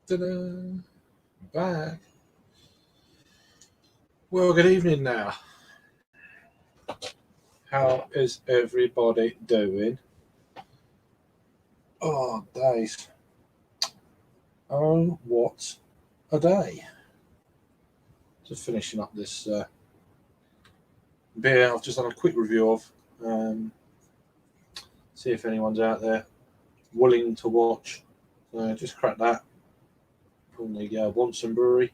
Ta-da! Back. Well, good evening now. How is everybody doing? Oh, days. Oh, what a day. Just finishing up this beer I've just done a quick review of. See if anyone's out there willing to watch. Just crack that from the Watson Brewery,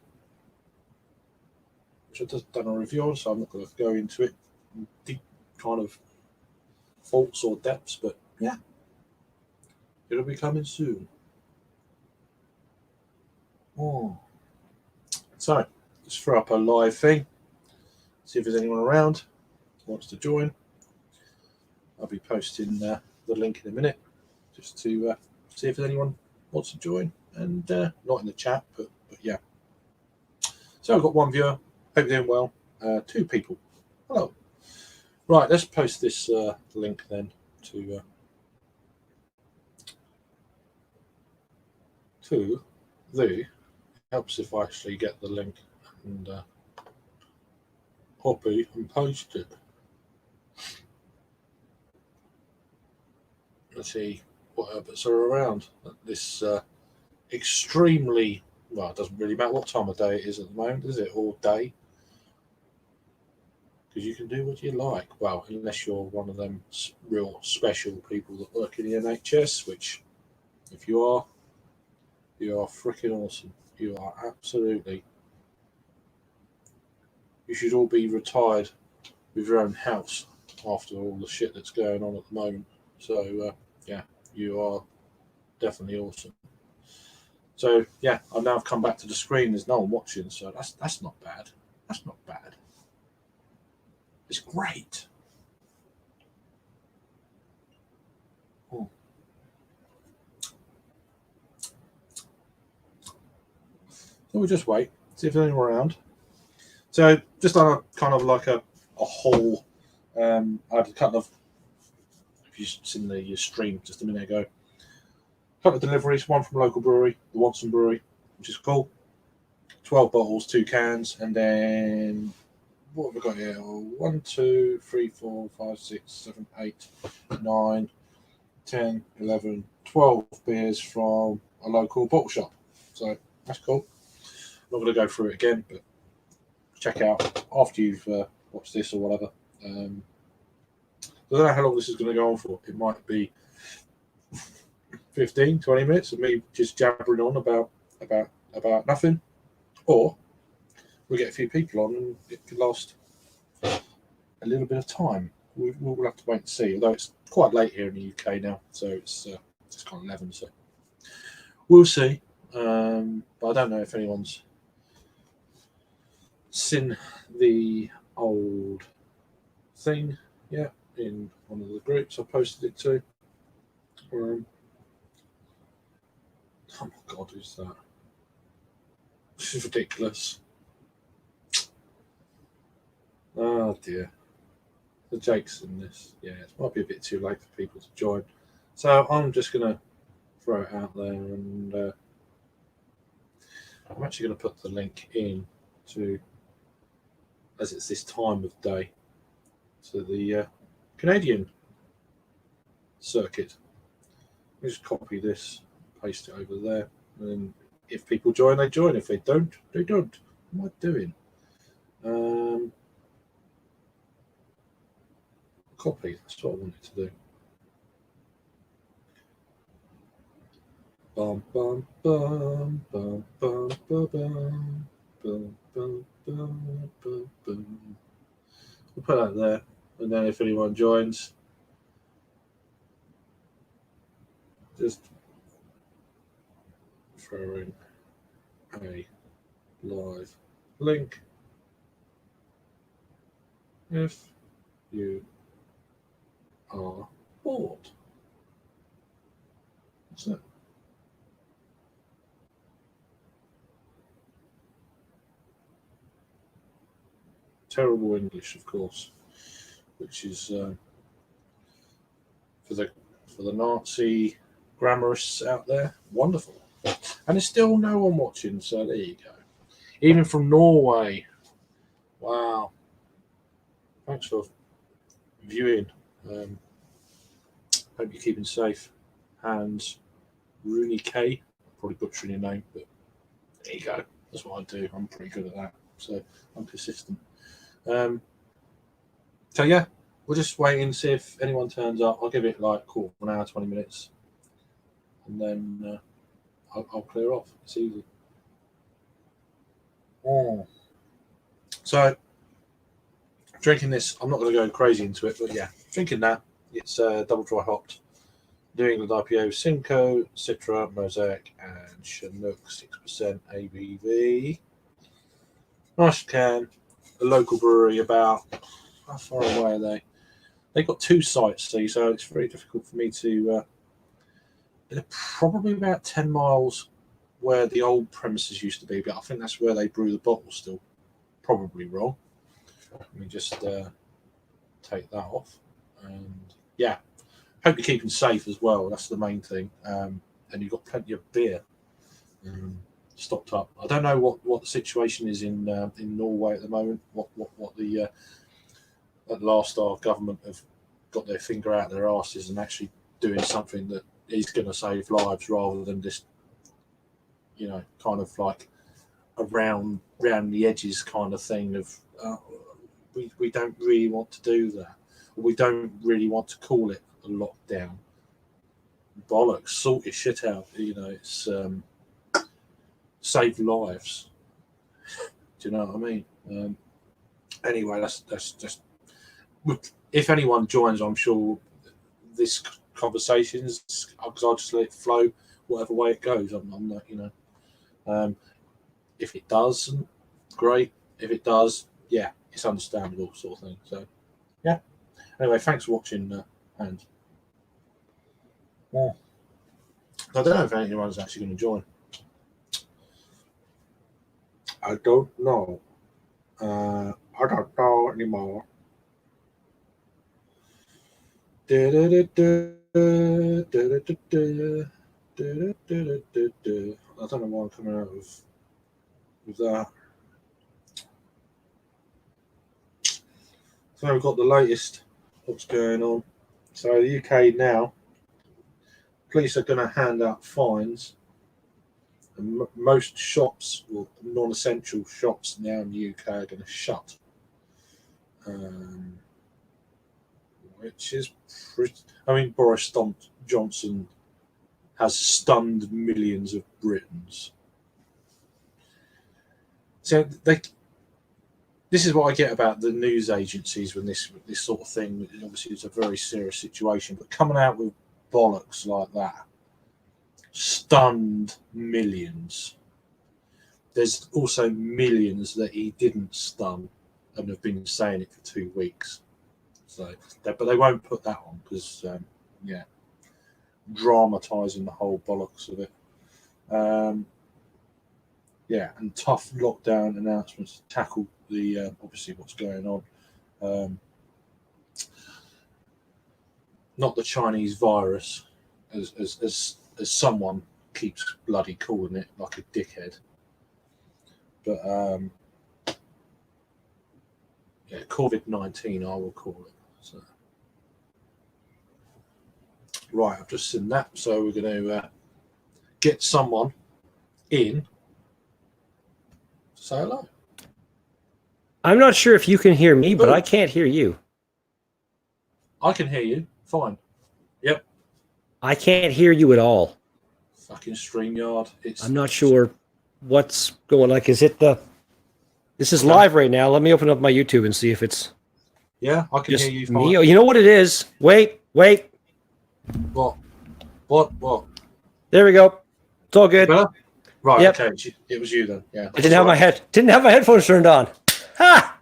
which I've just done a review on, so I'm not going to go into it in deep kind of faults or depths, but yeah, it'll be coming soon. Oh. So, just throw up a live thing, see if there's anyone around who wants to join. I'll be posting the link in a minute just to see if there's anyone who wants to join, and not in the chat, but yeah. So I've got one viewer, hope you're doing well, 2 people. Hello. Right, let's post this link then to the, helps if I actually get the link and copy and paste it. Let's see what Herberts are around at this extremely, well, it doesn't really matter what time of day it is at the moment, is it? All day. Because you can do what you like. Well, unless you're one of them real special people that work in the NHS, which, if you are freaking awesome. You are absolutely. You should all be retired with your own house after all the shit that's going on at the moment. So, yeah, you are definitely awesome. So, yeah, I've now come back to the screen. There's no one watching, so that's not bad. That's not bad. It's great. Oh. So we'll just wait, see if there's anyone around. So, just on a kind of like a whole, I had a couple of, if you've seen the stream just a minute ago, a couple of deliveries, one from a local brewery, the Watson Brewery, which is cool. 12 bottles, 2 cans, and then what have we got here? 1, 2, 3, 4, 5, 6, 7, 8, 9, 10, 11, 12 beers from a local bottle shop. So that's cool. I'm not going to go through it again, but check out after you've watched this or whatever. I don't know how long this is going to go on for. It might be 15, 20 minutes of me just jabbering on about nothing, or we'll get a few people on and it could last a little bit of time. We'll have to wait and see, although it's quite late here in the UK now, so it's kind of 11, so we'll see. But I don't know if anyone's seen the old thing yet in one of the groups I posted it to. Oh my god, who's that? This is ridiculous. Oh dear. The Jake's in this. Yeah, it might be a bit too late for people to join. So I'm just going to throw it out there, and I'm actually going to put the link in to, as it's this time of day, to the Canadian circuit. Let me just copy this, paste it over there, and if people join, they join. If they don't, they don't. What am I doing? Copy, that's what I wanted to do. Bum bum bum bum bum bum bum bum bum bum bum bum. We'll put that there, and then if anyone joins, just throw in a live link if you are bored. That's it. Terrible English, of course, which is for the Nazi grammarists out there, wonderful. But And there's still no one watching, so there you go. Even from Norway. Wow. Thanks for viewing. Hope you're keeping safe. And Rooney K, probably butchering your name, but there you go. That's what I do. I'm pretty good at that. So I'm consistent. So yeah, we'll just wait and see if anyone turns up. I'll give it like quarter of an hour, 20 minutes. And then I'll clear off. It's easy. Oh. So drinking this, I'm not going to go crazy into it, but yeah, drinking that. It's double dry hopped. New England IPA, Simcoe, Citra, Mosaic, and Chinook, 6% ABV. Nice can. A local brewery about, how far away are they? They've got 2 sites, see, so it's very difficult for me to. They're probably about 10 miles where the old premises used to be, but I think that's where they brew the bottles still. Probably wrong. Let me just take that off. And yeah, hope you're keeping safe as well. That's the main thing. And you've got plenty of beer stocked up. I don't know what the situation is in Norway at the moment. What the at last our government have got their finger out their asses and actually doing something that is going to save lives rather than just, you know, kind of like around the edges kind of thing of we don't really want to do that. We don't really want to call it a lockdown. Bollocks, sort your shit out. You know, it's save lives. Do you know what I mean? Anyway, that's just. If anyone joins, I'm sure this conversations because I'll just let it flow, whatever way it goes. I'm not, you know. If it doesn't, great. If it does, yeah, it's understandable, sort of thing. So, yeah. Anyway, thanks for watching, and I don't know if anyone's actually going to join. I don't know. I don't know anymore. I don't know why I'm coming out with that. So we've got the latest. What's going on? So the UK now, police are going to hand out fines, and most shops, well, non-essential shops now in the UK are going to shut, which is pretty. I mean, Boris Johnson has stunned millions of Britons. So this is what I get about the news agencies when this sort of thing. Obviously, it's a very serious situation, but coming out with bollocks like that, stunned millions. There's also millions that he didn't stun and have been saying it for 2 weeks. So, but they won't put that on because, yeah, dramatising the whole bollocks of it. Yeah, and tough lockdown announcements to tackle the obviously what's going on. Not the Chinese virus, as someone keeps bloody calling it, like a dickhead. But yeah, COVID-19, I will call it. So. Right, I've just seen that, so we're going to get someone in. Say hello. I'm not sure if you can hear me, but I can't hear you. I can hear you. Fine. Yep. I can't hear you at all. Fucking StreamYard. I'm not sure what's going on. Like, is it the... This is live right now. Let me open up my YouTube and see if it's... Yeah, I can just hear you fine. me. Oh, you know what it is? Wait. What? There we go. It's all good. Better? Right, yep. Okay. It was you then. Yeah. I didn't have my headphones turned on. Ha!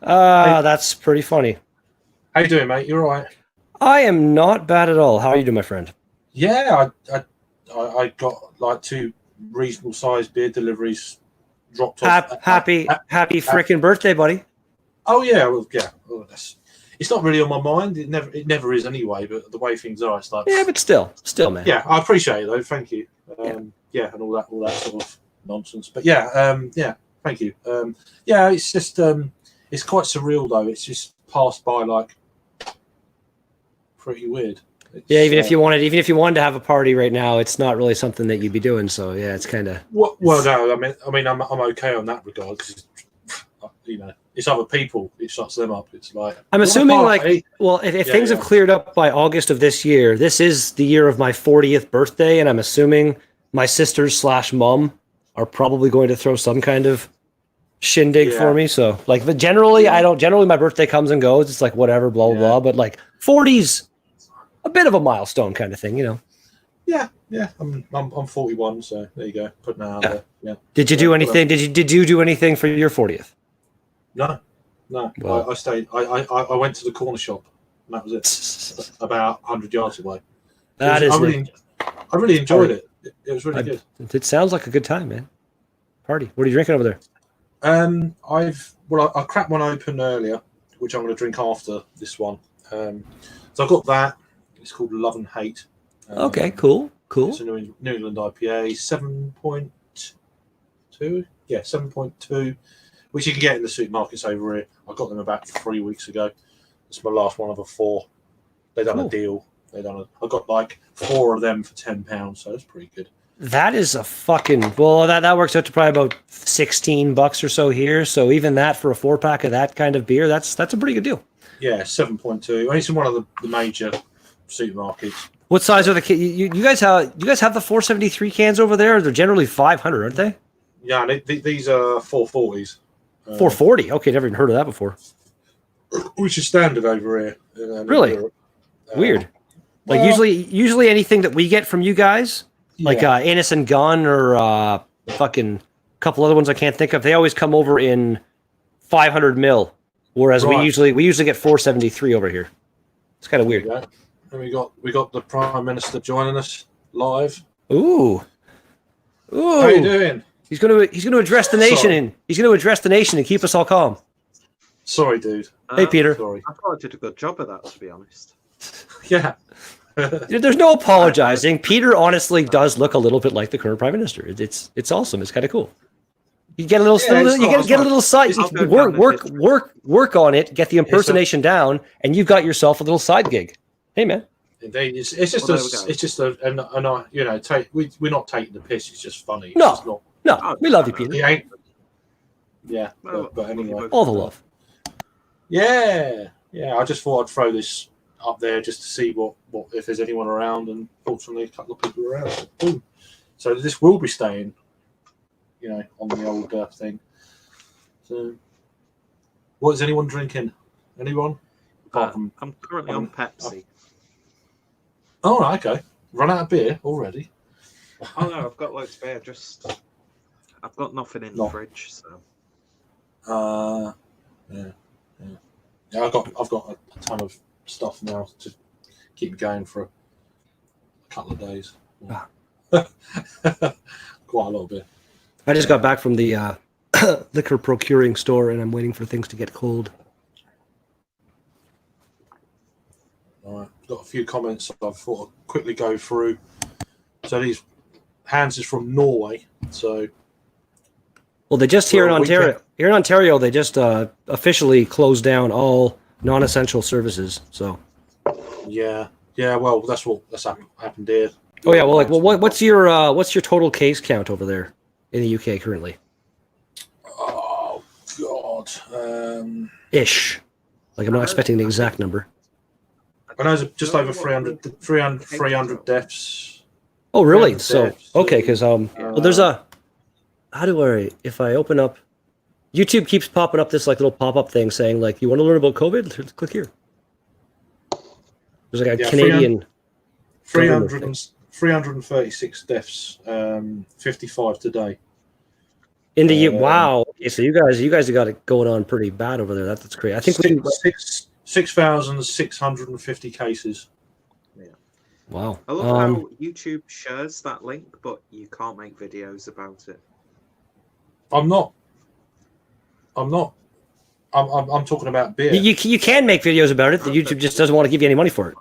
That's pretty funny. How you doing, mate? You all right? I am not bad at all. How are you doing, my friend? Yeah, I got like 2 reasonable sized beer deliveries dropped off. Happy freaking birthday, buddy. Oh yeah, well, yeah. Well, it's not really on my mind. It never is anyway. But the way things are, it's like Yeah, but still, man. yeah, I appreciate it though. Thank you. Yeah, and all that sort of nonsense. But yeah, thank you. Yeah, it's just it's quite surreal though. It's just passed by like pretty weird. Yeah, even if you wanted to have a party right now, it's not really something that you'd be doing. So yeah, it's kind of. Well, no, I mean, I'm okay on that regard because you know it's other people. It shuts them up. It's like I'm assuming like if things have cleared up by August of this year, this is the year of my 40th birthday, and I'm assuming my sisters / mom are probably going to throw some kind of shindig for me. So like, but generally my birthday comes and goes. It's like whatever, blah blah blah. But like 40's a bit of a milestone kind of thing, you know. Yeah. I'm 41, so there you go. Putting that out there. Yeah. Did you do anything? Did you do anything for your 40th? No. Well, I stayed. I went to the corner shop, and that was it. About 100 yards away. I really enjoyed it. It was really good. It sounds like a good time, man. Party. What are you drinking over there? I cracked one open earlier, which I'm going to drink after this one. So I've got that. It's called Love and Hate. Okay, cool. It's a New England IPA, 7.2. Yeah, 7.2, which you can get in the supermarkets over here. I got them about 3 weeks ago. It's my last one of the 4. They done a deal. I got like 4 of them for £10, so it's pretty good. That is a fucking that works out to probably about $16 or so here. So even that for a 4-pack of that kind of beer, that's a pretty good deal. Yeah, 7.2. It's in one of the major supermarkets. What size are the you guys have? You guys have the 473 cans over there? They're generally 500, aren't they? Yeah, these are 440s. 440. Okay, never even heard of that before. Which is standard over here. Really? Weird. Like usually anything that we get from you guys, like Innocent Gun or fucking couple other ones I can't think of, they always come over in 500 mil, whereas we usually get 473 over here. It's kind of weird. Yeah. And we got the Prime Minister joining us live. Ooh. How you doing? He's gonna address the nation he's gonna address the nation and keep us all calm. Sorry, dude. Hey, Peter. Sorry. I thought I did a good job of that, to be honest. Yeah. There's no apologizing. Peter honestly does look a little bit like the current Prime Minister. It's awesome. It's kind of cool. You get a little, get a little side. Work on it. Get the impersonation down, and you've got yourself a little side gig. Hey, man. Indeed, it's just you know, we're not taking the piss. It's just funny. No, we love you, Peter. Yeah, but anyway, all the love. Yeah. I just thought I'd throw this up there just to see what if there's anyone around, and fortunately a couple of people are around. So, boom. So this will be staying, you know, on the old thing. So, what is anyone drinking? Anyone? I'm currently on Pepsi. Oh, right, okay. Run out of beer already? Oh no, I've got loads of beer. I've got nothing in the fridge, so. Yeah. I've got a ton of stuff now to keep me going for a couple of days. Yeah. Quite a little bit. I just got back from the liquor procuring store, and I'm waiting for things to get cold. All right, got a few comments I thought I'd quickly go through. So these Hans is from Norway, so. Well, they just here in Ontario, they just officially closed down all non-essential services. So. Yeah. Well, that's happened here. Oh yeah. Well, what's your total case count over there in the UK currently? Oh God. Ish. Like I'm not expecting the exact number. I know it's just over 300 deaths. Oh really? So okay, because well, there's a. How do I? If I open up, YouTube keeps popping up this like little pop-up thing saying like, "You want to learn about COVID? Click here." There's like a Canadian. 336 deaths, 55 today. In the wow. Okay, so you guys have got it going on pretty bad over there. That's great. I think 6,650 cases. Yeah. Wow. I love how YouTube shares that link, but you can't make videos about it. I'm not. I'm talking about beer. You can make videos about it. The YouTube just doesn't want to give you any money for it.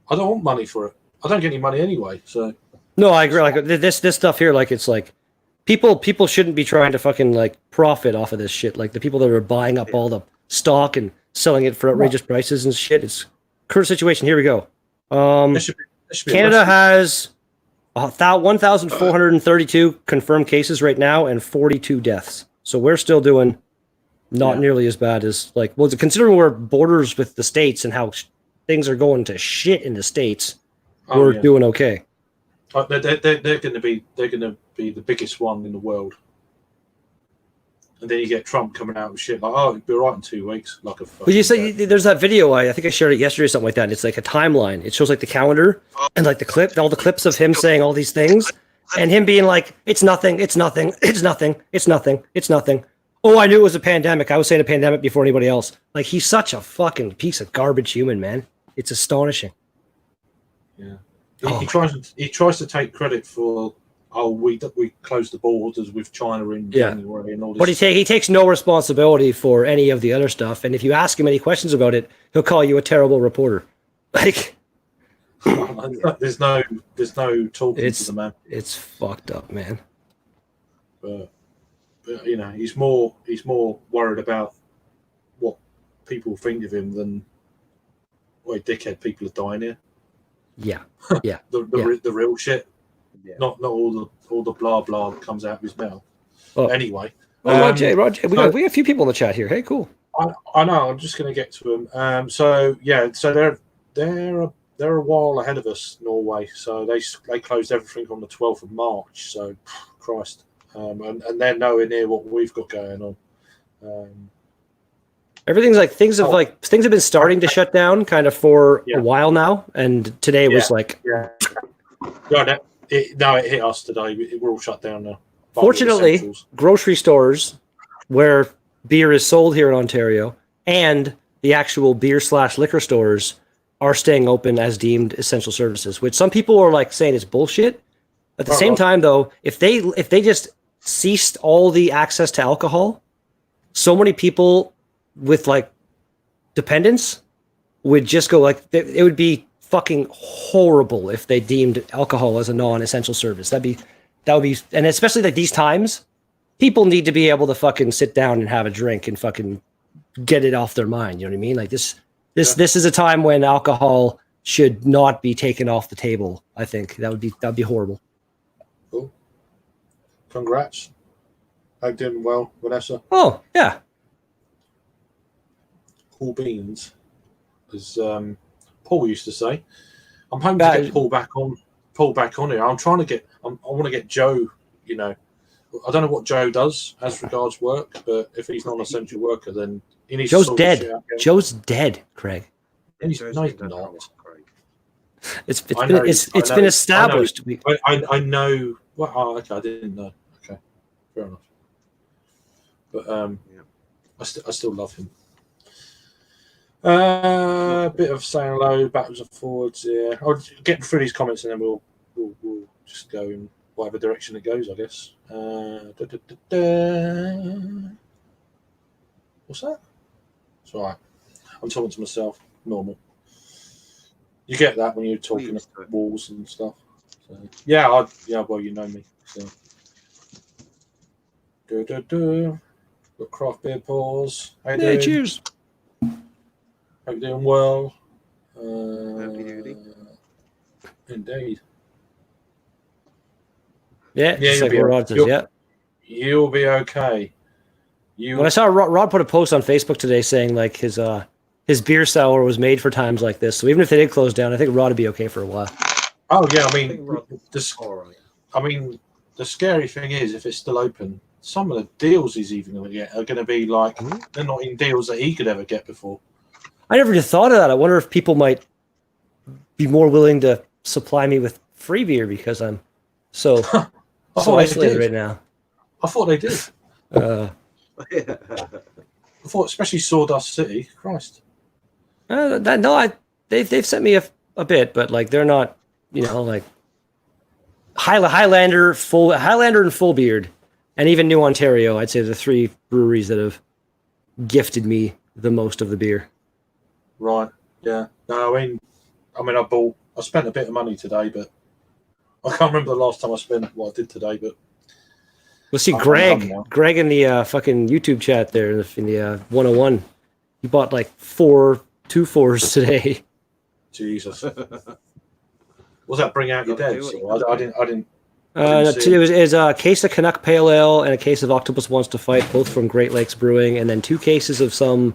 I don't want money for it. I don't get any money anyway. So no, I agree. Like this stuff here, like it's like people shouldn't be trying to fucking like profit off of this shit. Like the people that are buying up all the stock and selling it for outrageous prices and shit. It's current situation. Here we go. This should be Canada has 1,432 confirmed cases right now and 42 deaths. So we're still doing not nearly as bad as like, well, considering we're borders with the States and how things are going to shit in the States, we're doing okay. They're going to be the biggest one in the world. And then you get Trump coming out with shit like, "Oh, it'll be all right in 2 weeks." Like a. Well, you say there's that video. I think I shared it yesterday or something like that. And it's like a timeline. It shows like the calendar and like all the clips of him saying all these things, and him being like, "It's nothing. It's nothing. It's nothing. It's nothing. It's nothing." Oh, I knew it was a pandemic. I was saying a pandemic before anybody else. Like he's such a fucking piece of garbage human, man. It's astonishing. Yeah, he tries to take credit for. Oh, we closed the borders with China in January and all this. But he takes no responsibility for any of the other stuff. And if you ask him any questions about it, he'll call you a terrible reporter. Like, there's no talking to the man. It's fucked up, man. But you know, he's more worried about what people think of him than what dickhead people are dying here. Yeah, yeah. the real shit. Yeah. Not all the blah blah that comes out of his mouth. Oh. Anyway, Roger, we got a few people in the chat here. Hey, cool. I know. I'm just going to get to them. So they're a while ahead of us, Norway. So they closed everything on the 12th of March. So, Christ, and they're nowhere near what we've got going on. Everything's like things have been starting to shut down kind of for a while now, and today was like. Yeah. It hit us today. We're all shut down now. Fortunately, grocery stores where beer is sold here in Ontario and the actual beer/liquor stores are staying open as deemed essential services, which some people are like saying is bullshit. At the same time, though, if they just ceased all the access to alcohol, so many people with like dependents would just go like it would be fucking horrible if they deemed alcohol as a non-essential service. That would be, and especially like these times, people need to be able to fucking sit down and have a drink and fucking get it off their mind. You know what I mean? Like this is a time when alcohol should not be taken off the table. I think that'd be horrible. Cool. Congrats. I'm doing well, Vanessa. Oh yeah. Cool beans. As Paul used to say, I'm hoping to get Paul back on here. I'm trying to get. I want to get Joe. You know, I don't know what Joe does as regards work, but if he's not an essential worker, then he needs. Joe's dead. Joe's dead, Craig. No, he's not. It's been established. I know. Well, okay, I didn't know. Okay, fair enough. But I still love him. Bit of saying hello, backwards and forwards. Yeah, I'll get through these comments and then we'll just go in whatever direction it goes, I guess. What's that? It's all right. I'm talking to myself. Normal. You get that when you're talking of walls and stuff. So, yeah. Well, you know me. So. Got craft beer pause. How you doing? Cheers. Hope you're doing well. Indeed. Yeah, you'll be okay. When I saw Rod put a post on Facebook today saying like his beer sour was made for times like this, so even if they did close down, I think Rod would be okay for a while. Oh yeah, I mean, the scary thing is if it's still open, some of the deals he's even going to get are going to be like they're not in deals that he could ever get before. I never just thought of that. I wonder if people might be more willing to supply me with free beer because I'm so isolated right now. I thought they did. I thought, especially Sawdust City. Christ. They've sent me a bit, but like they're not, like Highlander and Full Beard, and even New Ontario. I'd say the three breweries that have gifted me the most of the beer. Right. Yeah. No, I spent a bit of money today, but I can't remember the last time I spent what I did today. But We'll see I'm done now. Greg in the fucking YouTube chat there in the 101. He bought like 4 2-4s today. Jesus. Was that bring out your dead? So I didn't. It was a case of Canuck Pale Ale and a case of Octopus Wants to Fight, both from Great Lakes Brewing, and then 2 cases of some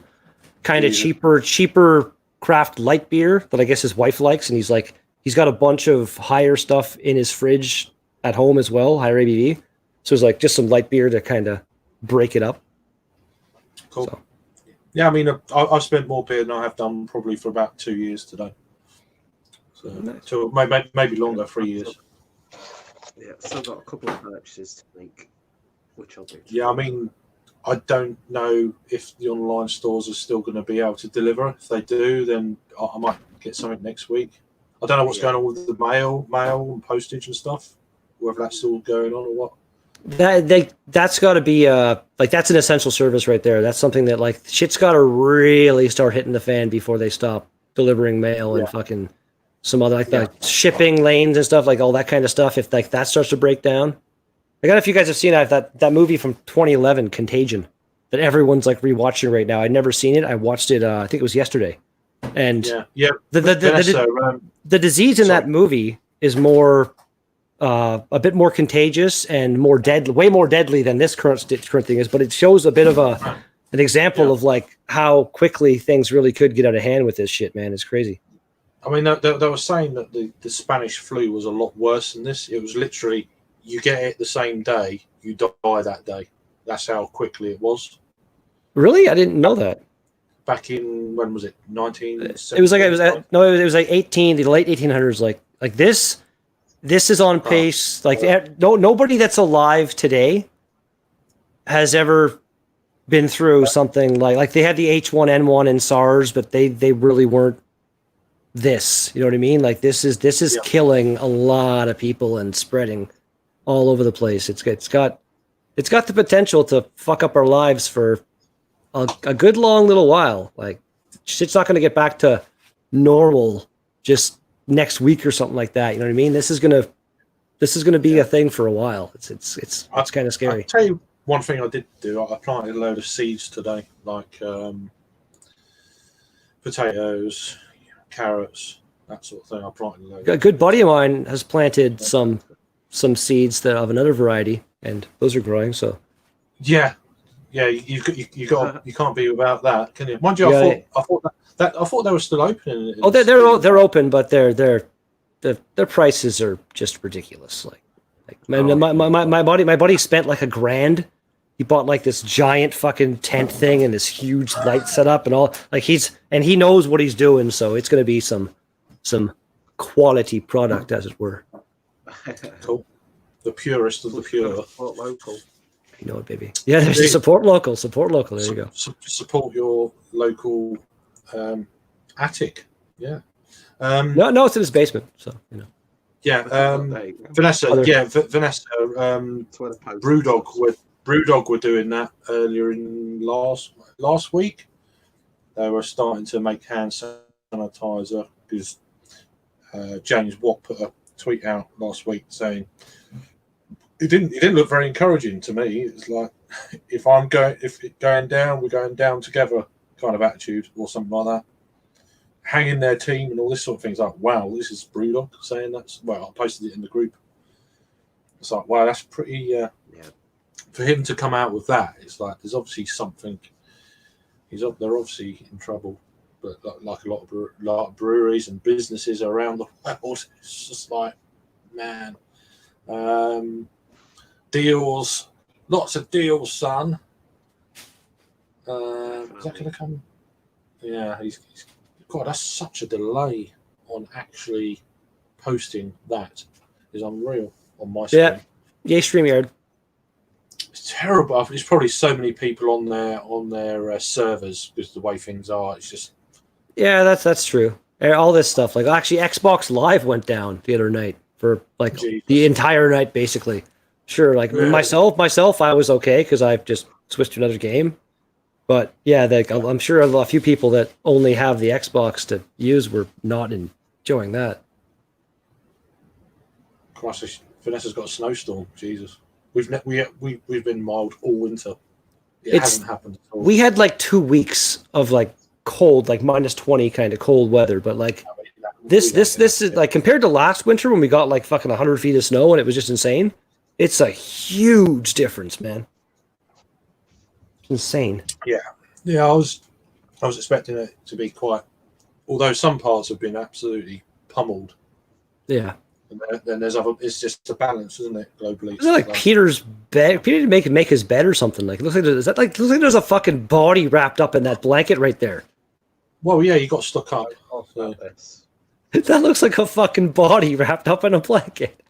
kind of cheaper craft light beer that I guess his wife likes, and he's got a bunch of higher stuff in his fridge at home as well, higher ABV. So it's like just some light beer to kind of break it up. Cool. So. Yeah, I mean, I've spent more beer than I have done probably for about 2 years today. So maybe longer, 3 years. Yeah, still got a couple of purchases to make, which I'll do. Yeah, I mean, I don't know if the online stores are still going to be able to deliver. If they do, then I might get something next week. I don't know what's going on with the mail and postage and stuff, whether that's still going on or what. That's got to be that's an essential service right there. That's something that like shit's got to really start hitting the fan before they stop delivering mail and fucking some other like shipping lanes and stuff, like all that kind of stuff. If like that starts to break down, I don't know if you guys have seen that movie from 2011, Contagion, that everyone's like rewatching right now. I'd never seen it. I watched it. I think it was yesterday, and the disease in that movie is more. A bit more contagious and way more deadly than this current thing is, but it shows a bit of an example of like how quickly things really could get out of hand with this shit, man. It's crazy. I mean, they were saying that the Spanish flu was a lot worse than this. It was literally, you get it the same day, you die that day. That's how quickly it was. Really? I didn't know that. Back in, when was it? 1970? It was like the late 1800s. Like this is on pace. Nobody that's alive today has ever been through something like they had the H1N1 and SARS, but they really weren't this. You know what I mean? Like this is killing a lot of people and spreading all over the place. It's got the potential to fuck up our lives for a good long little while. Like shit's not going to get back to normal just next week or something like that. You know what I mean? This is gonna be a thing for a while. It's kind of scary. I'll tell you one thing I did do. I planted a load of seeds today, like potatoes, carrots, that sort of thing. I planted a load. A good buddy of mine has planted some seeds that of another variety, and those are growing. So yeah, you can't be without that, can you? Mind you, I thought they were still open. Oh, they're open, but their prices are just ridiculous. My buddy spent like $1,000. He bought like this giant fucking tent thing and this huge light setup and all. Like he knows what he's doing, so it's going to be some quality product, as it were. Cool. The purest of the pure. Support local. You know it, baby. Yeah, there's support local. There you go. Support your local. Attic, yeah. No, it's in his basement. So you know. Yeah, Vanessa. Vanessa. Brewdog were doing that earlier in last week. They were starting to make hand sanitizer because James Watt put a tweet out last week saying it didn't look very encouraging to me. It's like if it's going down, we're going down together. Kind of attitude or something like that. Hanging their team and all this sort of things. Like, wow, this is Brewdog saying that's. Well, I posted it in the group. It's like, wow, that's pretty. For him to come out with that, it's like there's obviously something. They're obviously in trouble, but like a lot of breweries and businesses around the world, it's just like, man, deals, lots of deals, son. Is that going to come? Yeah, he's God. That's such a delay on actually posting. That is unreal on my screen. Yeah, StreamYard. It's terrible. There's probably so many people on their servers because the way things are. It's just. Yeah, that's true. All this stuff, like actually, Xbox Live went down the other night for like the entire night, basically. Sure, like myself, I was okay because I just switched to another game. But yeah, I'm sure a few people that only have the Xbox to use were not enjoying that. Christ, Vanessa's got a snowstorm. Jesus, we've been mild all winter. It hasn't happened at all. We had like 2 weeks of like cold, like -20 kind of cold weather, but like this is like compared to last winter when we got like fucking 100 feet of snow and it was just insane. It's a huge difference, man. Insane. Yeah. I was expecting it to be quite. Although some parts have been absolutely pummeled. Yeah. And then there's other. It's just a balance, isn't it? Globally. Is it like Peter's bed? Peter didn't make his bed or something. Like, it looks like looks like there's a fucking body wrapped up in that blanket right there. Well, yeah, you got stuck up. So. That looks like a fucking body wrapped up in a blanket.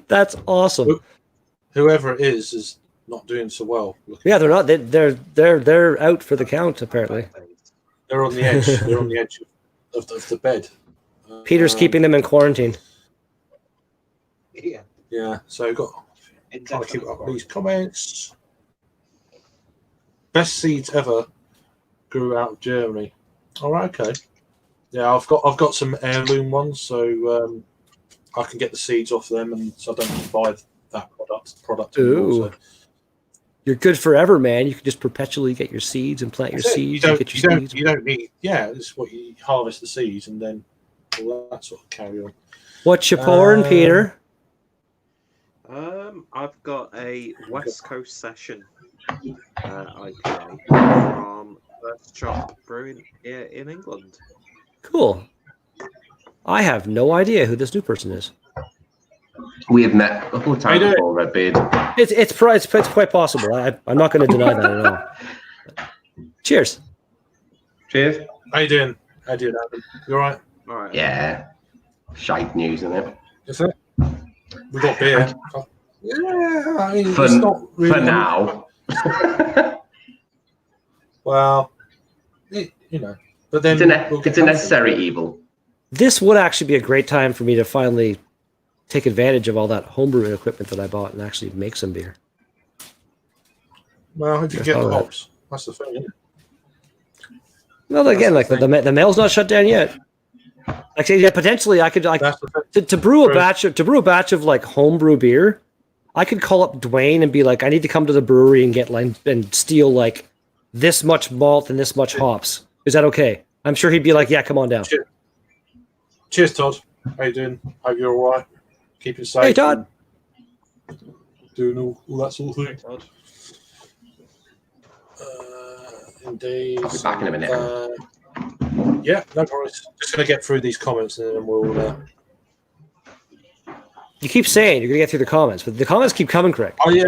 That's awesome. Whoever it is not doing so well. Yeah, they're not. They're out for the count. Apparently, they're on the edge. They're on the edge of the bed. Peter's keeping them in quarantine. Yeah. So trying to keep up these comments. Best seeds ever grew out of Germany. All right, okay. Yeah, I've got some heirloom ones, so I can get the seeds off them, and so I don't have to buy that product anymore. Ooh. So. You're good forever, man. You can just perpetually get your seeds and plant your seeds. You don't need. Yeah, this is what you harvest the seeds and then all that sort of carry on. What you pouring, Peter? I've got a West Coast Session IPA from First Chop Brewing in England. Cool. I have no idea who this new person is. We have met a couple of times before, Redbeard. It's quite possible. I'm not going to deny that at all. Cheers. Cheers. How you doing? Adam? You all right? All right. Yeah. Shite news, isn't it? Is it? We got beer. Yeah, I mean, For, it's not really for now. Well, but then it's a necessary evil. This would actually be a great time for me to finally take advantage of all that homebrewing equipment that I bought and actually make some beer. Well, if you get the hops, that's the thing, isn't it? Well, again, like the mail's not shut down yet. Like, yeah, potentially, I could to brew a batch of like homebrew beer. I could call up Dwayne and be like, I need to come to the brewery and get and steal like this much malt and this much hops. Is that okay? I'm sure he'd be like, yeah, come on down. Cheers, Todd. How you doing? Hope you're all right. Keeping safe. Hey, Todd. Doing all that sort of thing. Todd. Indeed. I'll be back in a minute. Yeah, no worries. Just going to get through these comments and then we'll... You keep saying you're going to get through the comments, but the comments keep coming correct. Oh, yeah.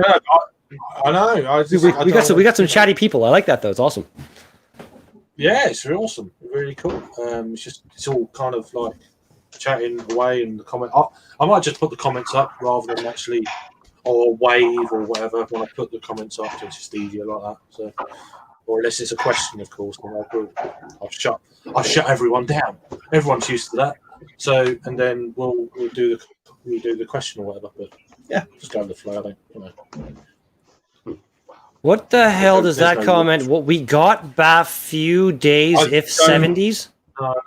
I know. We got some chatty people. I like that, though. It's awesome. Yeah, it's really awesome. Really cool. It's all kind of like chatting away and the comment. I might just put the comments up rather than actually or wave or whatever when I put the comments up. It's just easier like that. So, or unless it's a question, of course, then I'll shut everyone down. Everyone's used to that. So, and then we'll do the question or whatever. But yeah, just go with the flow. I think. What the hell does that comment? What we got by few days, if 70s? What?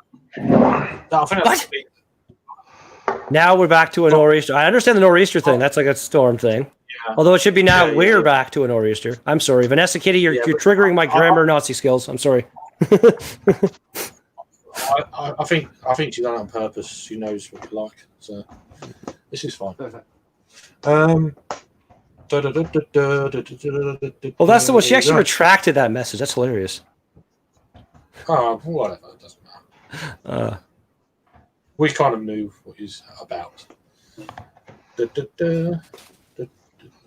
Now we're back to a nor'easter. I understand the nor'easter thing. That's like a storm thing. Yeah. Although it should be now we're back to a nor'easter. I'm sorry, Vanessa Kitty. You're triggering my grammar Nazi skills. I'm sorry. I think she's done it on purpose. She knows what you like. So this is fine. Well, that's the one. She actually retracted that message. That's hilarious. Oh, whatever. It doesn't matter. We kind of knew what he's about.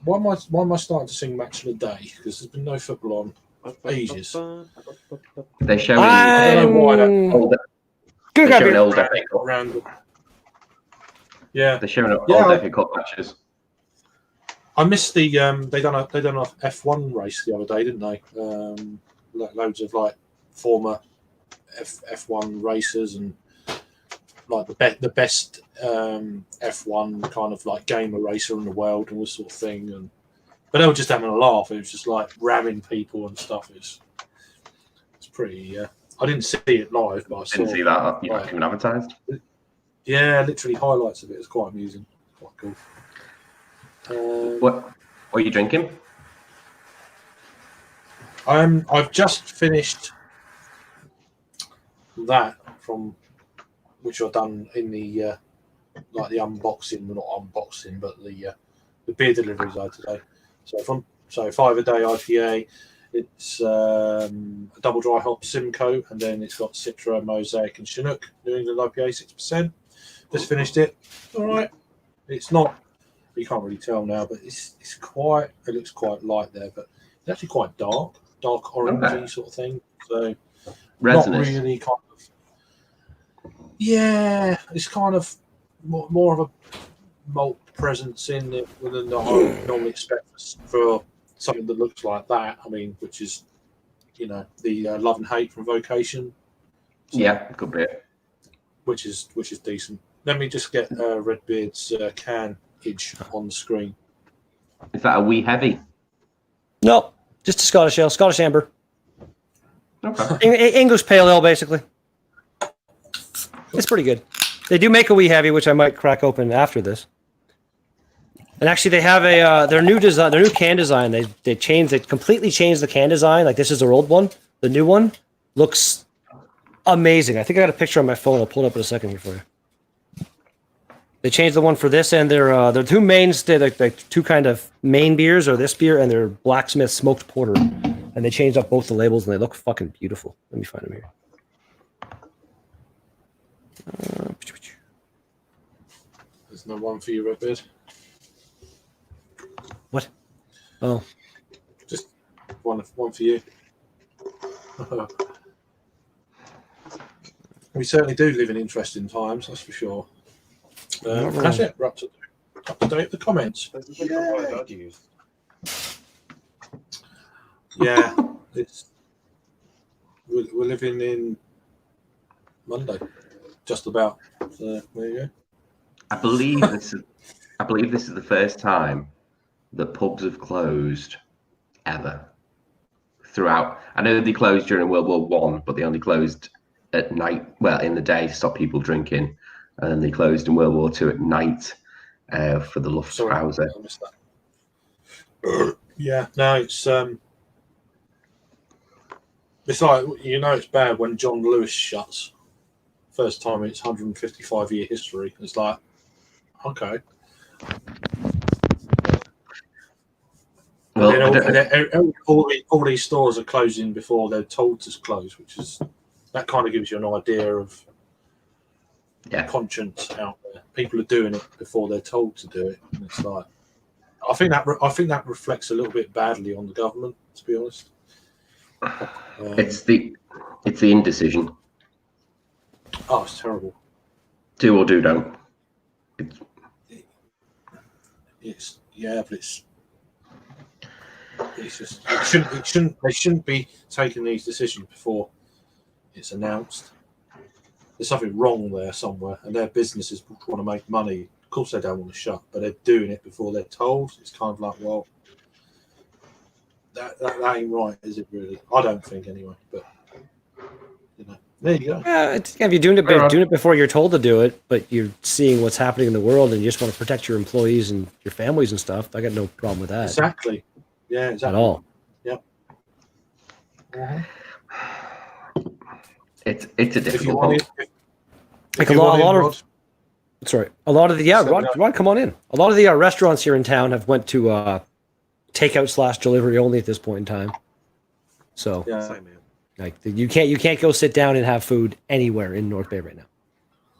Why am I starting to sing Match of the Day? Because there's been no football on ages. They're showing. I don't know why that. They're showing old FA Cup. Yeah, they're showing old FA Cup matches. I missed the they done a F1 race the other day, didn't they? Loads of like former F1 racers and like the best F1 kind of like gamer racer in the world and all this sort of thing, and But they were just having a laugh. It was just like ramming people and stuff. It's pretty. I didn't see it live, but I saw. Didn't see that. You not even advertised. Yeah, literally highlights of it. It's quite amusing. Quite cool. What are you drinking? I've just finished that from which I've done in the like the unboxing, well, not unboxing, but the beer deliveries I had today. So 5 a day IPA. It's a double dry hop Simcoe, and then it's got Citra, Mosaic, and Chinook. New England IPA 6%. Just finished it. All right. It's not. You can't really tell now, but it's quite. It looks quite light there, but it's actually quite dark orangey sort of thing. So Resinous. not really kind of. Yeah, it's kind of more of a malt presence in it than I would normally expect for something that looks like that. I mean, which is, the Love and Hate from Vocation. So, yeah, good bit. Which is decent. Let me just get Redbeard's can-age on the screen. Is that a wee heavy? No, just a Scottish ale, Scottish amber. Okay. English pale ale, basically. It's pretty good. They do make a wee heavy, which I might crack open after this. And actually, they have their new design, their new can design. They completely changed the can design. Like, this is their old one. The new one looks amazing. I think I got a picture on my phone. I'll pull it up in a second here for you. They changed the one for this, and their two mains, like two kind of main beers are this beer and their Blacksmith Smoked Porter. And they changed up both the labels, and they look fucking beautiful. Let me find them here. There's no one for you, Redbeard. What? Oh. Just one for you. We certainly do live in interesting times, that's for sure. That's it. We're up to date with the comments. Yeah, we're living in Monday, just about. So there you go. I believe this is the first time that pubs have closed ever. Throughout, I know they closed during World War One, but they only closed at night. Well, in the day to stop people drinking, and then they closed in World War Two at night for the Luftwaffe. Sorry, I missed that. Yeah, no, it's like it's bad when John Lewis shuts. First time it's 155-year history. It's like, okay. Well, all these stores are closing before they're told to close, that kind of gives you an idea of conscience out there. People are doing it before they're told to do it, and it's like, I think that reflects a little bit badly on the government, to be honest. It's the indecision. Oh, it's terrible. Do or don't. It's just they shouldn't be taking these decisions before it's announced. There's something wrong there somewhere, and their businesses want to make money. Of course, they don't want to shut, but they're doing it before they're told. It's kind of like, well, that ain't right, is it? Really? I don't think anyway. But there you go. If you're doing it before you're told to do it, but you're seeing what's happening in the world, and you just want to protect your employees and your families and stuff, I got no problem with that. Exactly. Yeah, exactly. At all. Yep. Uh-huh. It's a difficult one. A lot of the Rod, come on in. A lot of the restaurants here in town have went to takeout / delivery only at this point in time. So like you can't go sit down and have food anywhere in North Bay right now.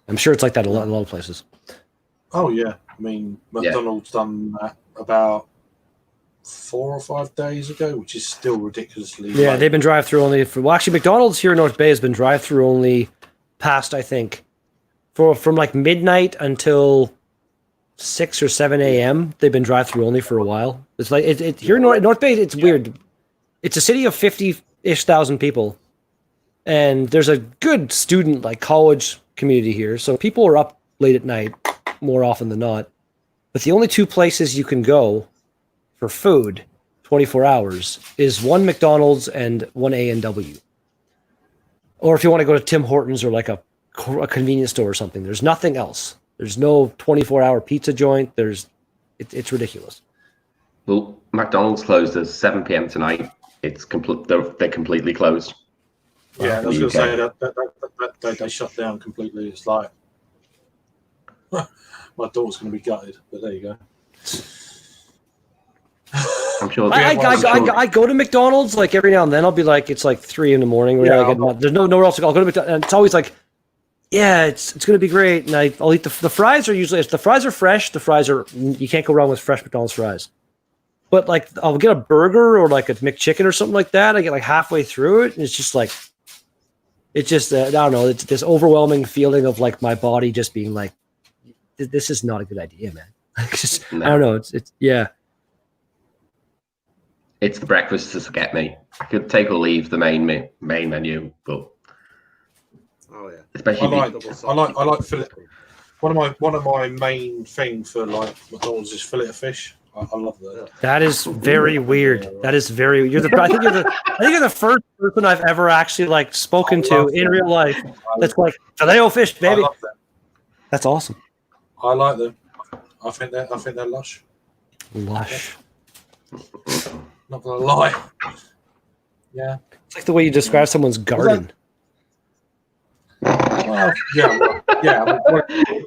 I'm sure it's like that a lot of places. Oh yeah, I mean McDonald's done that about 4 or 5 days ago, which is still ridiculously late. They've been drive-through only actually McDonald's here in North Bay has been drive-through only past, I think, from like midnight until 6 or 7 a.m. They've been drive-through only for a while. It's like it here in North Bay. It's weird. It's a city of 50-ish thousand people, and there's a good student like college community here. So people are up late at night more often than not. But the only two places you can go for food, 24 hours, is one McDonald's and one A&W. Or if you want to go to Tim Hortons or like a convenience store or something, there's nothing else. There's no 24-hour pizza joint. It's ridiculous. Well, McDonald's closed at 7 p.m. tonight. It's they're completely closed. Yeah, I was going to say that they shut down completely. It's like my daughter's going to be gutted, but there you go. I'm sure. I go to McDonald's like every now and then. I'll be like, it's like 3 a.m. There's nowhere else to go. I'll go to McDonald's, and it's always like, yeah, it's going to be great. And I'll eat the fries are usually, if the fries are fresh, you can't go wrong with fresh McDonald's fries. But like, I'll get a burger or like a McChicken or something like that. I get like halfway through it, and it's just like, I don't know. It's this overwhelming feeling of like my body just being like, this is not a good idea, man. I don't know. It's yeah. It's the breakfast to get me. I could take or leave the main menu, but especially I like fillet. One of my main thing for like McDonald's is fillet of fish. I love that. That is very weird. That is very. I think you're the first person I've ever actually like spoken to in real life. That's like filet-o fish, baby. I love that. That's awesome. I like them. I think they're lush. Lush. Not gonna lie. Yeah. It's like the way you describe someone's garden. Well, yeah.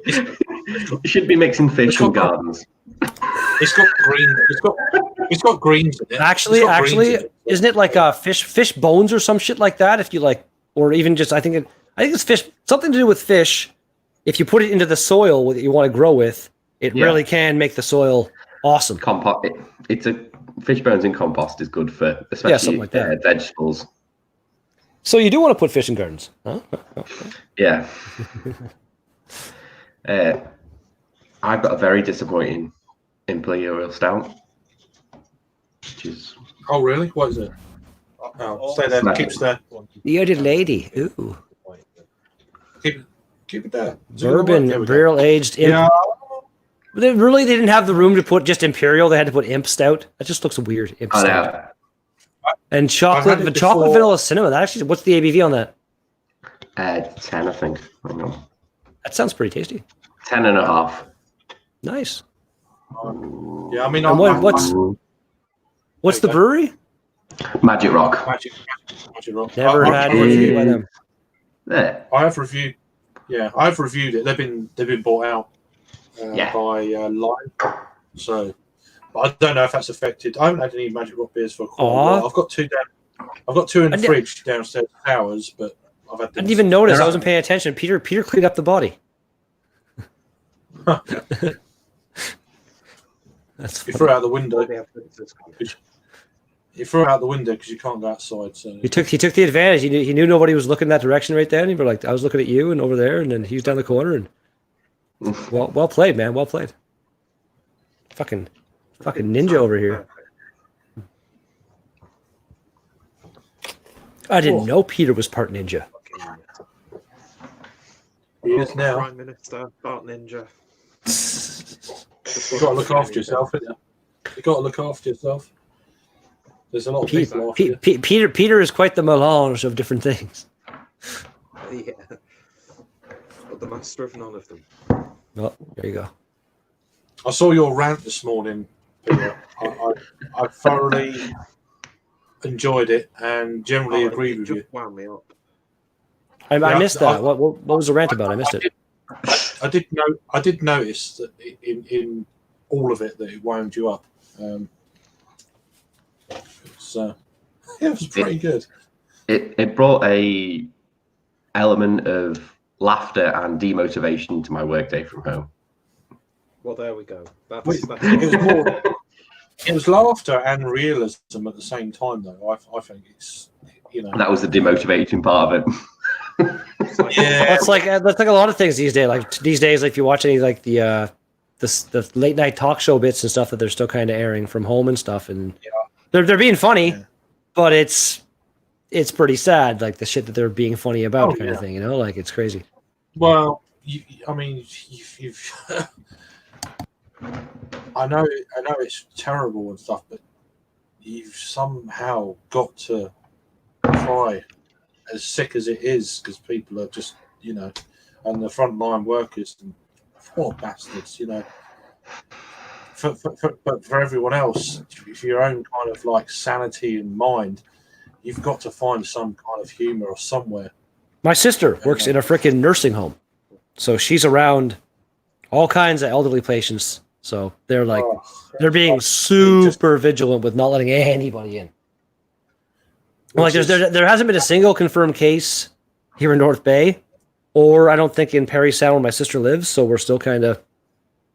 You should be mixing fish and gardens. It's got green. It's got greens in it. Actually, isn't it like fish bones or some shit like that? If you like, or even just, I think it's fish. Something to do with fish. If you put it into the soil that you want to grow with, it really can make the soil awesome. Compost. It's a fish bones in compost is good for especially like that. Vegetables. So you do want to put fish in gardens, huh? Yeah. I've got a very disappointing Imperial Stout, which is. Oh really? What is it? Oh, stay there. Keep there. The other lady. Ooh. Keep it there. Bourbon, barrel aged. Yeah. They didn't have the room to put just Imperial. They had to put Imp Stout. That just looks weird. Imp Stout. And chocolate vanilla cinnamon. That actually, what's the ABV on that? 10, I think. I don't know. That sounds pretty tasty. 10.5. Nice. Yeah, I mean, what's the brewery? Magic Rock. Magic Rock. Never had review by them. There. I have reviewed. Yeah, I've reviewed it. They've been bought out by Lime. So, but I don't know if that's affected. I haven't had any Magic Rock beers for quite a while. I've got two in the fridge downstairs, Towers, but I've had. I didn't even notice. I wasn't paying attention. Peter cleaned up the body. That's he threw out the window. He threw out the window because you can't go outside. So he took the advantage. He knew nobody was looking that direction right then. He was like, I was looking at you and over there, and then he was down the corner. And well played, man. Well played. Fucking ninja over here. I didn't know Peter was part ninja. He is now. Prime Minister, part ninja. You've got to look after yourself, haven't you? You've got to look after yourself. There's a lot of people after you. Peter is quite the melange of different things. Yeah. But the master of none of them. Oh, there you go. I saw your rant this morning, Peter. I thoroughly enjoyed it and generally agreed with you. Wound me up. I missed that. What was the rant about? I missed it. I did notice that in all of it that it wound you up. It was pretty good. It brought a element of laughter and demotivation to my workday from home. Well, there we go. It was laughter and realism at the same time, though. I think it's that was the demotivating part of it. Yeah, that's like a lot of things these days. Like these days, like if you watch any like the late night talk show bits and stuff that they're still kind of airing from home and stuff, and they're being funny, but it's pretty sad, like the shit that they're being funny about, kind of thing. Like it's crazy. Well, I know it's terrible and stuff, but you've somehow got to try, as sick as it is, because people are just, and the frontline workers, and poor bastards, But for everyone else, for your own kind of like sanity and mind, you've got to find some kind of humor or somewhere. My sister works in a freaking nursing home, so she's around all kinds of elderly patients. So they're being super vigilant with not letting anybody in. Like there hasn't been a single confirmed case here in North Bay, or I don't think in Parry Sound where my sister lives. So we're still kind of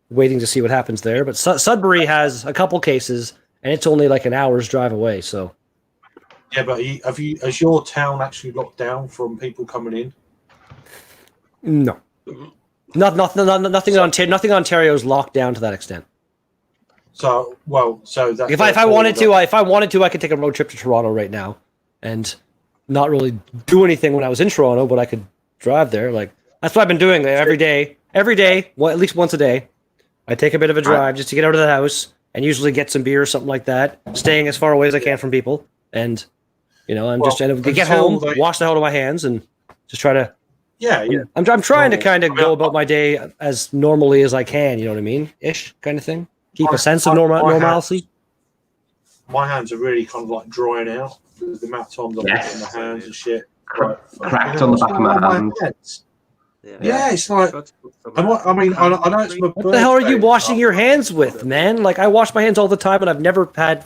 waiting to see what happens there. But Sudbury has a couple cases, and it's only like an hour's drive away. So yeah, but has your town actually locked down from people coming in? No, nothing in Ontario's locked down to that extent. So that if I wanted to, I could take a road trip to Toronto right now, and not really do anything when I was in Toronto, but I could drive there. Like that's what I've been doing every day, at least once a day. I take a bit of a drive just to get out of the house and usually get some beer or something like that, staying as far away as I can from people. And, just trying to get home, wash the hell out of my hands, and just try to... Yeah. I'm trying to kind of go about my day as normally as I can, you know what I mean? Ish kind of thing. Keep a sense of normalcy. My hands are really kind of like drying out. The amount of times I've put in my hands and shit. Cracked on the back of my hands. Yeah, it's like. I know it's my. What the hell are you washing your hands with, man? Like I wash my hands all the time, and I've never had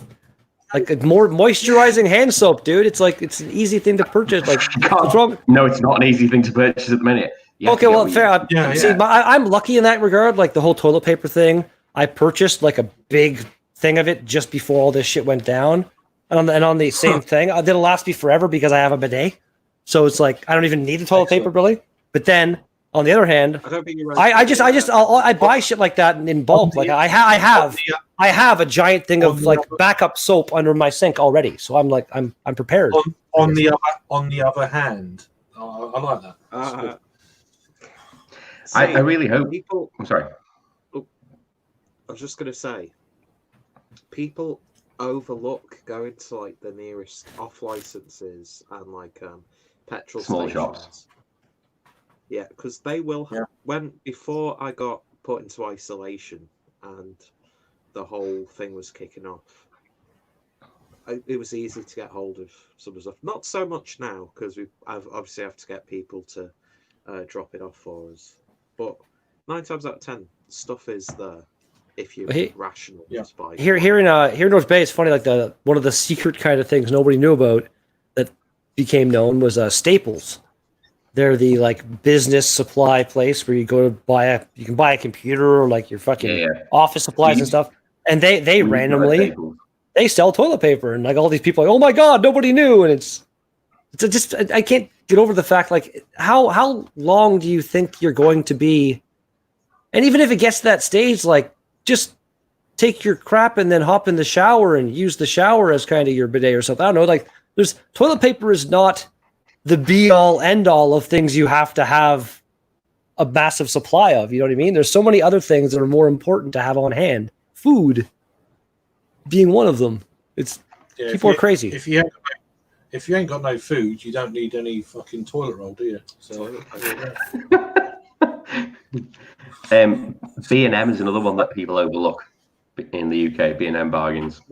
like a more moisturizing hand soap, dude. It's like it's an easy thing to purchase. Like, what's wrong? No, it's not an easy thing to purchase at the minute. Okay, well, fair. See, I'm lucky in that regard. Like the whole toilet paper thing, I purchased like a big thing of it just before all this shit went down, and on the same thing, it'll last me forever because I have a bidet. So it's like I don't even need the toilet paper really. But then, on the other hand, I buy shit like that in bulk. Like I have a giant thing of like backup soap under my sink already. So I'm like I'm prepared. On the other hand, I like that. I really hope people. I'm sorry. I was just gonna say, people overlook going to like the nearest off licenses and like petrol small stations. shops. Yeah, because they will. Before I got put into isolation and the whole thing was kicking off, it was easy to get hold of some of the stuff. Not so much now because I've obviously have to get people to drop it off for us. But 9 times out of 10, stuff is there if you're rational. Here in North Bay, it's funny. Like one of the secret kind of things nobody knew about that became known was Staples. They're the like business supply place where you go to you can buy a computer or like your fucking office supplies and stuff. And they randomly they sell toilet paper, and like all these people are like, oh my god, nobody knew. And it's just I can't get over the fact like how long do you think you're going to be? And even if it gets to that stage, like just take your crap and then hop in the shower and use the shower as kind of your bidet or something. I don't know. Like toilet paper is not the be all end all of things you have to have a massive supply of. You know what I mean? There's so many other things that are more important to have on hand. Food being one of them. People are crazy. If you ain't got no food, you don't need any fucking toilet roll, do you? So B&M is another one that people overlook in the UK. B&M bargains.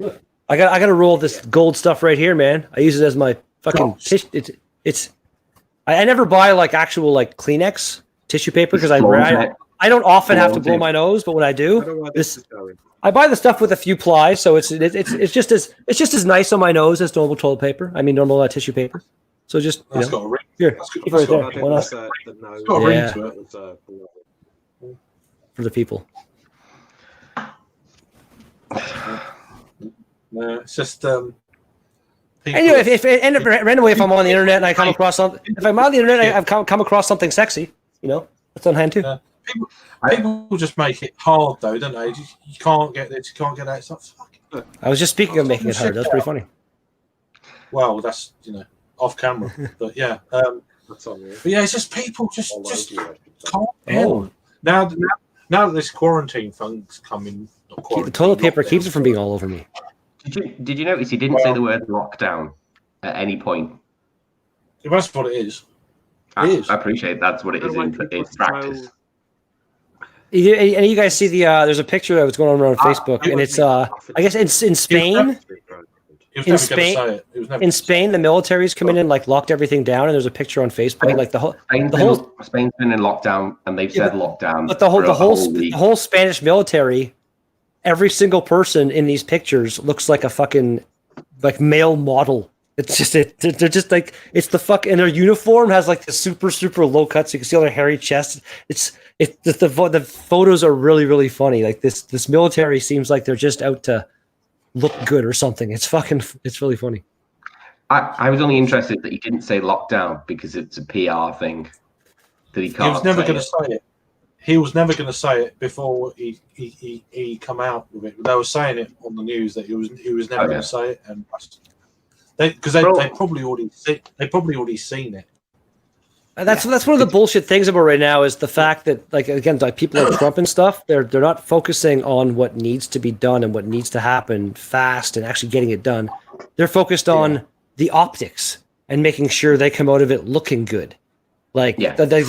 I got a roll of this gold stuff right here, man. I use it as my fucking I never buy like actual like Kleenex tissue paper because I don't often have to blow my nose, but when I do, I buy the stuff with a few plies, so it's just as nice on my nose as normal toilet paper. I mean normal tissue paper. So just that's got a ring. Here, keep it right there. Why not? It's got a ring to it. For the people. No, it's just Anyway, randomly, if I'm on the internet and I come across something, I've come across something sexy, that's on hand too. People just make it hard though, don't they? You can't get this, you can't get that. It's like fucking. I was just speaking of making it hard. That's pretty funny. Well, that's off camera, but yeah. But yeah, it's just people just calm down. Now that this quarantine thing's coming, The toilet paper keeps it from being all over me. Did you notice he didn't say the word lockdown at any point? That's what it is. I appreciate that's what it is in practice. And you guys see there's a picture that was going on around Facebook, and it's I guess in Spain. In Spain, the military's come in and like locked everything down, and there's a picture on Facebook, like the whole Spain's been in lockdown, and they've said lockdown. But the whole Spanish military, every single person in these pictures looks like a fucking like male model. It's just they're just like it's the fuck, and their uniform has like the super low cuts. So you can see all their hairy chests. The photos are really funny. Like this military seems like they're just out to look good or something. It's really funny. I was only interested that he didn't say lockdown because it's a PR thing that he can't. He was never going to say it. He was never going to say it before he come out with it. They were saying it on the news that he was never going to say it, and because they probably already seen it. That's one of the bullshit things about right now is the fact that, like, again, like people like Trump and stuff, they're not focusing on what needs to be done and what needs to happen fast and actually getting it done. They're focused on the optics and making sure they come out of it looking good. Like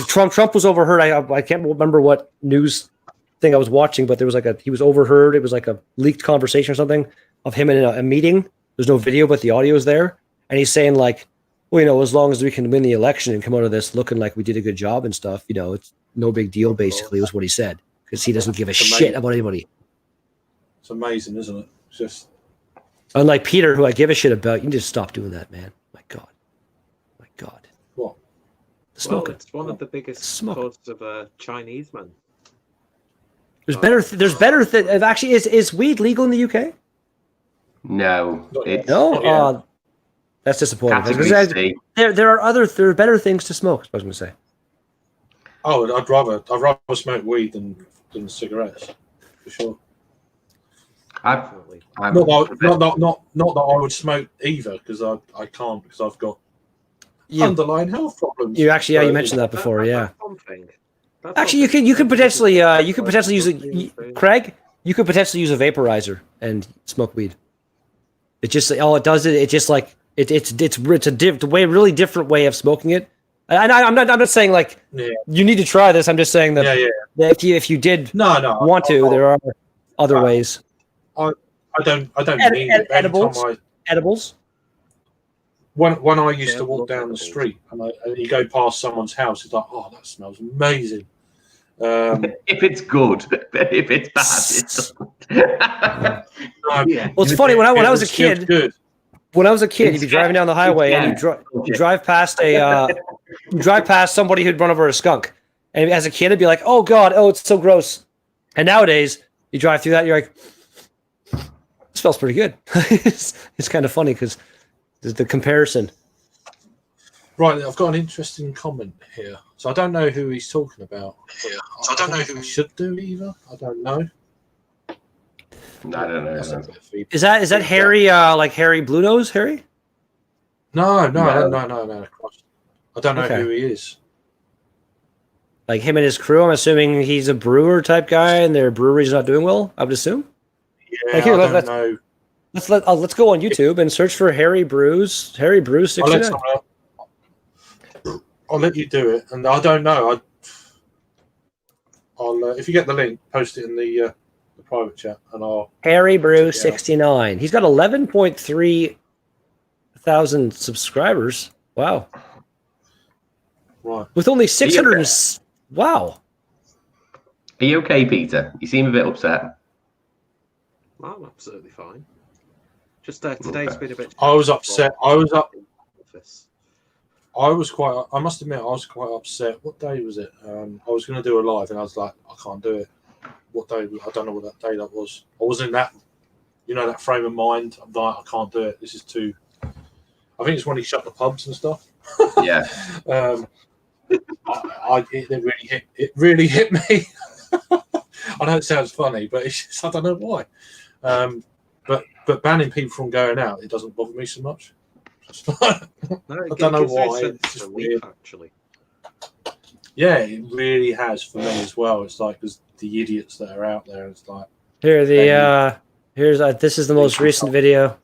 Trump was overheard. I can't remember what news thing I was watching, but there was he was overheard. It was like a leaked conversation or something of him in a meeting. There's no video, but the audio is there, and he's saying like, well, as long as we can win the election and come out of this looking like we did a good job and stuff, it's no big deal, basically, was what he said. Because he doesn't give a shit about anybody. It's amazing, isn't it? It's just... Unlike Peter, who I give a shit about, you can just stop doing that, man. My God. What? Smoking. Well, it's one of the biggest causes of Chinese men. There's better things. Actually, is weed legal in the UK? No. No? That's disappointing. There are better things to smoke, I was going to say. Oh, I'd rather smoke weed than cigarettes, for sure. Not that I would smoke either, because I can't, because I've got underlying health problems. You mentioned that before, yeah. Actually, you could potentially use it, Craig. You could potentially use a vaporizer and smoke weed. It just it's a really different way of smoking it. And I'm not saying like you need to try this. I'm just saying that if you did want to, there are other ways. I don't need it. Edibles. When I used to walk down the street and you go past someone's house, it's like, oh, that smells amazing. If it's good, but if it's bad, it doesn't. Well, it's funny when I was a kid. When I was a kid, you'd be driving down the highway and you drive past somebody who'd run over a skunk, and as a kid, it'd be like, "Oh God, it's so gross." And nowadays, you drive through that, you're like, "It smells pretty good." It's kind of funny because the comparison. Right, I've got an interesting comment here. So I don't know who he's talking about here. So I don't know who he should do either. I don't know. I don't know. Is that Harry? Like Harry Blue Nose? Harry? No. I don't know who he is. Like him and his crew. I'm assuming he's a brewer type guy, and their brewery's not doing well. I would assume. Yeah, I don't know. Let's go on YouTube and search for Harry Brews. Harry Brews 69. I'll let you do it, and I don't know. I'll if you get the link, post it in the private chat, and I'll. Harry Brew 69. He's got 11.3 thousand subscribers. Wow. Right. With only 600. Wow. Are you okay, Peter? You seem a bit upset. I'm absolutely fine. Just today's been a bit. I was upset. I must admit, I was quite upset. What day was it? I was going to do a live, and I was like, I can't do it. What day? I don't know what that day that was. I was in that, that frame of mind. I'm like, I can't do it. This is too. I think it's when he shut the pubs and stuff. Yeah. It really hit me. I know it sounds funny, but it's just, I don't know why. But banning people from going out, it doesn't bother me so much. I don't know why. It's just weird. Actually. Yeah, it really has for me as well. It's like there's the idiots that are out there. It's like here's this is the most recent video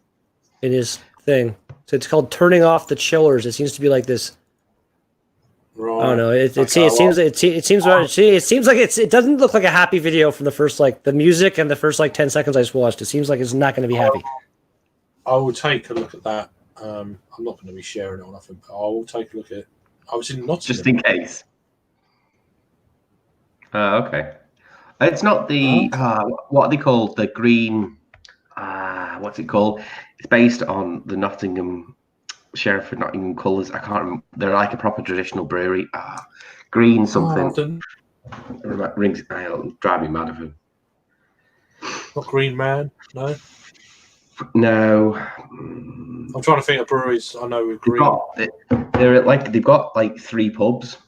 in his thing. So it's called "Turning Off the Chillers." It seems to be like this. right. I don't know. It doesn't look like a happy video from the first the music and the first 10 seconds I just watched. It seems like it's not going to be happy. I will take a look at that. I'm not going to be sharing it or nothing, but I will take a look at it. I was in Nottingham. Just in case. Okay. It's not the what are they called? The green. What's it called? It's based on the Nottingham Sheriff of Nottingham colours. I can't remember. They're like a proper traditional brewery. Green something. Rings. It'll drive me mad of him. Not Green Man, no. No. I'm trying to think of breweries I know with green. They've got 3 pubs.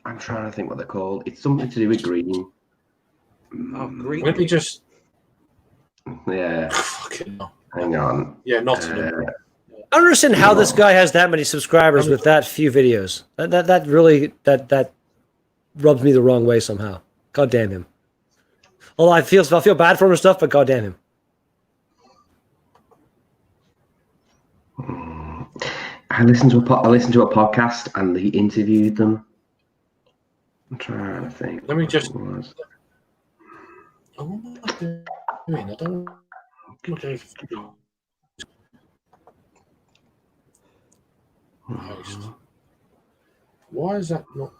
I'm trying to think what they're called. It's something to do with green. Oh, green. Let me just. Yeah. Fucking hell. Hang on. Yeah, Nottingham. I don't understand how this guy has that many subscribers with that few videos. That really rubs me the wrong way somehow. God damn him. Although I feel bad for him and stuff, but god damn him. I listened to a podcast and they interviewed them. I'm trying to think. Let me just. What am I doing? I don't. Why is that not?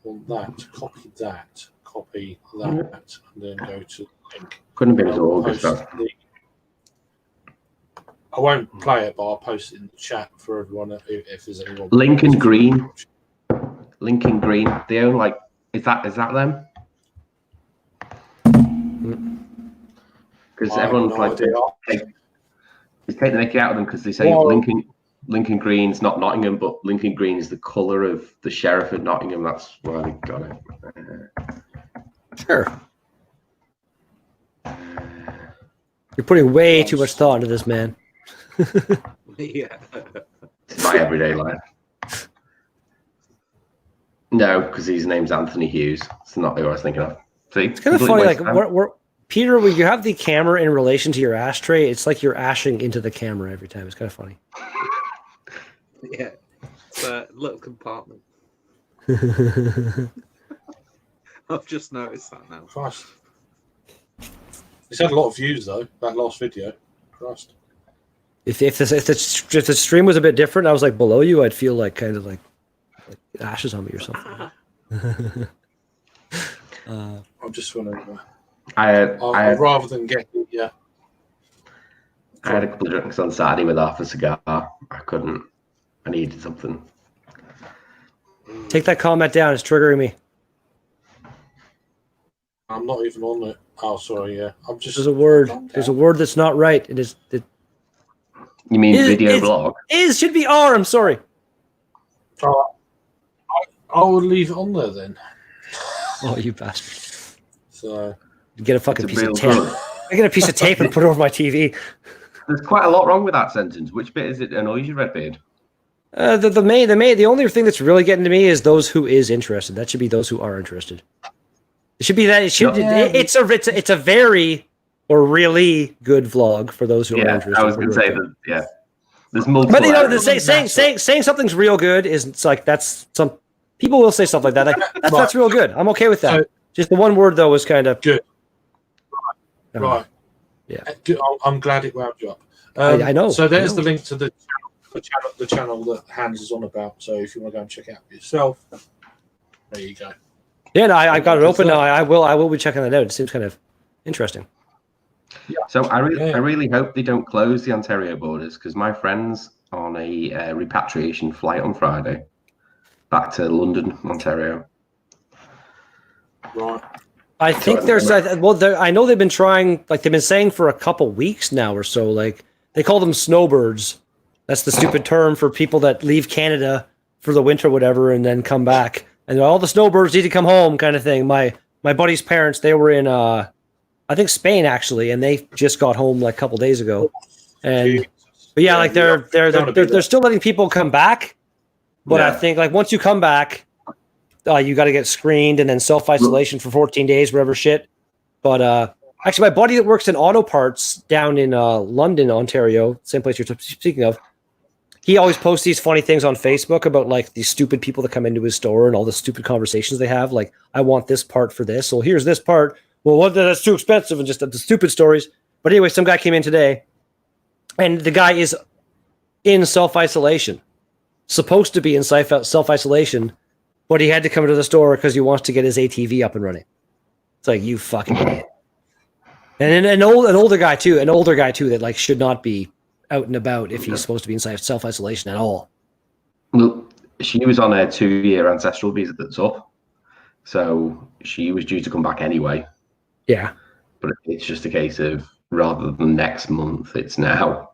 Well, copy that, and then go to the link. Couldn't have been as August. I won't play it, but I'll post it in the chat for everyone if there's anyone. Lincoln Green. They own is that them? Because everyone's take the mickey out of them because they say Lincoln Green's not Nottingham, but Lincoln Green is the colour of the Sheriff of Nottingham. That's why they got it. Sure. You're putting way too much thought into this, man. Yeah. It's my everyday life. No, because his name's Anthony Hughes. It's not who I was thinking of. See, it's kind of funny. Peter, when you have the camera in relation to your ashtray, it's like you're ashing into the camera every time. It's kind of funny. Yeah, it's a little compartment. I've just noticed that now. Christ. It's had a lot of views though. That last video. Christ. If the stream was a bit different, I was below you, I'd feel kind of like ashes on me or something. I'm just want to. I'd rather than get I had a couple of drinks on Saturday with half a cigar. I couldn't. I needed something. Take that comment down. It's triggering me. I'm not even on it. Oh, sorry. Yeah, I'm just. There's a word. There's a word that's not right. It is. You mean video blog? Should be R. I'm sorry. I will leave it on there then. Oh, you bastard! So get a fucking piece of tape. I get a piece of tape and put it over my TV. There's quite a lot wrong with that sentence. Which bit is it annoys you, Redbeard? The only thing that's really getting to me is those who is interested. That should be those who are interested. It should be that. It should. Yeah. It's a very or really good vlog for those who are interested. I was going to say that. Yeah, there's multiple. But saying something's real good is that's some people will say stuff like that. That's real good. I'm okay with that. So, just the one word though was kind of good. Right. Yeah. I'm glad it wound you up. I know. So there's the link to the channel that Hans is on about. So if you want to go and check it out for yourself, there you go. Yeah, no, I got it open now. I will be checking that out. It seems kind of interesting. Yeah. So I really hope they don't close the Ontario borders because my friend's on a repatriation flight on Friday back to London, Ontario. Right. I think I know they've been trying, they've been saying for a couple weeks now or so, they call them snowbirds. That's the stupid term for people that leave Canada for the winter or whatever and then come back. And all the snowbirds need to come home kind of thing. My buddy's parents, they were in, I think Spain actually, and they just got home a couple days ago. But yeah, they're still letting people come back. But I Yeah. think like once you come back, you got to get screened and then self-isolation for 14 days, whatever shit. But actually, my buddy that works in auto parts down in London, Ontario, same place you're speaking of, he always posts these funny things on Facebook about like these stupid people that come into his store and all the stupid conversations they have. Like, I want this part for this. Well, here's this part. Well, what? That's too expensive, and just the stupid stories. But anyway, some guy came in today, and the guy is in self-isolation, supposed to be in self-isolation, but he had to come to the store because he wants to get his ATV up and running. It's like, you fucking idiot. And an older guy too that like should not be out and about if he's supposed to be in self-isolation at all. Well, she was on a 2-year ancestral visa that's up, so she was due to come back anyway. Yeah. But it's just a case of rather than next month, it's now.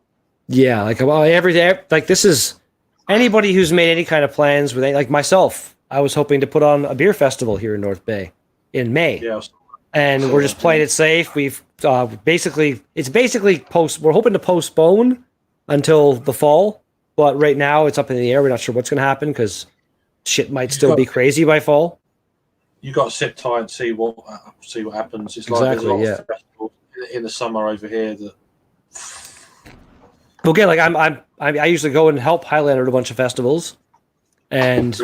Yeah, like well, every day, like this is anybody who's made any kind of plans with like myself. I was hoping to put on a beer festival here in North Bay in May. Yes. And we're just playing it safe. We've we're hoping to postpone until the fall, but right now it's up in the air. We're not sure what's going to happen because shit might still be crazy by fall. You got to sit tight and see what happens. It's Exactly, like there's a lot of festivals in the summer over here that. Well, again, like I usually go and help Highlander at a bunch of festivals, and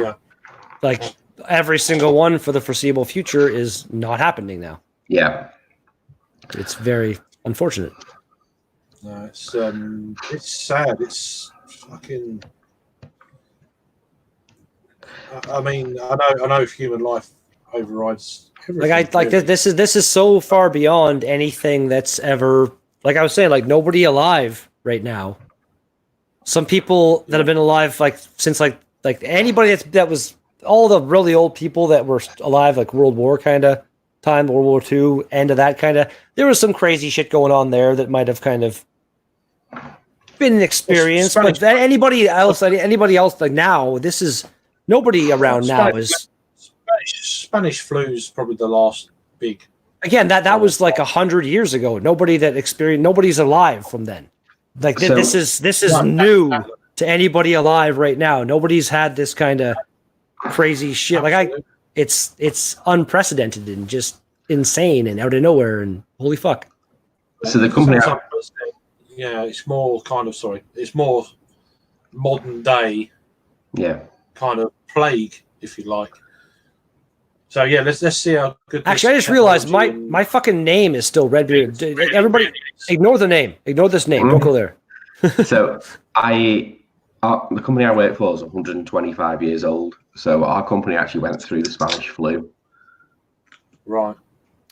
like every single one for the foreseeable future is not happening now. Yeah, it's very unfortunate. No, it's sad. It's fucking. I mean, I know human life overrides everything. Like this is so far beyond anything that's ever, like I was saying, like nobody alive right now. Some people that have been alive like since like anybody that was all the really old people that were alive like World War kind of time, World War II, end of that kind of. There was some crazy shit going on there that might have kind of been an experience. But anybody else like now, this is nobody around now is. Spanish flu is probably the last big. Again, that was like 100 years ago. Nobody's alive from then. Like So- this is new to anybody alive right now. Nobody's had this kind of crazy shit. Like it's unprecedented and just insane and out of nowhere and holy fuck. So the company, Yeah, it's more it's more modern day yeah, kind of plague, if you like. So yeah, let's see how good. Actually, I just realized my fucking name is still Redbeard. Everybody, ignore the name. Ignore this name. Don't go there. so the company I work for is 125 years old. So our company actually went through the Spanish flu. Right.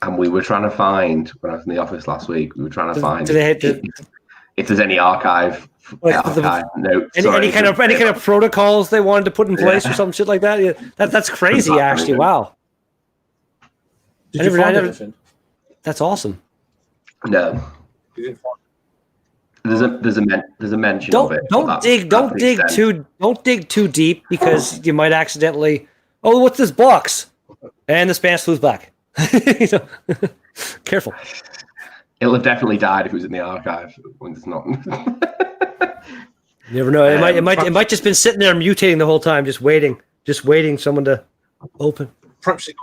And we were trying to find, when I was in the office last week, we were trying to find if there's any archive notes. Any kind of protocols they wanted to put in place or some shit like that. Yeah, that's crazy, actually. Wow. Did you find anything? That's awesome. No. You didn't find. There's a mention of it. Don't dig too deep because you might accidentally. Oh, what's this box? And the Spanish flu's back. Careful. It'll have definitely died if it was in the archive when it's not. You never know. It might just been sitting there mutating the whole time, just waiting someone to open. Perhaps it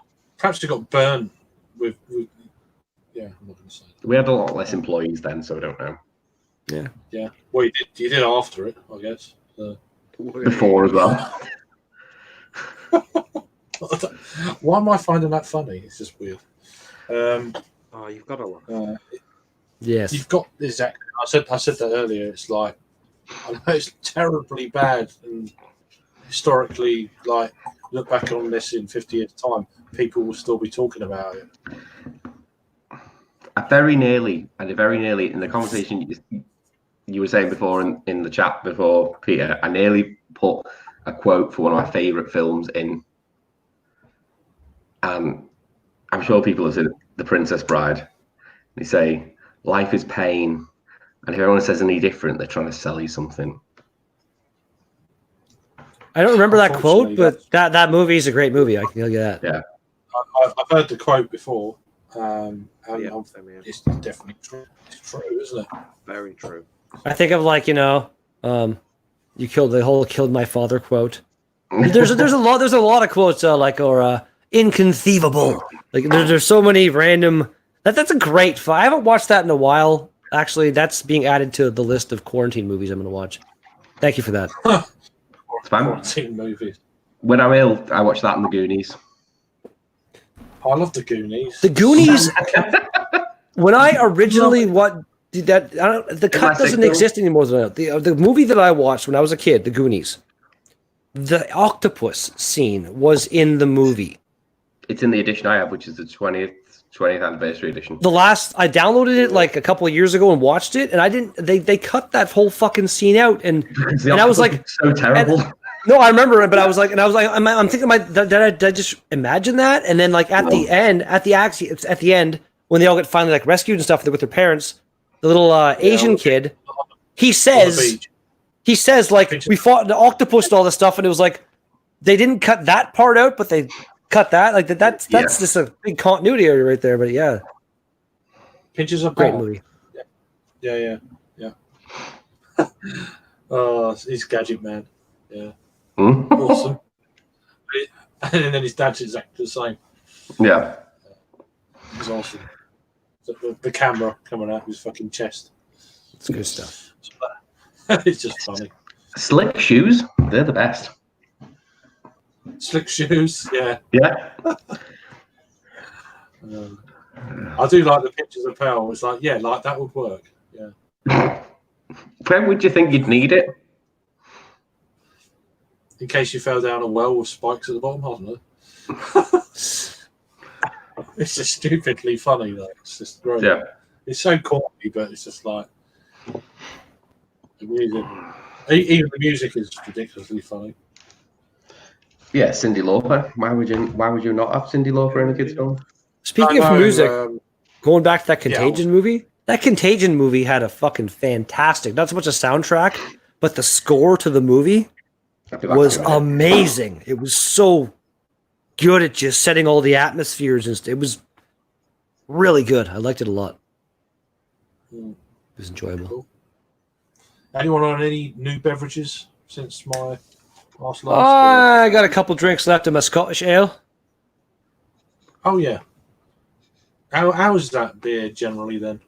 got burned with yeah, I'm not going to say. We had a lot less employees then, so I don't know. Yeah. Well, you did after it, I guess. Before as well. Why am I finding that funny? It's just weird. You've got a lot. Yes. You've got exactly. I said that earlier. It's like I know it's terribly bad, and historically, like look back on this in 50 years' time, people will still be talking about it. I very nearly in the conversation you were saying before in the chat before, Peter, I nearly put a quote for one of my favourite films in. I'm sure people have seen The Princess Bride. They say, life is pain. And if everyone says any different, they're trying to sell you something. I don't remember that quote, but that movie is a great movie. I can tell you that. Yeah. I've heard the quote before. It's definitely true. It's true, isn't it? Very true. I think of like, you killed my father quote. There's a lot of quotes inconceivable. Like there's so many random. That's a great. I haven't watched that in a while. Actually, that's being added to the list of quarantine movies I'm going to watch. Thank you for that. It's fine. Quarantine movies. When I'm ill, I watch that and The Goonies. I love the Goonies. The Goonies. When I originally did that, the cut doesn't exist anymore. The movie that I watched when I was a kid, The Goonies, the octopus scene was in the movie. It's in the edition I have, which is the 20th anniversary edition. I downloaded it like a couple of years ago and watched it, and I didn't. They cut that whole fucking scene out, and I was like, so terrible. No, I remember it, but I was like, I'm thinking, did I just imagine that? And then like at the end, when they all get finally like rescued and stuff with their parents, the little Asian kid, he says like we fought the octopus and all this stuff, and it was like they didn't cut that part out, but they cut that. Like that's just a big continuity area right there. But yeah, Pinches of great movie. Yeah. Oh, he's Gadget Man. Yeah. Awesome. And then his dad's exactly the same. Yeah. It's awesome. The camera coming out of his fucking chest. It's good stuff. It's just funny. Slick shoes, they're the best. Slick shoes, yeah. Yeah. I do like the pictures of Pearl. It's like, yeah, like that would work. Yeah. When would you think you'd need it? In case you fell down a well with spikes at the bottom, I don't know. It's just stupidly funny, though. It's just great. Yeah. It's so corny, but it's just like the music. Even the music is ridiculously funny. Yeah, Cyndi Lauper. Why would you not have Cyndi Lauper in a kid's film? Speaking of music, going back to that Contagion movie, that Contagion movie had a fucking fantastic, not so much a soundtrack, but the score to the movie was amazing. It was so good at just setting all the atmospheres, and it was really good. I liked it a lot. It was enjoyable. Cool. Anyone on any new beverages since my last? I got a couple drinks left of my Scottish ale. Oh yeah. How is that beer generally then?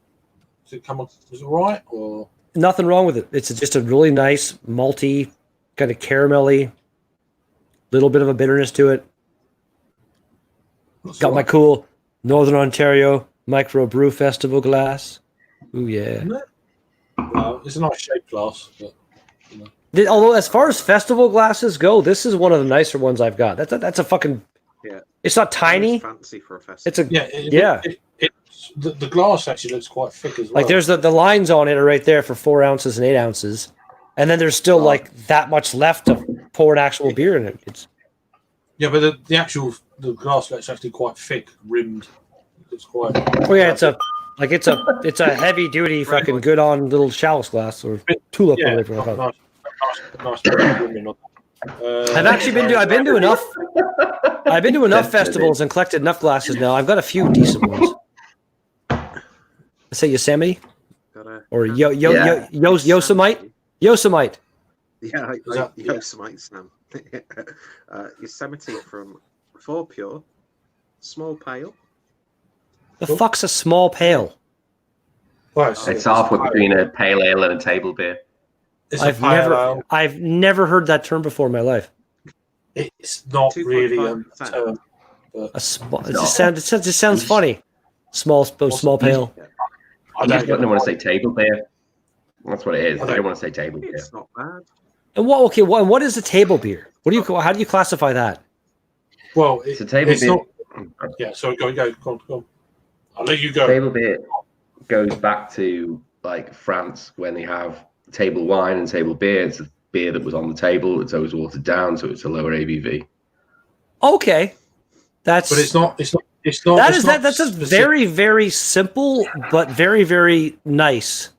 Does it come up? Is it right or nothing wrong with it? It's just a really nice malty, kind of caramelly, little bit of a bitterness to it. Got my cool Northern Ontario Micro Brew Festival glass. Ooh yeah. Well, it's a nice shaped glass, but you know. Although as far as festival glasses go, this is one of the nicer ones I've got. That's a fucking. Yeah. It's not tiny. It's fancy for a festival. It's the glass actually looks quite thick as well. Like there's the lines on it are right there for 4 ounces and 8 ounces, and then there's still like that much left to pour an actual beer in it. It's but the glass is actually quite thick, rimmed. It's quite. Oh yeah, it's a heavy duty fucking good on little chalice glass or tulip or whatever. Nice. I've been to enough festivals and collected enough glasses now. I've got a few decent ones. Let's say Yosemite or Yosemite. Yosemite. Yeah, Yosemite, Sam. Yosemite from 4 Pure, small pale. The fuck's a small pale? It's halfway between a pale ale and a table beer. I've never heard that term before in my life. It's not really a term. It just sounds funny. Small pale. I just don't want to say table beer. That's what it is. I don't want to say table beer. It's not bad. And what is a table beer? How do you classify that? Well, it's a table beer. Not, sorry, go. I'll let you go. Table beer goes back to like France when they have table wine and table beer. It's a beer that was on the table. It's always watered down, so it's a lower ABV. Okay, but it's not. That's a very, very simple but very, very nice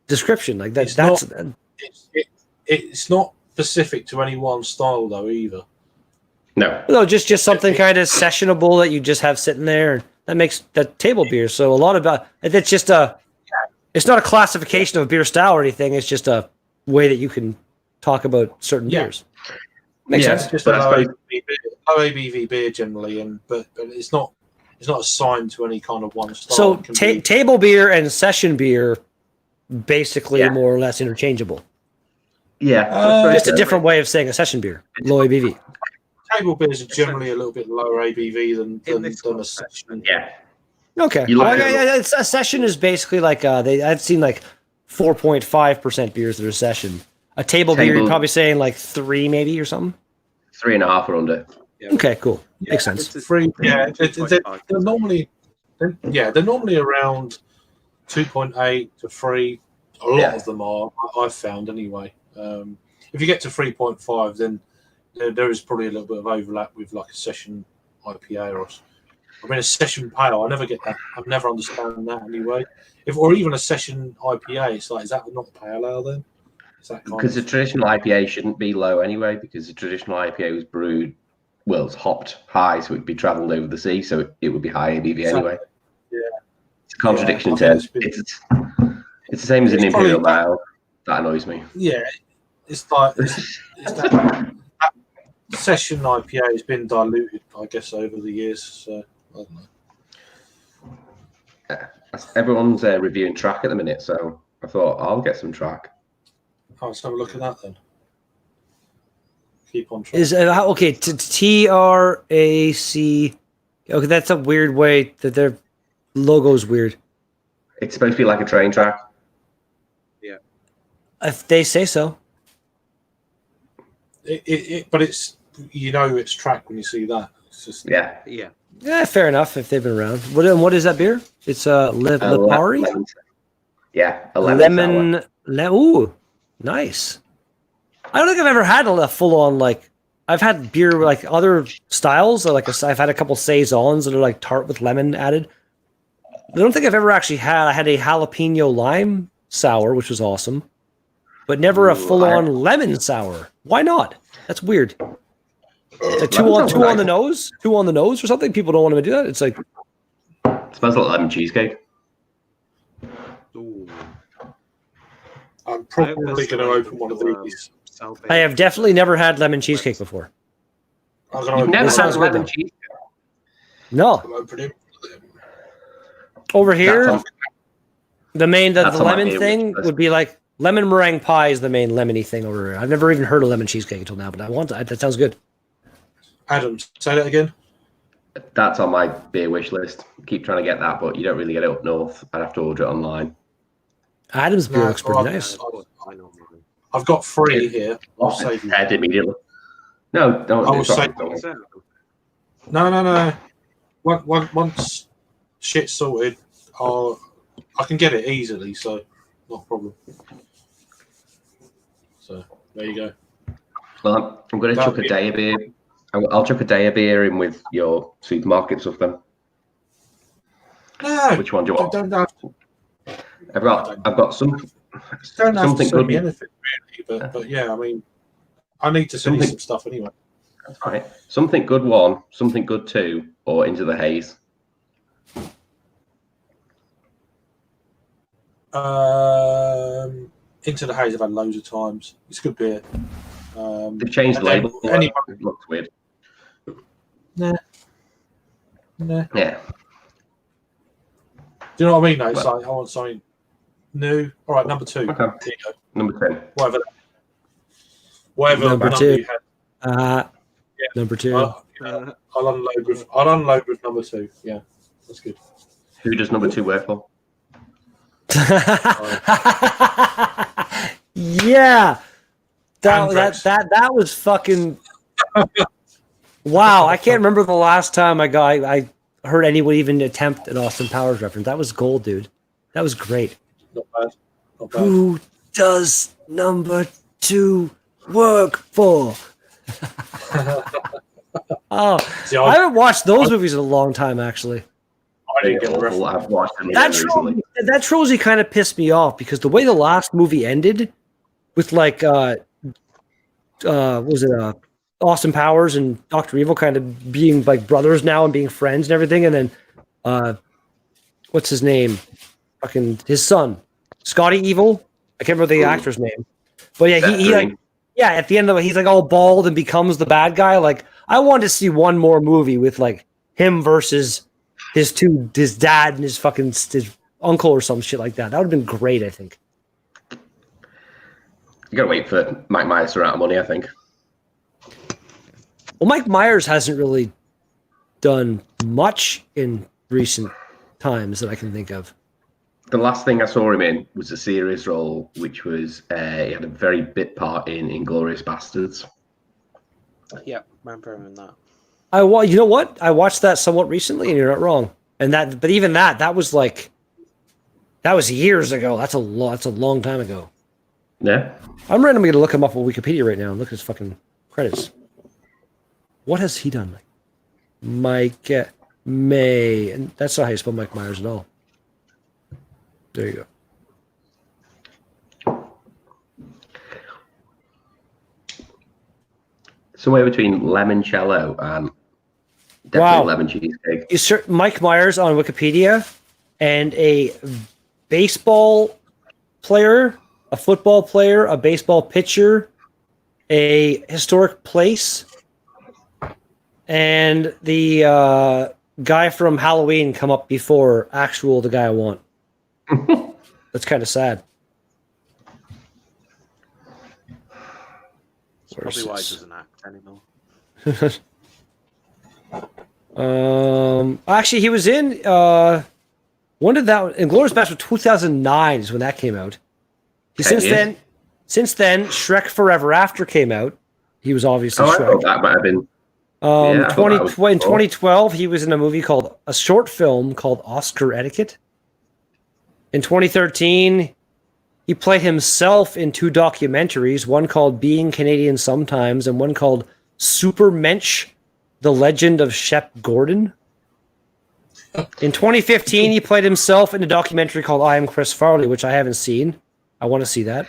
description. Like that. It's not specific to any one style though either. No, just something kind of sessionable that you just have sitting there. That makes that table beer. So a lot about it's just it's not a classification of a beer style or anything. It's just a way that you can talk about certain beers. Makes Yeah. sense. Just But a I low suppose- ABV beer generally, but it's not assigned to any kind of one style. So It can be- table beer and session beer, basically Yeah. more or less interchangeable. Yeah. Just a different way of saying a session beer, low ABV. table beers are generally a little bit lower ABV than a session. Yeah. Okay. You look Well, at- yeah, it's, a session is basically like I've seen like 4.5% beers that are session. A table beer, you're probably saying like 3 maybe or something. 3.5 or under. Yeah, Okay, cool. Makes sense. Free, yeah, they're 2.5. normally around 2.8 to 3. A lot of them are. I've found anyway. If you get to 3.5, then there is probably a little bit of overlap with like a session IPA or a session pale. I never get that. I've never understand that anyway. Or even a session IPA, it's like, is that not pale ale then? Is that Because the traditional IPA shouldn't be low anyway, because the traditional IPA was brewed, well, it's hopped high, so it'd be travelled over the sea, so it would be high ABV anyway. Yeah. It's a contradiction in I think terms. It's the same as an It's Imperial probably- Mile. That annoys me. Yeah, it's like that session IPA has been diluted, I guess, over the years. So I don't know. Everyone's reviewing track at the minute, so I thought I'll get some track. Let's have a look at that then. Keep on track. Is okay? TRAC. Okay, that's a weird way that their logo's weird. It's supposed to be like a train track. If they say so. But it's it's track when you see that. It's just Yeah. Yeah. Yeah, fair enough if they've been around. What is that beer? It's Lipari? Yeah, a lemon sour. Ooh, nice. I don't think I've ever had a full on like. I've had beer like other styles. Like I've had a couple saisons that are like tart with lemon added. I don't think I've ever actually had. I had a jalapeno lime sour, which was awesome, but never a full on lemon sour. Why not? That's weird. It's like two on the nose, or something. People don't want to do that. It's like It smells like lemon cheesecake. Ooh. I'm probably going to open one of these. I have definitely never had lemon cheesecake before. I'm going You've to never This had sounds good, lemon though. cheesecake? No, open it. over here, That's the that's on my lemon beer thing wish list. would be like lemon meringue pie is the main lemony thing over here. I've never even heard of lemon cheesecake until now, but I want that. That sounds good. Adam, say that again. That's on my beer wish list. Keep trying to get that, but you don't really get it up north. I'd have to order it online. Adam's beer No, looks pretty well, nice. I've got 3 here. I'll save you. Head immediately. No, don't. I will it's all say- right. No. Once shit's sorted, I can get it easily, so not a problem. So there you go. Well, I'm going to chuck a day of beer. I'll chuck a day of beer in with your supermarket stuff then. No, Which one do you want? don't have to, I've got some don't have to something send good. me anything really, but yeah, I mean, I need to send you some stuff anyway. That's right. Something good 1, something good 2, or Into the Haze. Into the Haze I've had loads of times. It's good beer. They've changed the label. Anyone, It looks weird. nah. Yeah. Do you know what I mean? Though? It's like I want something new. All right, number 2. Okay. There you go. Number 10. Whatever Number number 2. you had. Number 2. I'll unload with number 2. Yeah, that's good. Who does number 2 work for? Yeah. Andrex. That was fucking wow. I can't remember the last time I heard anyone even attempt an Austin Powers reference. That was gold, dude. That was great. Not bad. Not bad. Who does number 2 work for? Oh, See, I haven't watched those movies in a long time, actually. I didn't get the reference. I've watched them That recently. trilogy kind of pissed me off because the way the last movie ended with like was it Austin Powers and Dr. Evil kind of being like brothers now and being friends and everything, and then what's his name? Fucking his son, Scotty Evil. I can't remember the actor's name, but yeah, he like Yeah, at the end of it, he's like all bald and becomes the bad guy. Like, I wanted to see one more movie with like him versus his dad and his uncle or some shit like that. That would have been great, I think. You gotta wait for Mike Myers to run out of money, I think. Well, Mike Myers hasn't really done much in recent times that I can think of. The last thing I saw him in was a serious role, which was he had a very bit part in Inglourious Bastards. Yeah, remember him in that. You know what? I watched that somewhat recently, and you're not wrong. But even that was years ago. That's a long time ago. Yeah. I'm randomly gonna look him up on Wikipedia right now and look at his fucking credits. What has he done? Mike May, and that's not how you spell Mike Myers at all. There you go. Somewhere between limoncello and definitely lemon cheesecake. Mike Myers on Wikipedia, and a baseball player, a football player, a baseball pitcher, a historic place, and the guy from Halloween come up before the guy I want. That's kind of sad. That's probably why he doesn't act anymore. Actually, he was in. When did that? Inglourious Basterds 2009 is when that came out. Since then, Shrek Forever After came out. He was obviously Shrek. I thought that might have been. In 2012, he was in a short film called Oscar Etiquette. In 2013, he played himself in 2 documentaries, one called Being Canadian Sometimes and one called Supermensch, The Legend of Shep Gordon. In 2015, he played himself in a documentary called I Am Chris Farley, which I haven't seen. I want to see that.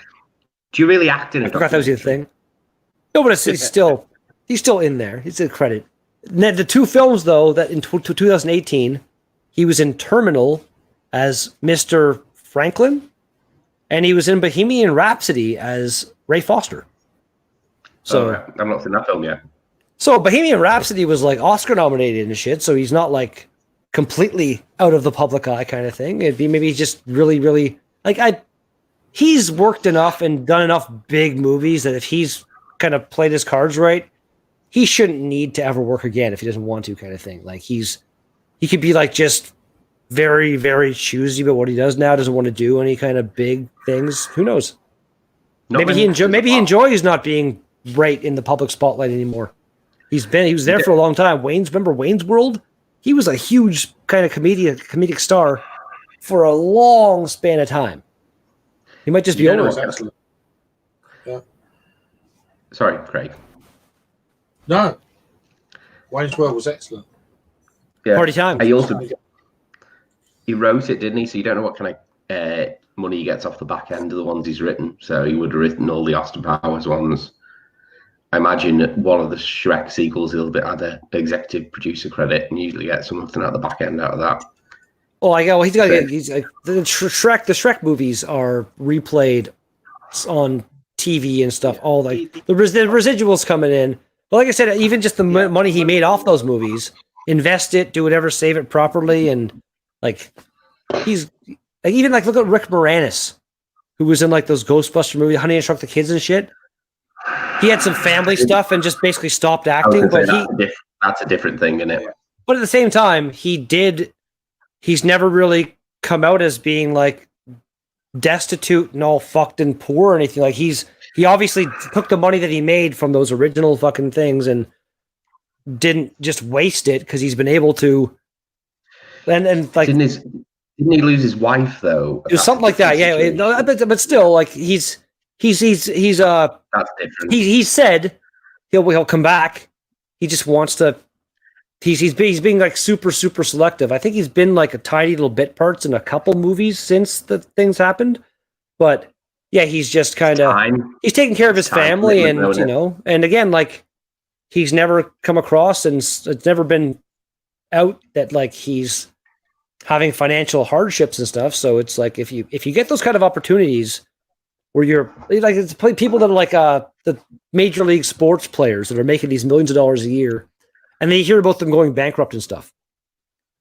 Do you really act in it? I forgot that was the thing. No, but he's still in there. He's a credit. The 2 films, though, that in 2018, he was in Terminal as Mr. Franklin, and he was in Bohemian Rhapsody as Ray Foster. So I've not seen that film yet. So Bohemian Rhapsody was like Oscar nominated and shit, so he's not like completely out of the public eye kind of thing. It'd be maybe just really, really he's worked enough and done enough big movies that if he's kind of played his cards right, he shouldn't need to ever work again if he doesn't want to, kind of thing. Like he could be like just very, very choosy about what he does now. Doesn't want to do any kind of big things. Who knows? Maybe he enjoys not being right in the public spotlight anymore. He was there for a long time. Remember Wayne's World? He was a huge kind of comedic star for a long span of time. He might just be over it. Excellent. Yeah. Sorry, Craig. No. Wayne's World was excellent. Yeah. Party time. He wrote it, didn't he? So you don't know what kind of money he gets off the back end of the ones he's written. So he would have written all the Austin Powers ones. I imagine one of the Shrek sequels he'll had an executive producer credit and usually get something out the back end out of that. He's got to get the Shrek movies are replayed on TV and stuff. All the residuals coming in. But like I said, even just the money he made off those movies, invest it, do whatever, save it properly, and like he's like even like look at Rick Moranis, who was in like those Ghostbuster movies, Honey, I Shrunk the Kids and shit. He had some family stuff and just basically stopped acting. But that's a different thing, isn't it? But at the same time, he's never really come out as being like destitute and all fucked and poor or anything. Like he obviously took the money that he made from those original fucking things and didn't just waste it because he's been able to. And like didn't he lose his wife though? It was something like that. Yeah, no, but still, like he's that's different. He said he'll come back. He just wants to. He's being like super selective. I think he's been like a tiny little bit parts in a couple movies since the things happened, but yeah, he's just kind of he's taking care of his family and and again, like he's never come across and it's never been out that like he's having financial hardships and stuff. So it's like if you get those kind of opportunities where you're like it's people that are like the major league sports players that are making these millions of dollars a year, and then you hear about them going bankrupt and stuff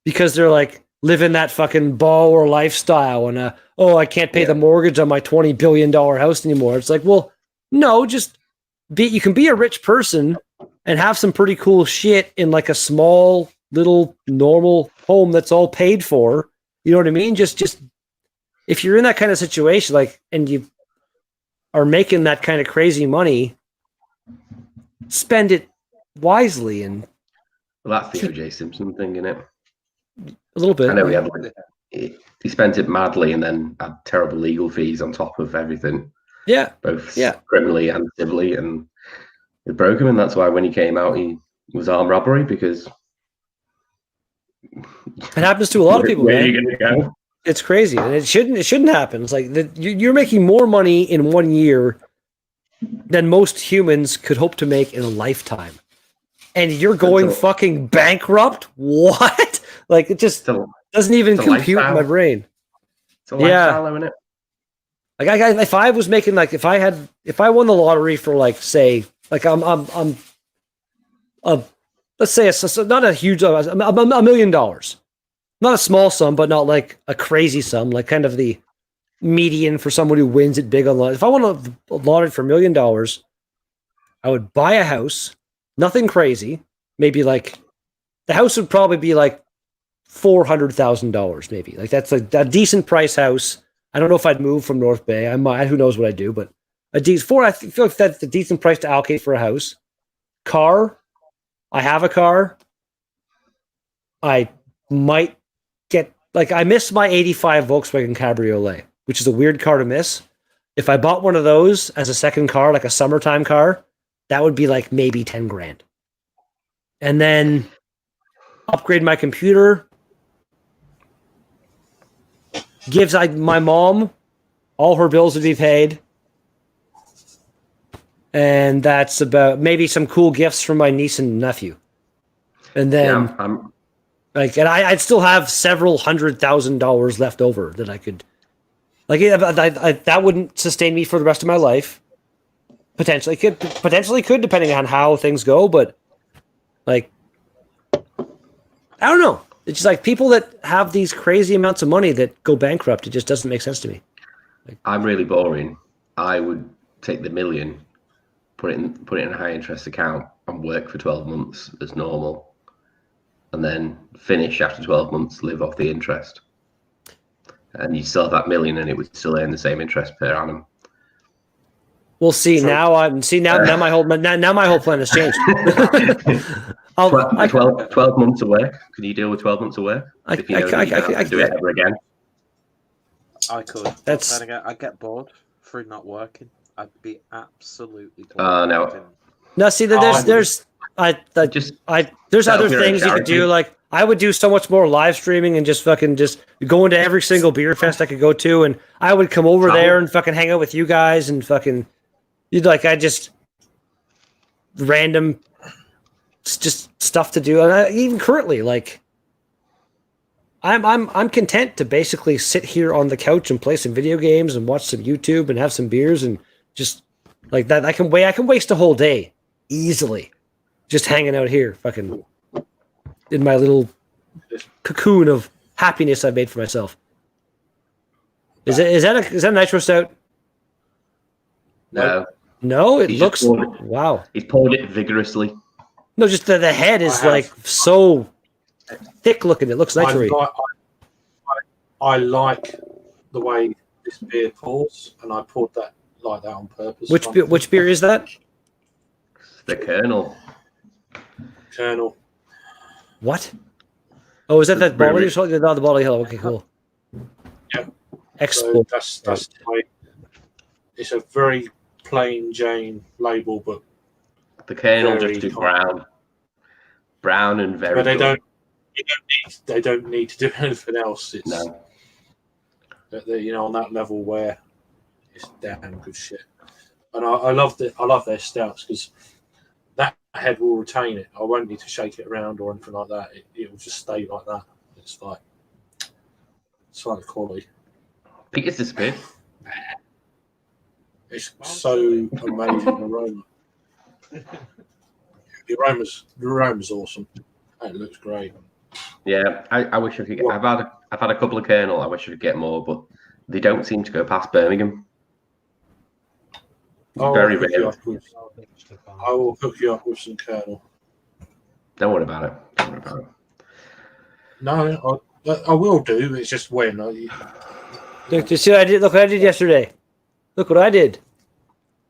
because they're like living that fucking baller lifestyle and I can't pay the mortgage on my $20 billion house anymore. It's like, well, no, just you can be a rich person and have some pretty cool shit in like a small little normal home that's all paid for. You know what I mean? Just if you're in that kind of situation, like, and you are making that kind of crazy money, spend it wisely. And well, that's the O.J. Simpson thing, isn't it? A little bit. I know he spent it madly and then had terrible legal fees on top of everything. Yeah. Both criminally and civilly, and it broke him, and that's why when he came out, he was armed robbery, because it happens to a lot of people. Where man. are you going to go? It's crazy, and it shouldn't happen. It's like you're making more money in 1 year than most humans could hope to make in a lifetime, and you're going fucking bankrupt. What? Like, it just doesn't even compute in my brain. It's a lifestyle, isn't it? Like, if I was making, like, if I won the lottery for, like, say, like, let's say it's not a huge, $1 million, not a small sum, but not like a crazy sum, like kind of the median for someone who wins it big on lottery. If I won a lottery for $1 million, I would buy a house, nothing crazy, maybe like the house would probably be like $400,000, maybe. Like, that's a decent price house. I don't know if I'd move from North Bay. I might. Who knows what I'd do? But I feel like that's a decent price to allocate for a house. Car. I have a car. I might get, like, I miss my '85 Volkswagen Cabriolet, which is a weird car to miss. If I bought one of those as a second car, like a summertime car, that would be like maybe 10 grand. And then upgrade my computer. Gives my mom, all her bills would be paid. And that's about maybe some cool gifts from my niece and nephew. And then, like, and I'd still have several $100,000 left over that I could, like, that wouldn't sustain me for the rest of my life. Potentially could, depending on how things go. But, like, I don't know. It's just like people that have these crazy amounts of money that go bankrupt. It just doesn't make sense to me. Like, I'm really boring. I would take the $1 million, put it in a high interest account, and work for 12 months as normal, and then finish after 12 months, live off the interest. And you still have that $1 million, and it would still earn the same interest per annum. We'll see. Now my whole plan has changed. 12 months of work. Can you deal with 12 months of work? I If you know that you don't have to do it ever again. I could. That's. I'd get bored through not working. I'd be absolutely bored. No. No, see, there's other things you could do. Like, I would do so much more live streaming and just go into every single beer fest I could go to, and I would come over there and fucking hang out with you guys and fucking. Random, just stuff to do, and even currently, like, I'm content to basically sit here on the couch and play some video games and watch some YouTube and have some beers and just like that. I can waste a whole day easily, just hanging out here, fucking in my little cocoon of happiness I've made for myself. Is that a nitro stout? No, it looks. Wow. He's poured it vigorously. No, just the head is like so thick looking. It looks nitro-y. I like the way this beer pours, and I poured that like that on purpose. Which beer is that? The Colonel. What? Oh, is that bottle you're talking about? The bottle yellow. Okay, cool. Yeah. Export. So that's like, it's a very plain Jane label, but the Colonel just do brown and very. But they don't need to do anything else. It's on that level where it's damn good shit. And I love their stouts because that head will retain it. I won't need to shake it around or anything like that. It will just stay like that. It's like quality. I think it's disappeared. It's so amazing aroma. The aroma's awesome. It looks great. Yeah, I wish I could get. I've had a couple of kernel. I wish I could get more, but they don't seem to go past Birmingham. Very rare. I will hook you up with some kernel. Don't worry about it. Don't worry about it. No, I will do. It's just when. Look, you see what I did? Look what I did yesterday. Look what I did.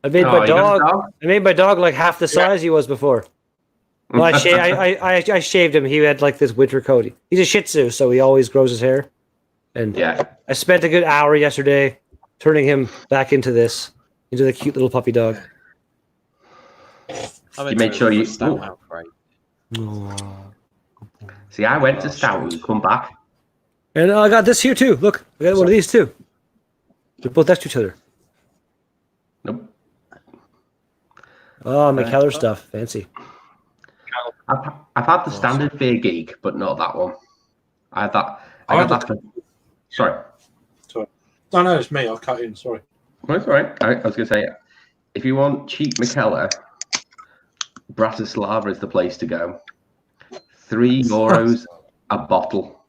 I made my dog. I made my dog like half the size he was before. Well, I shaved him. He had like this winter coat. He's a Shih Tzu, so he always grows his hair. And I spent a good hour yesterday turning him back into the cute little puppy dog. You made sure you. See, I went to Stout and come back. And I got this here too. Look, I got one of these too. They're both next to each other. Nope. Oh, McKellar stuff. Fancy. I've had the standard Beer Geek, but not that one. I had that. Sorry. No, it's me. I'll cut in. Sorry. No, it's all right. I was going to say, if you want cheap McKellar, Bratislava is the place to go. €3 a bottle.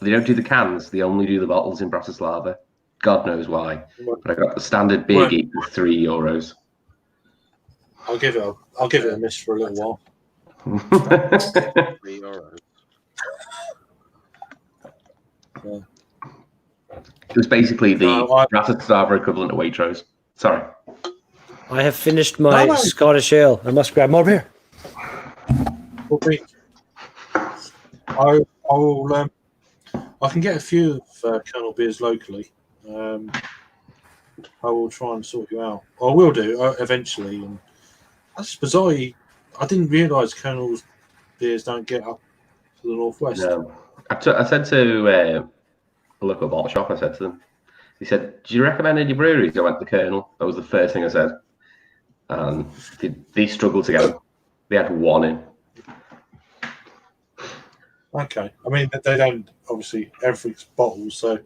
They don't do the cans. They only do the bottles in Bratislava. God knows why. But I got the standard Beer Geek for €3. I'll give it a miss for a little while. €3. Yeah. It was basically the Bratislava equivalent of Waitrose. Sorry. I have finished my Scottish ale. I must grab more beer. I can get a few of Colonel beers locally. I will try and sort you out. I will do eventually. And that's bizarre. I didn't realise Colonel's beers don't get up to the northwest. No. I said to a local bottle shop, I said to them, he said, "Do you recommend any breweries?" I went to Colonel. That was the first thing I said. They struggled to get them. They had one in. Okay. I mean, they don't, obviously, everything's bottled, so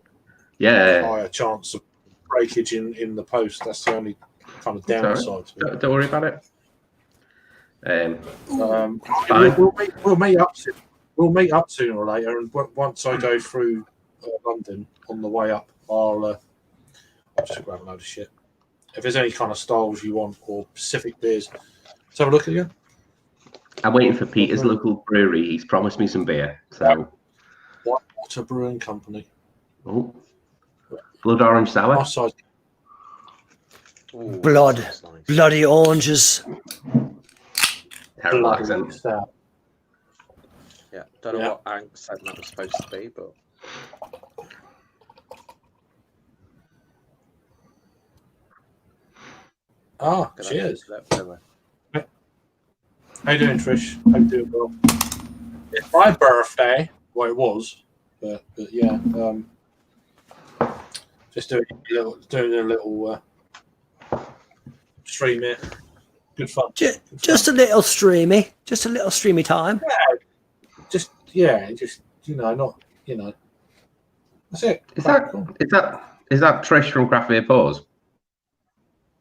higher chance of breakage in the post. That's the only kind of downside to it. Don't worry about it. We'll meet up soon. We'll meet up sooner or later, and once I go through London on the way up, I'll just grab a load of shit. If there's any kind of styles you want or specific beers, let's have a look at you. I'm waiting for Peter's local brewery. He's promised me some beer. So, Whitewater Brewing Company. Oh, Blood Orange Sour. Nice size. Ooh, Bloody oranges. Terrible accent. Yeah, don't know what accent that was supposed to be, but. Cheers. How you doing, Trish? How you doing, well? It's my birthday. Well, it was, but yeah. Just doing a little stream here. Good fun. Just a little streamy. Just a little streamy time. Just not. That's it. Is that Trish from Craft Beer Pause?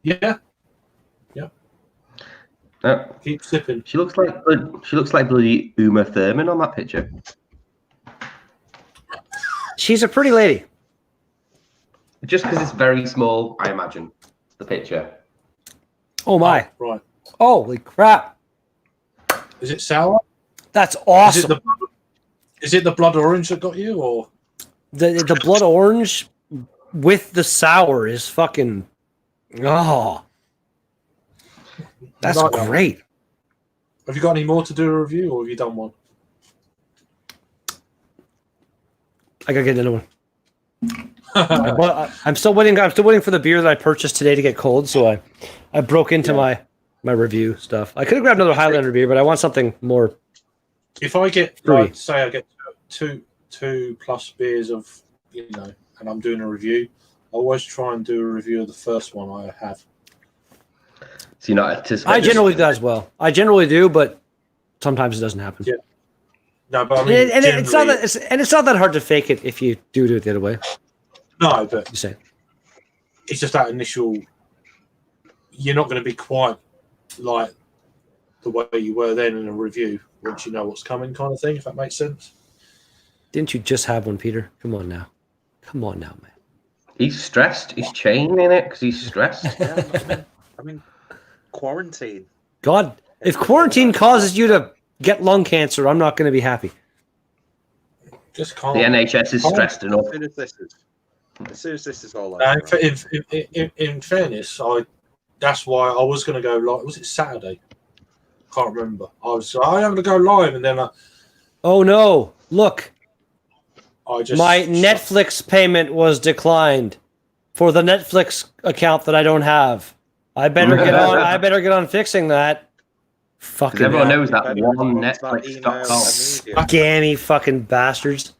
Yeah. No. Keep sipping. She looks like bloody Uma Thurman on that picture. She's a pretty lady. Just because it's very small, I imagine, the picture. Oh my! Right. Holy crap! Is it sour? That's awesome. Is it the blood orange that got you, or the blood orange with the sour is fucking That's great. Have you got any more to do a review, or have you done one? I gotta get another one. I'm still waiting. I'm still waiting for the beer that I purchased today to get cold. So I broke into my review stuff. I could have grabbed another Highlander beer, but I want something more. If I get, say, I get two plus beers of, and I'm doing a review, I always try and do a review of the first one I have. So you're not anticipating. I generally do as well. I generally do, but sometimes it doesn't happen. Yeah. No, but I mean, it's not that hard to fake it if you do it the other way. No, but you say it's just that initial you're not going to be quite like the way you were then in a review once you know what's coming, kind of thing. If that makes sense. Didn't you just have one, Peter? Come on now, man. He's stressed. He's chaining it because he's stressed. Yeah, I'm in quarantine. God, if quarantine causes you to get lung cancer, I'm not going to be happy. Just calm. The NHS is stressed enough. As soon as this is all over. In fairness, that's why I was going to go live. Was it Saturday? Can't remember. I'm going to go live, and then oh no! Look, my Netflix payment was declined for the Netflix account that I don't have. I better get on. I better get on fixing that. Fucking everyone knows that one Netflix.com. Gammy fucking bastards.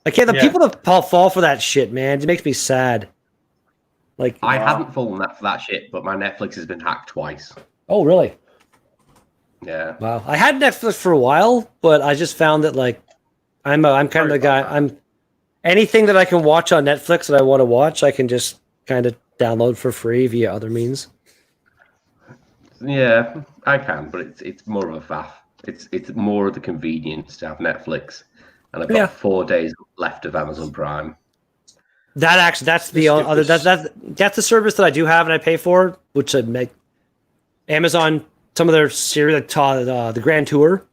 I can't. The people that fall for that shit, man, it makes me sad. Like I haven't fallen for that shit, but my Netflix has been hacked twice. Oh really? Yeah. Wow. I had Netflix for a while, but I just found that like I'm kind of the guy. Anything that I can watch on Netflix that I want to watch, I can just kind of download for free via other means. Yeah, I can, but it's more of a faff. It's more of the convenience to have Netflix, and I've got 4 days left of Amazon Prime. That's the other that's the service that I do have and I pay for, which I make Amazon. Some of their series, like the Grand Tour,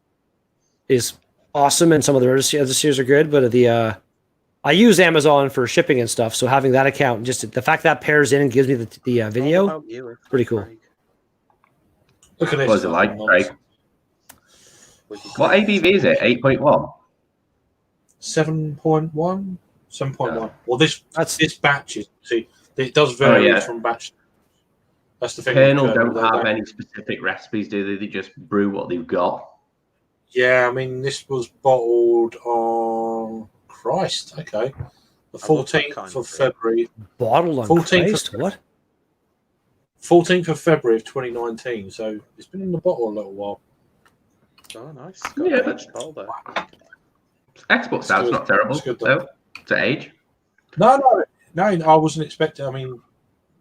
is awesome, and some of the other series are good. But I use Amazon for shipping and stuff, so having that account, just the fact that pairs in and gives me the video, pretty cool. Look at this. What is it like, Craig? What ABV is it? 8.1? 7.1? 7.1. Well, this batch is, see, it does vary from batch. That's the thing. Kernel don't have any specific recipes, do they? They just brew what they've got. Yeah, I mean, this was bottled on Christ. Okay, the 14th of February. Bottled on 14th Christ? What? 14th of February of 2019. So it's been in the bottle a little while. Oh, nice. Yeah, that's export sounds not terrible. Though, to age. No, I wasn't expecting. I mean,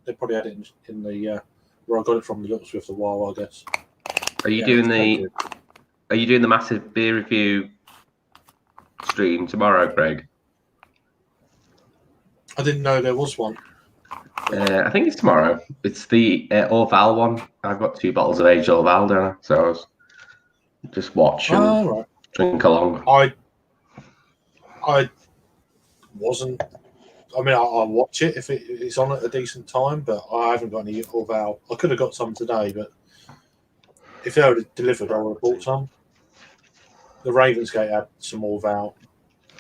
they probably had it in the where I got it from the Little Swift a while, I guess. Are you doing the massive beer review stream tomorrow, Craig? I didn't know there was one. I think it's tomorrow. It's the Orval one. I've got 2 bottles of aged Orval, don't I? So I was just watch and drink along. I wasn't. I mean, I'll watch it if it's on at a decent time, but I haven't got any Orval. I could have got some today, but if they were delivered, I would have bought some. The Ravensgate had some Orval,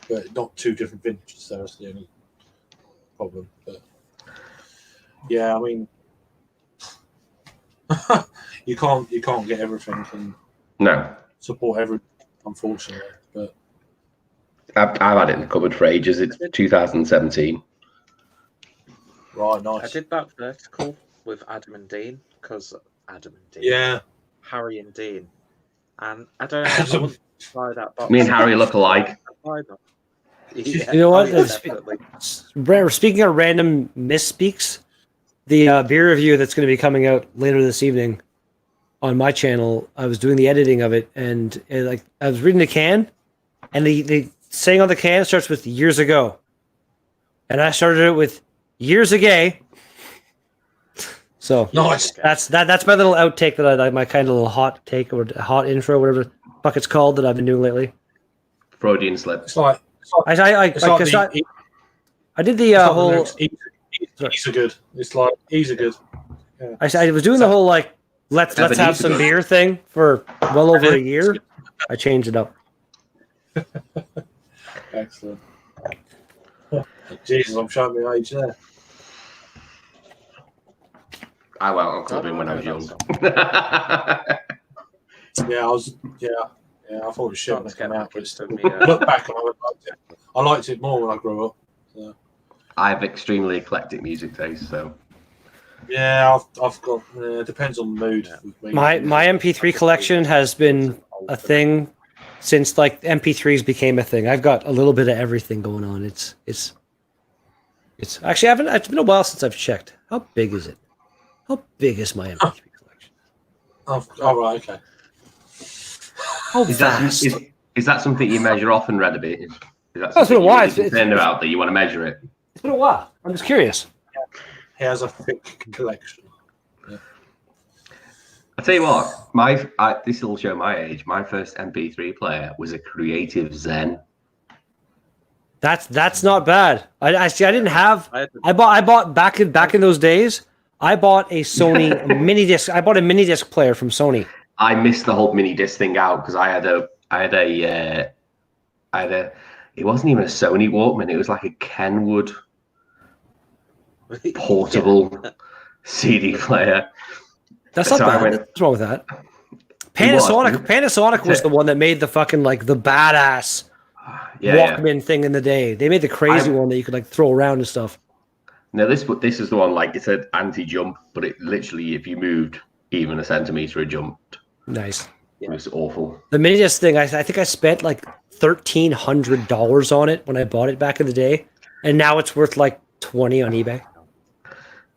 but not 2 different vintages. So that's the only problem. But yeah, I mean, you can't get everything and support everything, unfortunately. But I've had it in the cupboard for ages. It's 2017. Right, nice. I did that vertical with Adam and Dean because Harry and Dean, and I don't know. I wouldn't buy that box. Me and Harry look alike. Yeah. You know what? Definitely. Speaking of random misspeaks, the beer review that's going to be coming out later this evening on my channel, I was doing the editing of it, and I was reading the can, and the saying on the can starts with "years ago," and I started it with "years ago." So nice. That's my little outtake that I my kind of little hot take or hot intro, whatever the fuck it's called that I've been doing lately. Freudian slip. It's like I did the whole. These are good. It's like these are good. Yeah. I was doing the whole like let's have some beer thing for well over a year. I changed it up. Excellent. Jesus, I'm showing my age there. I'm clubbing when I was young. Yeah, I was. Yeah, I thought it was shit when it came out, but look back and I liked it more when I grew up. So. I have extremely eclectic music taste, so. Yeah, I've got. It depends on the mood. My MP3 collection has been a thing since like MP3s became a thing. I've got a little bit of everything going on. It's actually it's been a while since I've checked. How big is it? How big is my MP3 collection? Oh, right, okay. How Is vast? that something you measure often, Redabit? Is that Oh, it's been something a you're while. really concerned about that you want to measure it? It's been a while. I'm just curious. He has a thick collection. I'll tell you what, this will show my age. My first MP3 player was a Creative Zen. That's not bad. I didn't have. I bought back in those days. I bought a Sony mini disc. I bought a mini disc player from Sony. I missed the whole mini disc thing out because I had a. It wasn't even a Sony Walkman. It was like a Kenwood portable CD player. That's not So I bad. What's wrong with that? Panasonic was the one that made the fucking like the badass Walkman thing in the day. They made the crazy one that you could like throw around and stuff. No, this is the one, like it said, anti-jump, but it literally, if you moved even a centimeter, it jumped. Nice. It was awful. The mini disc thing, I think I spent like $1,300 on it when I bought it back in the day, and now it's worth like $20 on eBay.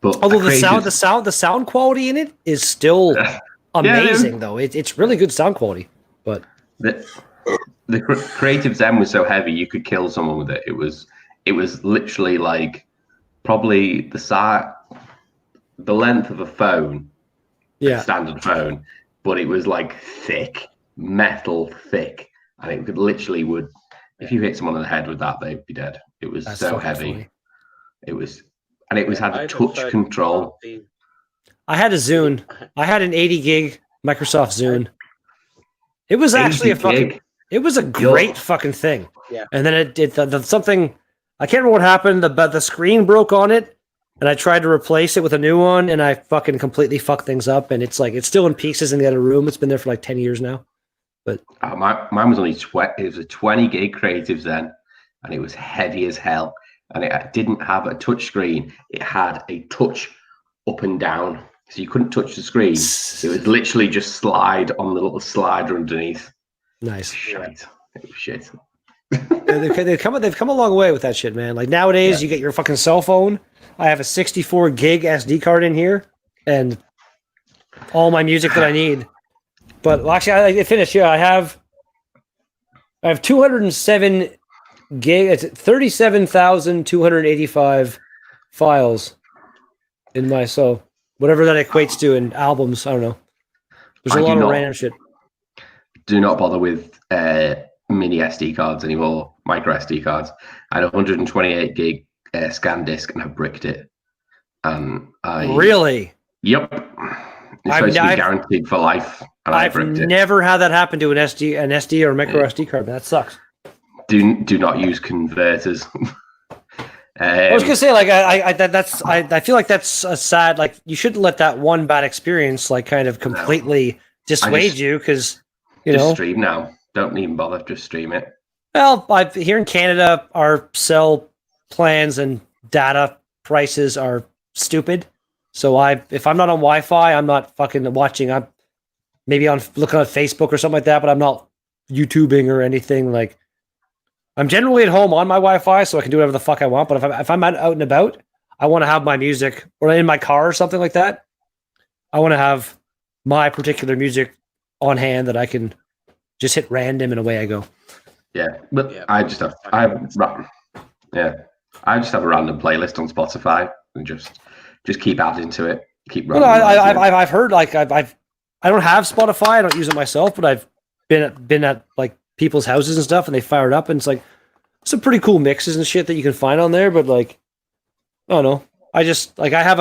But although the sound quality in it is still amazing, though. It's really good sound quality. But the Creative Zen was so heavy you could kill someone with it. It was literally like probably the length of a phone, a standard phone, but it was like thick, metal thick, and it could literally if you hit someone on the head with that, they'd be dead. It was so heavy. Funny. It had a touch control. I had a Zune. I had an 80 gig Microsoft Zune. It was actually it was a great fucking thing. Yeah. And then it did something. I can't remember what happened. The screen broke on it, and I tried to replace it with a new one, and I fucking completely fucked things up. And it's still in pieces in the other room. It's been there for like 10 years now. But mine was only it was a 20 gig Creative Zen, and it was heavy as hell. And it didn't have a touch screen. It had a touch up and down, so you couldn't touch the screen. It would literally just slide on the little slider underneath. Nice. Shit. It was shit. They've come a long way with that shit, man. Like nowadays, you get your fucking cell phone. I have a 64 gig SD card in here, and all my music that I need. But actually, I finished here. I have 207 gig. It's 37,285 files in my whatever that equates to in albums. I don't know. There's a lot of random shit. Do not bother with mini SD cards anymore, micro SD cards. I had a 128 gig scan disk, and I bricked it. Really? Yep. It's supposed to be guaranteed for life, and I've never had that happen to an SD or micro SD card. That sucks. Do not use converters. I was gonna say, like, I feel like that's a sad. Like, you shouldn't let that one bad experience like kind of completely dissuade you, because just stream now. Don't even bother. Just stream it. Well, here in Canada, our cell plans and data prices are stupid. So if I'm not on Wi-Fi, I'm not fucking watching. I'm maybe looking on Facebook or something like that, but I'm not YouTubing or anything. Like, I'm generally at home on my Wi-Fi, so I can do whatever the fuck I want. But if I'm out and about, I want to have my music, or in my car or something like that. I want to have my particular music on hand that I can just hit random and away I go. Yeah, but I just have a random playlist on Spotify and just keep adding to it. Keep running. I've heard, like, I don't have Spotify. I don't use it myself, but I've been at like people's houses and stuff, and they fire it up, and it's like some pretty cool mixes and shit that you can find on there. But like, I don't know. I just like, I have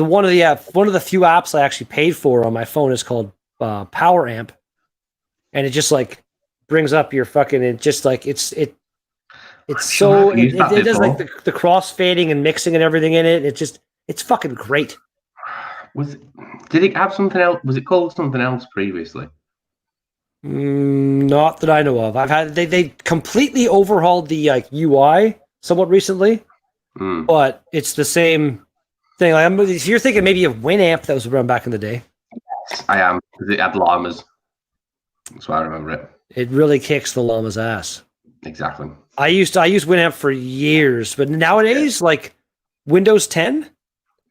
one of the few apps I actually paid for on my phone is called Power Amp, and it just like brings up your fucking. It just like it does like the cross fading and mixing and everything in it. It's fucking great. Did it have something else? Was it called something else previously? Not that I know of. They completely overhauled the UI somewhat recently, but it's the same thing. Like, if you're thinking maybe of Winamp that was around back in the day. I am, because it had llamas. That's why I remember it. It really kicks the llama's ass. Exactly. I used Winamp for years, but nowadays, like Windows 10,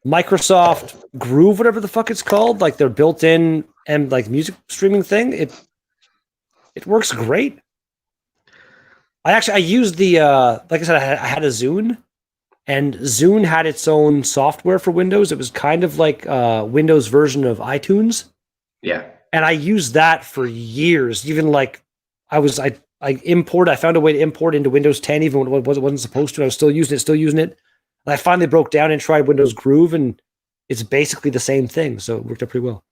Microsoft Groove, whatever the fuck it's called, like their built-in and like music streaming thing. It works great. I used the like I said, I had a Zune, and Zune had its own software for Windows. It was kind of like Windows version of iTunes. Yeah. And I used that for years. Even like I found a way to import into Windows 10 even when it wasn't supposed to. I was still using it. And I finally broke down and tried Windows Groove, and it's basically the same thing. So it worked out pretty well.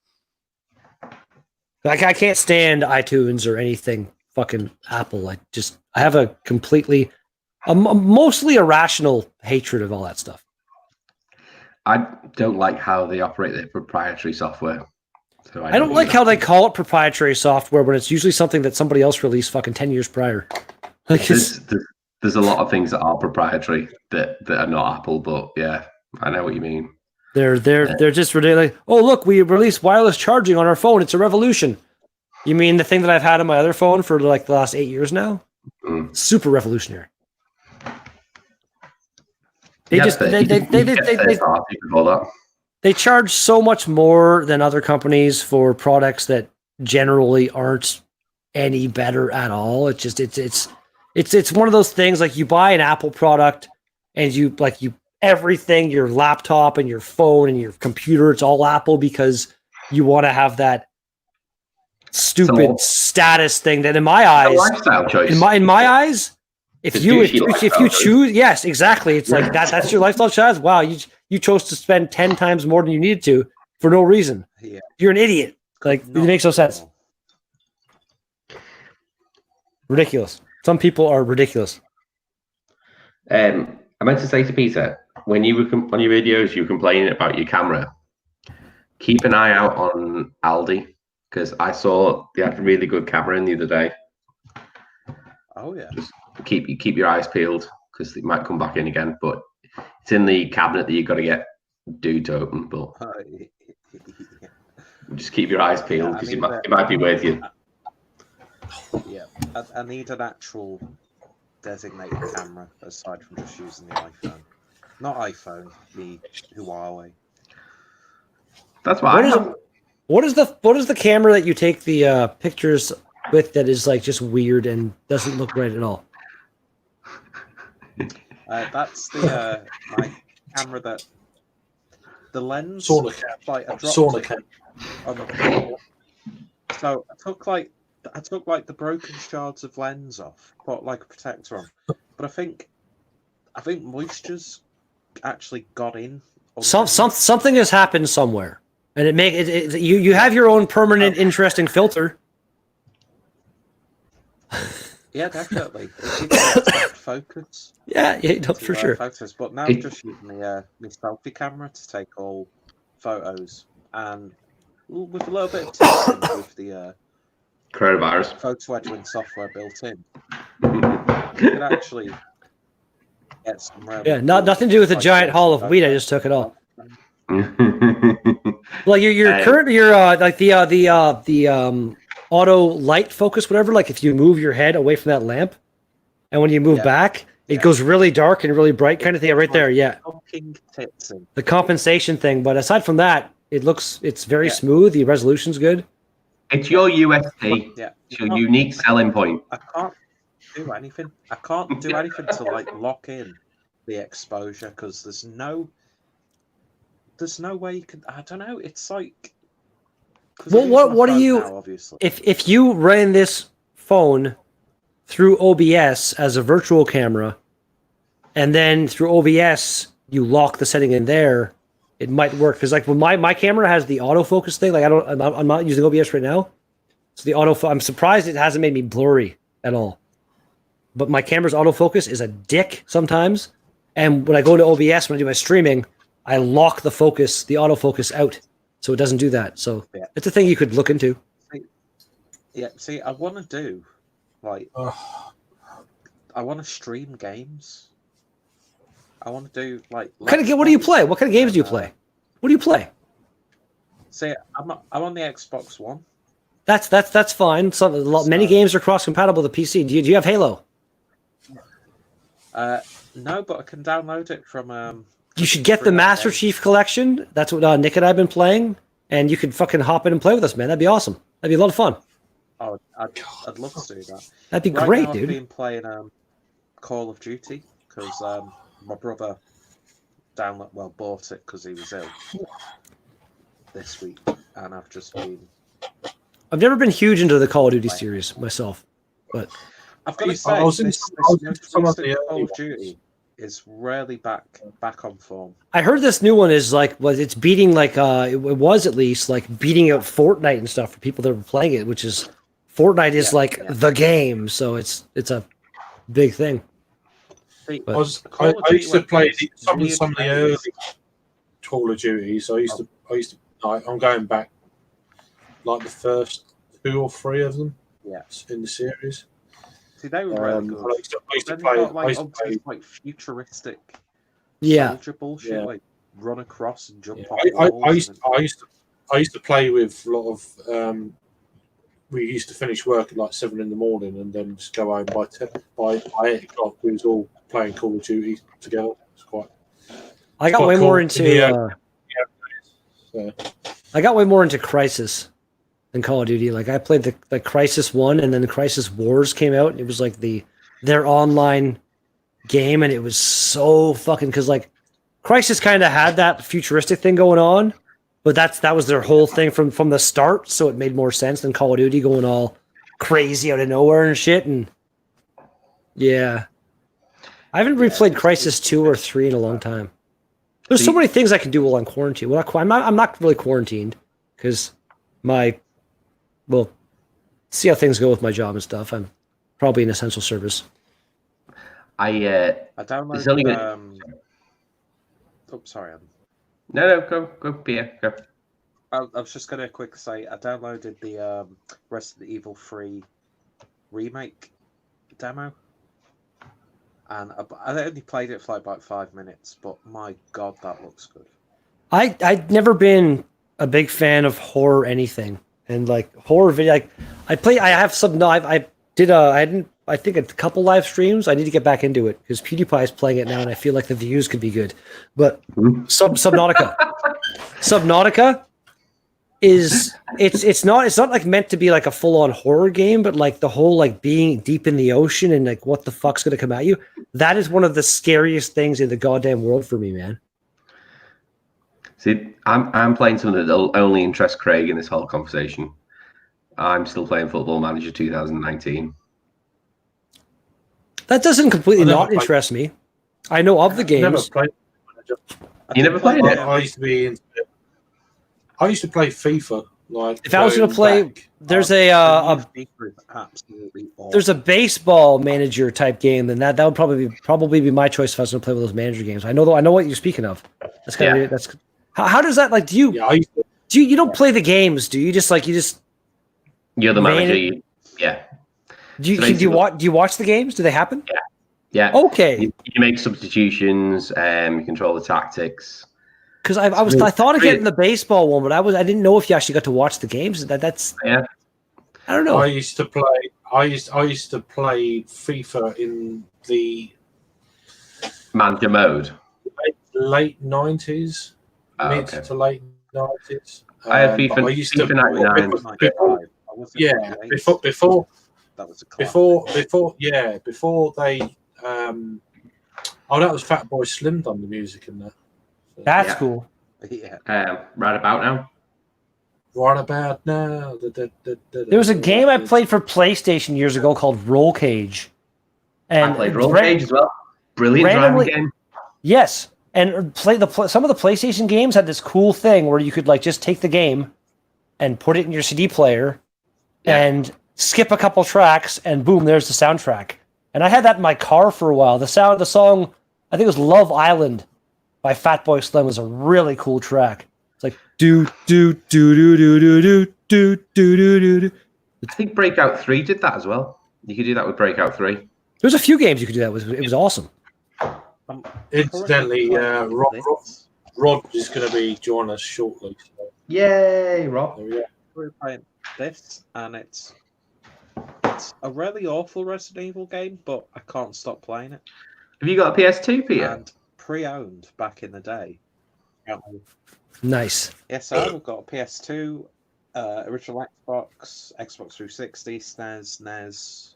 Like I can't stand iTunes or anything fucking Apple. I have a mostly irrational hatred of all that stuff. I don't like how they operate their proprietary software. So I don't like how they call it proprietary software when it's usually something that somebody else released fucking 10 years prior. Like there's a lot of things that are proprietary that are not Apple, but yeah, I know what you mean. They're just ridiculous. Like, oh look, we released wireless charging on our phone. It's a revolution. You mean the thing that I've had on my other phone for like the last 8 years now? Super revolutionary. They charge so much more than other companies for products that generally aren't any better at all. It's one of those things like you buy an Apple product and you everything, your laptop and your phone and your computer, it's all Apple because you want to have that stupid status thing that in my eyes, in my eyes, if you choose, yes, exactly. It's like that's your lifestyle choice. Wow, you chose to spend 10 times more than you needed to for no reason. Yeah. You're an idiot. Like it makes no sense. Ridiculous. Some people are ridiculous. I meant to say to Peter, when you were on your videos, you were complaining about your camera. Keep an eye out on Aldi because I saw they had a really good camera in the other day. Oh yeah. Just keep your eyes peeled because it might come back in again, but it's in the cabinet that you've got to get dude to open. But just keep your eyes peeled because it might be with you. Yeah, I need an actual designated camera aside from just using the iPhone. Not iPhone, the Huawei. That's why. What is the camera that you take the pictures with that is like just weird and doesn't look right at all? That's the my camera that the lens sauna cam on the floor. So I took the broken shards of lens off, put like a protector on. But I think moisture's actually got in. Something has happened somewhere, and you have your own permanent interesting filter. Yeah, definitely. It's focus. Yeah, for sure. Photos, but now I'm just using my selfie camera to take all photos, and with a little bit of testing with the coronavirus photo editing software built in, you can actually get some. Nothing to do with a giant haul of weed. I just took it all. Well, your current like the auto light focus, whatever. Like if you move your head away from that lamp, and when you move back, it goes really dark and really bright, kind of thing. Right there, yeah. The compensation thing, but aside from that, it's very smooth. The resolution's good. It's your USP. Yeah. It's your unique selling point. I can't do anything. To like lock in the exposure because there's no way you can. I don't know. It's like. Well, what do you? Now, obviously. If you ran this phone through OBS as a virtual camera, and then through OBS you lock the setting in there, it might work. Because like when my camera has the autofocus thing, like I'm not using OBS right now, so the I'm surprised it hasn't made me blurry at all. But my camera's autofocus is a dick sometimes, and when I go to OBS when I do my streaming, I lock the autofocus out. So it doesn't do that. So it's a thing you could look into. See, I want to do, like, I want to stream games. I want to do, like... What do you play? What kind of games do you play? What do you play? See, I'm on the Xbox One. That's fine. Many games are cross-compatible with the PC. Do you have Halo? No, but I can download it from You should get the Master Chief Collection. That's what Nick and I have been playing, and you could fucking hop in and play with us, man. That'd be awesome. That'd be a lot of fun. Oh, I'd love to do that. That'd be Right great, now, dude. I've been playing Call of Duty because my brother bought it because he was ill this week, and I've just been. I've never been huge into the Call of Duty series myself, but I've got to say, I was in this some of recent the Call early of Duty is really back on form. I heard this new one is like it's beating like it was at least like beating out Fortnite and stuff for people that were playing it, which is Fortnite is the game, so it's a big thing. See, I used to play some of the early Call of Duty. So I used to. I'm going back like the first 2 or 3 of them. Yeah. In the series. See, they were really good. I used to Then play. you got, I used to play. like futuristic Yeah, bullshit, like run across and jump off I walls. used to play with a lot of. We used to finish work at like 7 in the morning and then just go home by 8 o'clock. We was all playing Call of Duty together. It's quite. I got way more into. I got way more into Crisis than Call of Duty. Like I played the Crisis 1, and then the Crisis Wars came out. And it was like their online game, and it was so fucking because like Crisis kind of had that futuristic thing going on, but that was their whole thing from the start. So it made more sense than Call of Duty going all crazy out of nowhere and shit. And yeah, I haven't replayed Crisis 2 or 3 in a long time. There's so many things I can do while I'm quarantined. Well, I'm not really quarantined because see how things go with my job and stuff. I'm probably an essential service. I downloaded. Sorry. No, go, Pierre, go. I was just going to quick say I downloaded the Resident Evil 3 remake demo. And I only played it for like about 5 minutes, but my god, that looks good. I'd never been a big fan of horror anything, and like horror video. Like I have some. No, I think a couple live streams. I need to get back into it because PewDiePie is playing it now, and I feel like the views could be good. But Subnautica, Subnautica is it's not like meant to be like a full on horror game, but like the whole like being deep in the ocean and like what the fuck's gonna come at you. That is one of the scariest things in the goddamn world for me, man. See, I'm playing something that'll only interest Craig in this whole conversation. I'm still playing Football Manager 2019. That doesn't completely not interest me. I know of the games. You never played it? I used to play FIFA. Like if I was going to play, there's a baseball manager type game, then that would probably be my choice if I was going to play with those manager games. I know what you're speaking of. That's kind of weird. That's how does that like? Do you you don't play the games? Do you just You're the manager. Yeah. Do you watch the games? Do they happen? Yeah. Okay. You make substitutions. You control the tactics. Because I thought of getting the baseball one, but I didn't know if you actually got to watch the games. That's I don't know. I used to play FIFA in the manager mode. Late 90s, mid to late 90s. I had FIFA. I used to FIFA 99. Before that was a before they that was Fatboy Slim done the music in that. That's cool. Yeah. Right about now. Right about now. There was a game I played for PlayStation years ago called Roll Cage. And I played Roll Cage as well. Brilliant driving game. Yes. And some of the PlayStation games had this cool thing where you could like just take the game and put it in your CD player and skip a couple tracks and boom, there's the soundtrack. And I had that in my car for a while. The song, I think it was Love Island by Fatboy Slim, was a really cool track. It's like do do do do do do do do do do. I think Breakout 3 did that as well. You could do that with Breakout 3. There's a few games you could do that with. It was awesome. Incidentally, Rod is going to be joining us shortly. So. Yay, Rob! We're playing this, and it's a really awful Resident Evil game, but I can't stop playing it. Have you got a PS2, Peter? And pre-owned back in the day. Nice. Yes, I've got a PS2, original Xbox, Xbox 360, SNES, NES,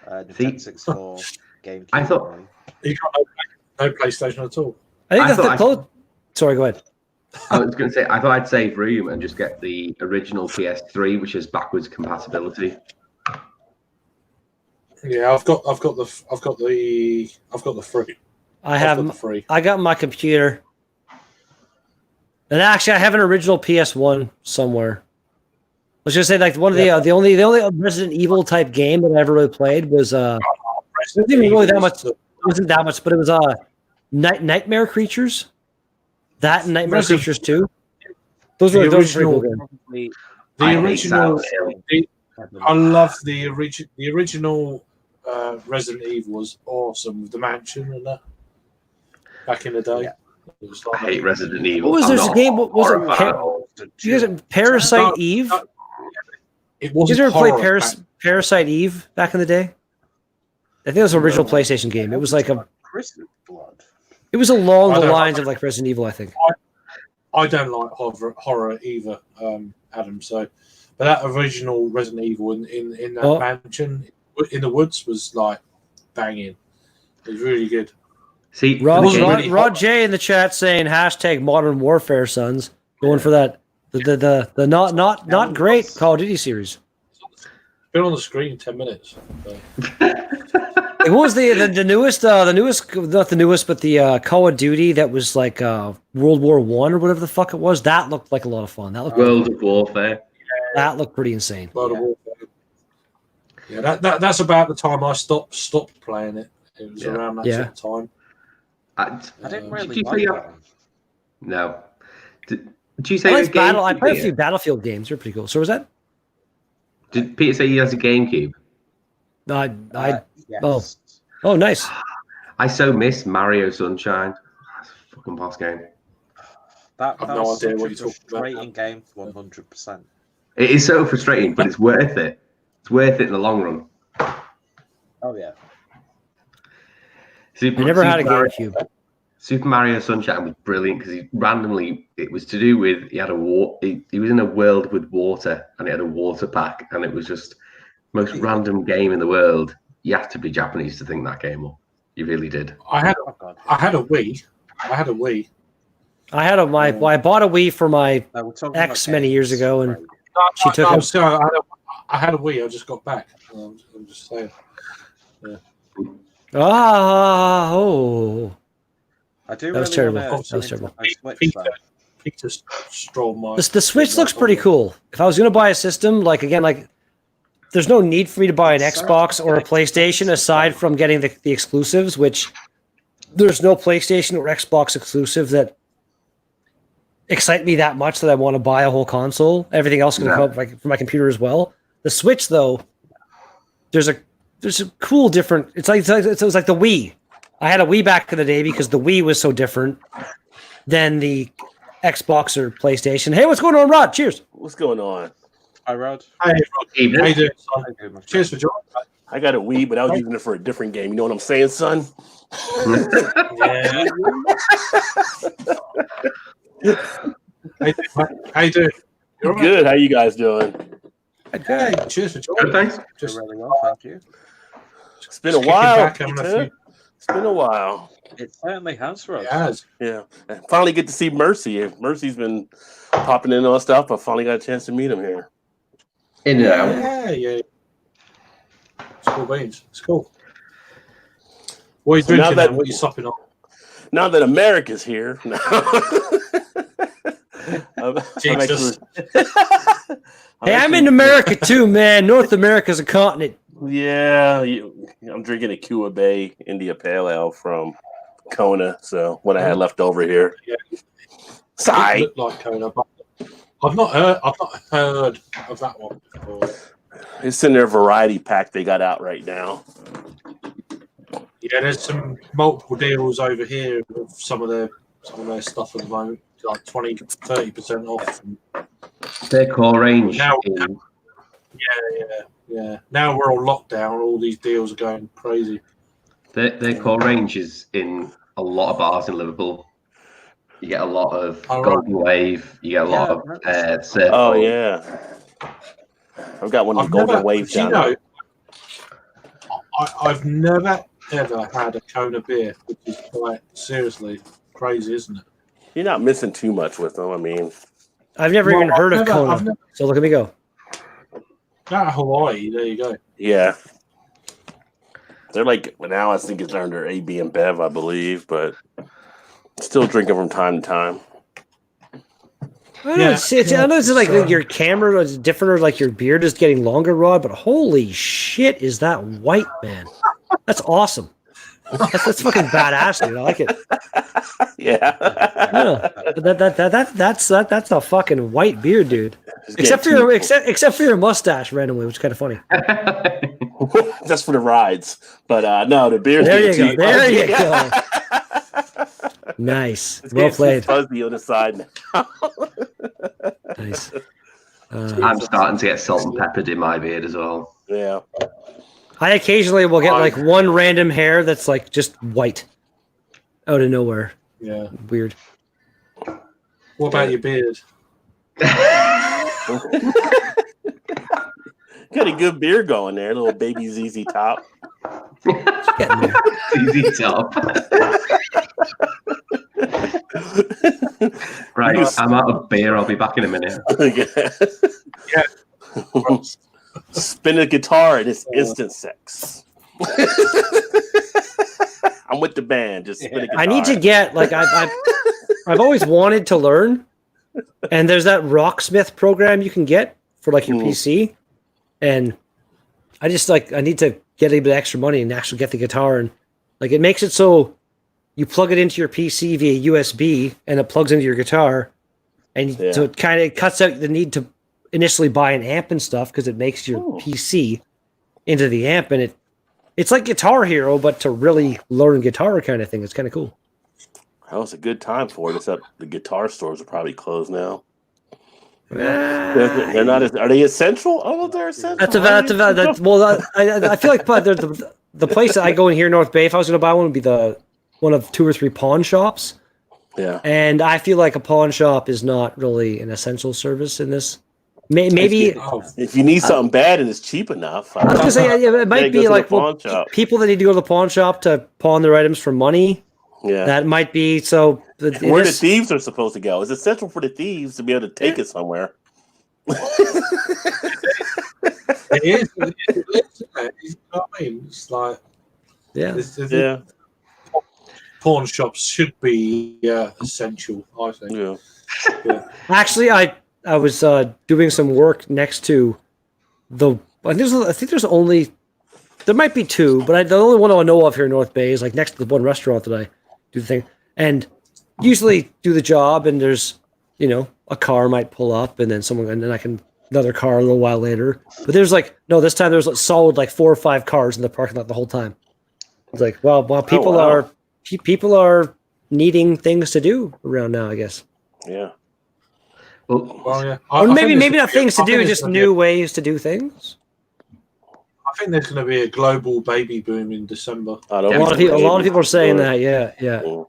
Nintendo 64, GameCube. I thought You got no PlayStation at all. I think that's the close. Sorry, go ahead. I was going to say, I thought I'd save room and just get the original PS3, which is backwards compatibility. Yeah, I've got the free. The free. I got my computer, and actually, I have an original PS1 somewhere. I was gonna say like one of the only Resident Evil type game that I ever really played was it wasn't even really that much. It wasn't that much, but it was Nightmare Creatures. That and Nightmare Creatures 2. Those were original. The original. I love the original Resident Evil was awesome with the mansion and that back in the day. Yeah. I hate Resident Evil. What was this game? What was it? You guys Parasite Eve? It wasn't. You guys ever play Parasite Eve back in the day? I think it was an original PlayStation game. It was like a. It was along the lines of like Resident Evil, I think. I don't like horror either, Adam. So, but that original Resident Evil in that mansion in the woods was like banging. It was really good. See, Rod J in the chat saying hashtag Modern Warfare, sons, going for that the not great Call of Duty series. It's been on the screen 10 minutes. So. What was the newest, not the newest, but the Call of Duty that was like World War I or whatever the fuck it was? That looked like a lot of fun. That looked World of Warfare. That looked pretty insane. World of Warfare. Yeah, that's about the time I stopped playing it. It was around that sort of time. I didn't really like that one. No. Did you say I played a few Battlefield games. They're pretty cool. So was that? Did Peter say he has a GameCube? Yes. Oh, nice. I so miss Mario Sunshine. That's a fucking boss game. That I've no was idea what such you're a frustrating game, 100%. It is so frustrating, but it's worth it. It's worth it in the long run. Oh yeah. I never had a GameCube. Super Mario Sunshine was brilliant because it was to do with he was in a world with water and it had a water pack and it was just the most random game in the world. You have to be Japanese to think that game up. You really did. I had a Wii. I bought a Wii for my ex many years ago, and she took it. I had a Wii. I just got back. I'm just saying. Yeah. I do. That was terrible. That was terrible. Peter stole my. The Switch looks pretty cool. If I was going to buy a system, there's no need for me to buy an Xbox or a PlayStation aside from getting the exclusives, which there's no PlayStation or Xbox exclusive that excite me that much that I want to buy a whole console. Everything else can come up for my computer as well. The Switch, though, there's a cool different. It was like the Wii. I had a Wii back in the day because the Wii was so different than the Xbox or PlayStation. Hey, what's going on, Rod? Cheers. What's going on? Hi, Rod. Hey, Rod. How you doing, son? Cheers for joining. I got a Wii, but I was using it for a different game. You know what I'm saying, son? Yeah. How you doing? You're good. How you guys doing? Okay. Cheers for joining. Good, thanks. Just really well, thank you. It's been a while. It's been a while. It certainly has for us. It has. Yeah. I finally get to see Mercy. Mercy's been popping in on stuff. I finally got a chance to meet him here. In and out. Yeah. It's cool beans. It's cool. What are you drinking now? What are you supping on? Now that America's here. Jesus. I'm in America too, man. North America's a continent. Yeah, I'm drinking a Cuba Bay India Pale Ale from Kona. So what I had left over here. Yeah. Sigh. It looked like Kona, but I've not heard of that one before. It's in their variety pack they got out right now. Yeah, there's some multiple deals over here with some of their stuff at the moment, like 20-30% off. Their core range. Now, yeah. Now we're all locked down. All these deals are going crazy. Their core range is in a lot of bars in Liverpool. You get a lot of Oh, Golden Wave. You get a lot of surf. Oh yeah, I've got one of the Golden Waves down there. I've never ever had a Kona beer, which is quite seriously crazy, isn't it? You're not missing too much with them. I mean, I've never even heard of Kona. So look at me go. Out of Hawaii, there you go. yeah, they're like now. I think it's under AB and Bev, I believe, but still drinking from time to time. I know, I know it's like your camera is different, or like your beard is getting longer, Rod. But holy shit, is that white, man? That's awesome. That's fucking badass, dude. I like it. Yeah, that's a fucking white beard, dude. Except for your mustache, randomly, which is kind of funny. Just for the rides, but no, the beard. There you go. There you go. Nice. Well played. Fuzzy on the side now. Nice. I'm starting to get salt and peppered in my beard as well. Yeah. I occasionally will get like one random hair that's like just white out of nowhere. Yeah. Weird. What about your beard? Got a good beard going there, little baby ZZ Top. Getting there. Easy top. Right, I'm out of beer. I'll be back in a minute. Yeah. Spin a guitar and it's instant sex. I'm with the band. Just spin a guitar. I need to get like I've always wanted to learn, and there's that Rocksmith program you can get for like your PC, and I just like I need to get a bit of extra money and actually get the guitar, and like it makes it so you plug it into your PC via USB and it plugs into your guitar, and so it kind of cuts out the need to initially buy an amp and stuff because it makes your PC into the amp, and it's like Guitar Hero but to really learn guitar kind of thing. It's kind of cool. That was a good time for it. Except the guitar stores are probably closed now. They're not. Are they essential? Oh, they're essential. I feel like the place that I go in here in North Bay, if I was going to buy one, would be one of 2 or 3 pawn shops. Yeah, and I feel like a pawn shop is not really an essential service in this. Maybe if you need something bad and it's cheap enough, I was going to say it might be like people that need to go to the pawn shop to pawn their items for money. Yeah, that might be so. Where the thieves are supposed to go? It's essential for the thieves to be able to take it somewhere. It is. You know what I mean? It's like pawn shops should be essential. I think. Yeah. Actually, I was doing some work next to I think there's only. There might be 2, but the only one I know of here in North Bay is like next to the one restaurant that I do the thing, and usually do the job. And there's, a car might pull up, and then another car a little while later. But there's this time there's solid 4 or 5 cars in the parking lot the whole time. It's like, well, people are needing things to do around now, I guess. Yeah. Well, yeah. Or maybe not things to do, just new ways to do things. I think there's going to be a global baby boom in December. A lot of people are saying that. Yeah. And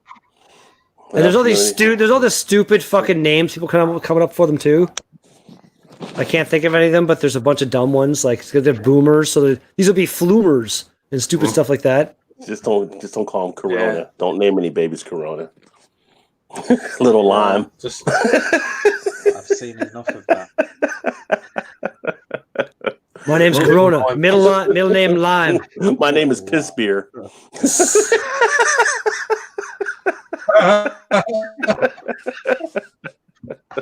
there's all these stupid fucking names people coming up for them too. I can't think of any of them, but there's a bunch of dumb ones like they're boomers. So these will be flumers and stupid stuff like that. Just don't call them Corona. Yeah. Don't name any babies Corona. Little Lime. I've seen enough of that. My name's Corona. Middle name Lime. My name is Piss Beer.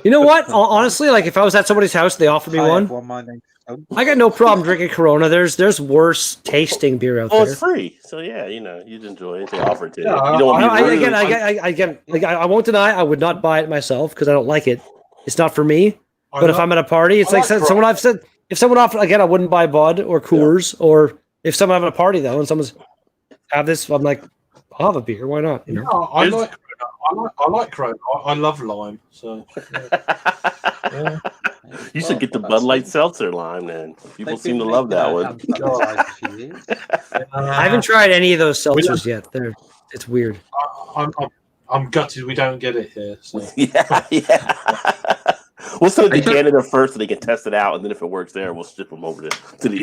You know what? Honestly, if I was at somebody's house, they offered me one. I got no problem drinking Corona. There's worse tasting beer out there. Oh, it's free, so yeah, you'd enjoy it. They offer it to you. You don't want to be rude. I won't deny I would not buy it myself because I don't like it. It's not for me. But if I'm at a party, it's someone I've said. If someone offered, again, I wouldn't buy Bud or Coors, or if someone having a party though, and someone's have this, I'm like, I'll have a beer. Why not? I like Corona. I love lime. So yeah. You should get the Bud Light Seltzer lime. Then people seem to love that one. I haven't tried any of those seltzers yet. It's weird. I'm gutted we don't get it here. So. Yeah. We'll send it to Canada first so they can test it out, and then if it works there, we'll ship them over to the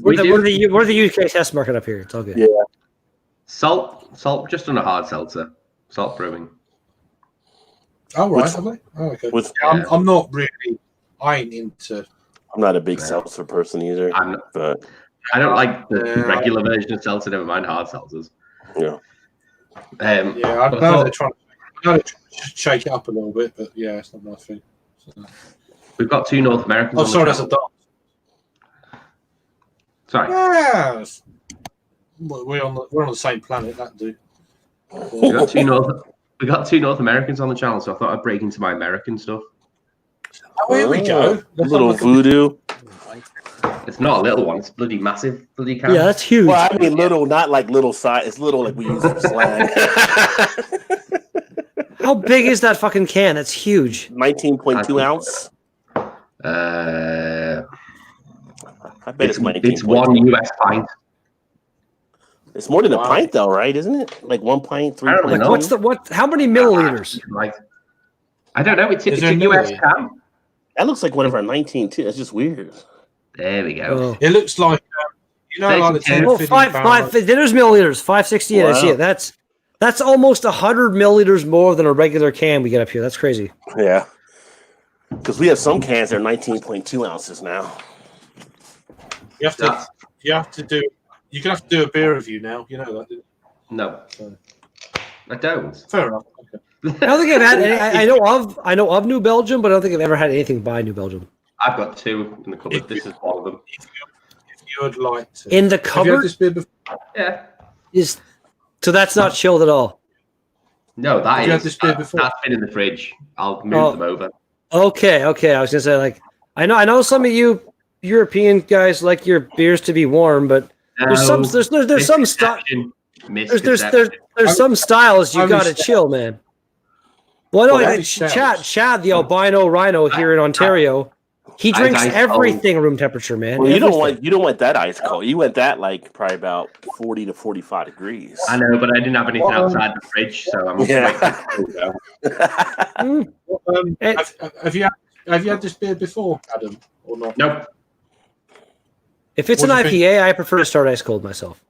We're the UK test market up here. It's all good. Yeah. Salt, just on a hard seltzer. Salt brewing. Oh, right, have they? Oh, okay. I'm not really. I ain't into. I'm not a big seltzer person either. But I don't like the regular version of seltzer. Never mind hard seltzers. Yeah. I know they're trying to shake it up a little bit, but yeah, it's not my thing. So. We've got 2 North Americans. Oh, sorry, that's a dot. Sorry. Yes. We're on the same planet. That do. We got two North Americans on the channel, so I thought I'd break into my American stuff. Oh, here we go. A little voodoo. It's not a little one. It's bloody massive. Bloody can. Yeah, that's huge. Well, I mean, little, not like little size. It's little, like we use for slang. How big is that fucking can? That's huge. 19.2 ounce. I bet it's 19. It's 1 US pint. It's more than a pint, though, right? Isn't it? Like 1 pint, 3 pints. Like how many milliliters? Like, I don't know. It's a US can. That looks like one of our 19 too. That's just weird. There we go. Oh. It looks like like the 10, 15 five. There's milliliters. 568. I see it. That's almost 100 milliliters more than a regular can we get up here. That's crazy. Yeah, because we have some cans that are 19.2 ounces now. You have to do. You're gonna have to do a beer review now. You know that, didn't you? No, I don't. Fair enough. Okay. I don't think I've had any. I know of New Belgium, but I don't think I've ever had anything by New Belgium. I've got 2 in the cupboard. This is one of them. If you would like to. In the Have you had cupboard? this beer before? Yeah. So that's not chilled at all. No, Have you had this beer before? That's been in the fridge. I'll move them over. Okay. I was gonna say, like, I know some of you European guys like your beers to be warm, but there's some styles you gotta chill, man. Well, no, Chad, the albino rhino here in Ontario, he drinks everything room temperature, man. Well, you don't want that ice cold. You want that like probably about 40 to 45 degrees. I know, but I didn't have anything outside the fridge, so I'm Have you had this beer before, Adam, or not? Nope. If it's an IPA, I prefer to start ice cold myself.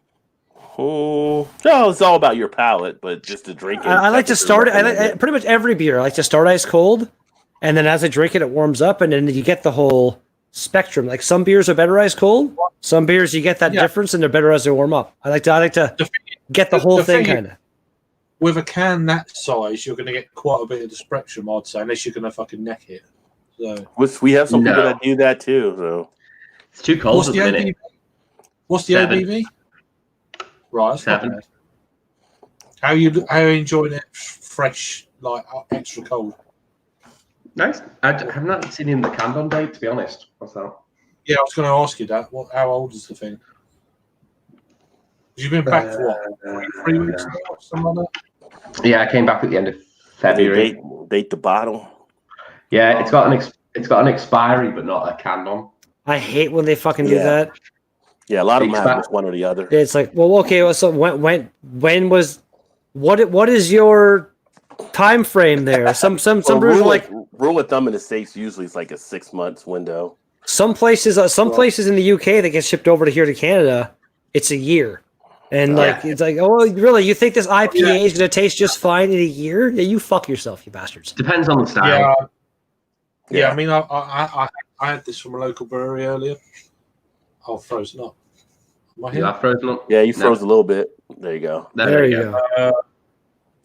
Oh, no, it's all about your palate, but just to drink it. I like to start it. Pretty much every beer, I like to start ice cold, and then as I drink it, it warms up, and then you get the whole spectrum. Like some beers are better ice cold, some beers you get that difference, and they're better as they warm up. I like to get the whole thing kind of. With a can that size, you're going to get quite a bit of the spectrum, I'd say, unless you're going to fucking neck it. So we have some people that do that too. So it's too cold at the minute. What's the ABV? Right, 7. How are you enjoying it fresh, like extra cold? Nice. I have not seen him the Candon date, to be honest. What's that? Yeah, I was going to ask you that. How old is the thing? You've been back for what? 3 weeks now, or something like that? Yeah, I came back at the end of February. Date the bottle. Yeah, it's got an expiry, but not a Candon. I hate when they fucking do that. Yeah, a lot of them have one or the other. It's like, well, okay, well, so when was what is your time frame there? Some brewers rule of thumb in the States usually is like a 6 months window. Some places in the UK that get shipped over to here to Canada, it's a year. And it's like, oh, really? You think this IPA is going to taste just fine in a year? Yeah, you fuck yourself, you bastards. Depends on the style. Yeah. I mean, I had this from a local brewery earlier. Oh, frozen up. You are frozen up? Yeah, you froze a little bit. There you go. There you go.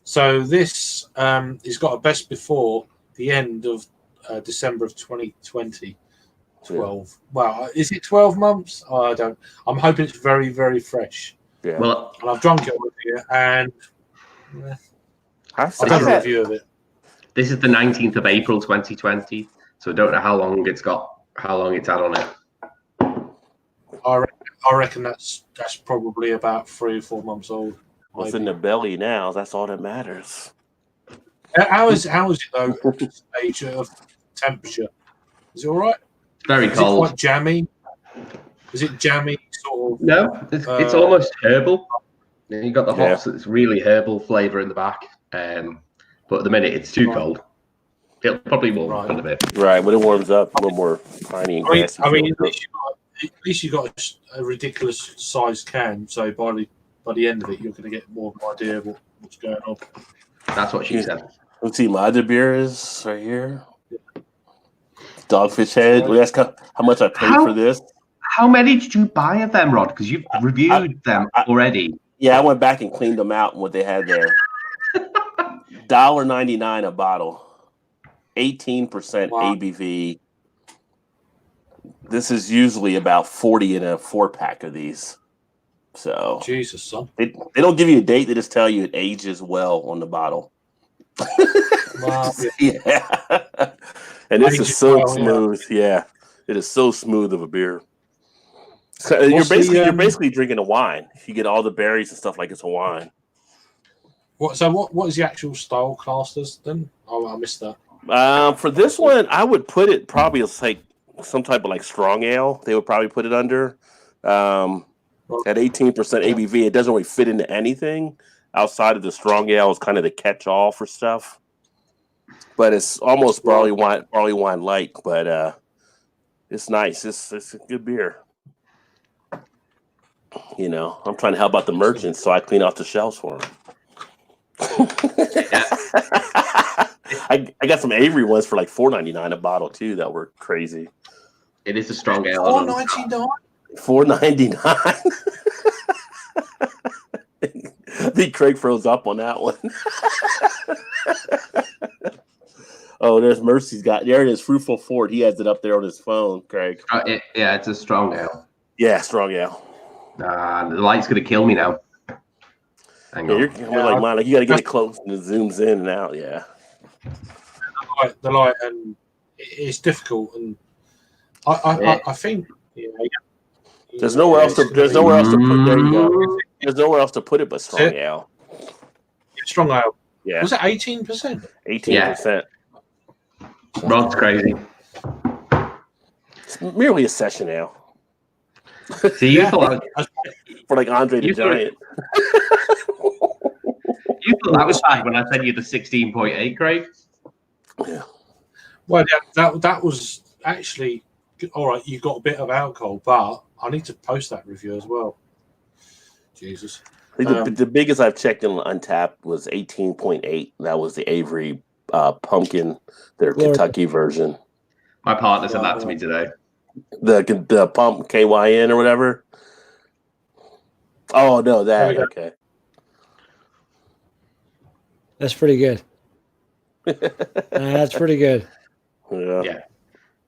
So this has got a best before the end of December of 2020. 12. Yeah. Well, is it 12 months? Oh, I don't. I'm hoping it's very, very fresh. Yeah. Well, and I've drunk it already, and I've done a review of it. This is the 19th of April, 2020. So I don't know how long it's had on it. I reckon that's probably about 3 or 4 monps old. What's in the belly now? That's all that matters. How is it though? Stage of temperature. Is it all right? Very cold. Is it quite jammy? Is it jammy sort of? No, it's almost herbal. You got the hops that's really herbal flavour in the back. But at the minute it's too cold. It'll probably warm up in a bit. Right, when it warms up, a little more piney and grassy. I mean, at least you got a ridiculous sized can. So by the end of it, you're going to get more of an idea of what's going on. That's what she said. Let's see, my other beer is right here. Dogfish Head. We asked how much I paid for this. How many did you buy of them, Rod? Because you've reviewed them already. Yeah, I went back and cleaned them out and what they had there. $1.99 a bottle. 18% ABV. This is usually about 40 in a 4-pack of these. So Jesus, son. They don't give you a date, they just tell you it ages well on the bottle. Wow. Yeah. And this is so smooth. Yeah. It is so smooth of a beer. So you're basically drinking a wine. You get all the berries and stuff like it's a wine. What is the actual style classed as then? Oh, I missed that. For this one, I would put it probably as like some type of like strong ale. They would probably put it under. At 18% ABV, it doesn't really fit into anything outside of the strong ale. Is kind of the catch-all for stuff. But it's almost barley wine like. But it's nice. It's a good beer. You know, I'm trying to help out the merchants, so I clean off the shelves for them. I got some Avery ones for like $4.99 a bottle too that were crazy. It is a strong ale. $4.99. $4.99. I think Craig froze up on that one. Oh, there's Mercy's got there it is. Fruitful Ford. He has it up there on his phone, Craig. It's a strong ale. Yeah, strong ale. The light's gonna kill me now. Hang on. Like mine. Like you got to get it close and it zooms in and out. Yeah. The light, and it's difficult, and I think there's nowhere else to put. There you go. There's nowhere else to put it but strong ale. Strong ale. Yeah. Was it 18%? 18%. Rod's crazy. It's merely a session ale. See, you thought for like Andre the Giant. You thought that was fine when I said you the 16.8, Craig. Yeah. Well, that was actually all right. You got a bit of alcohol, but I need to post that review as well. Jesus. I think the biggest I've checked in Untapped was 18.8. That was the Avery pumpkin, their Kentucky version. My partner said that to me today. The pump KYN or whatever. Oh no, that okay. That's pretty good. That's pretty good. Yeah.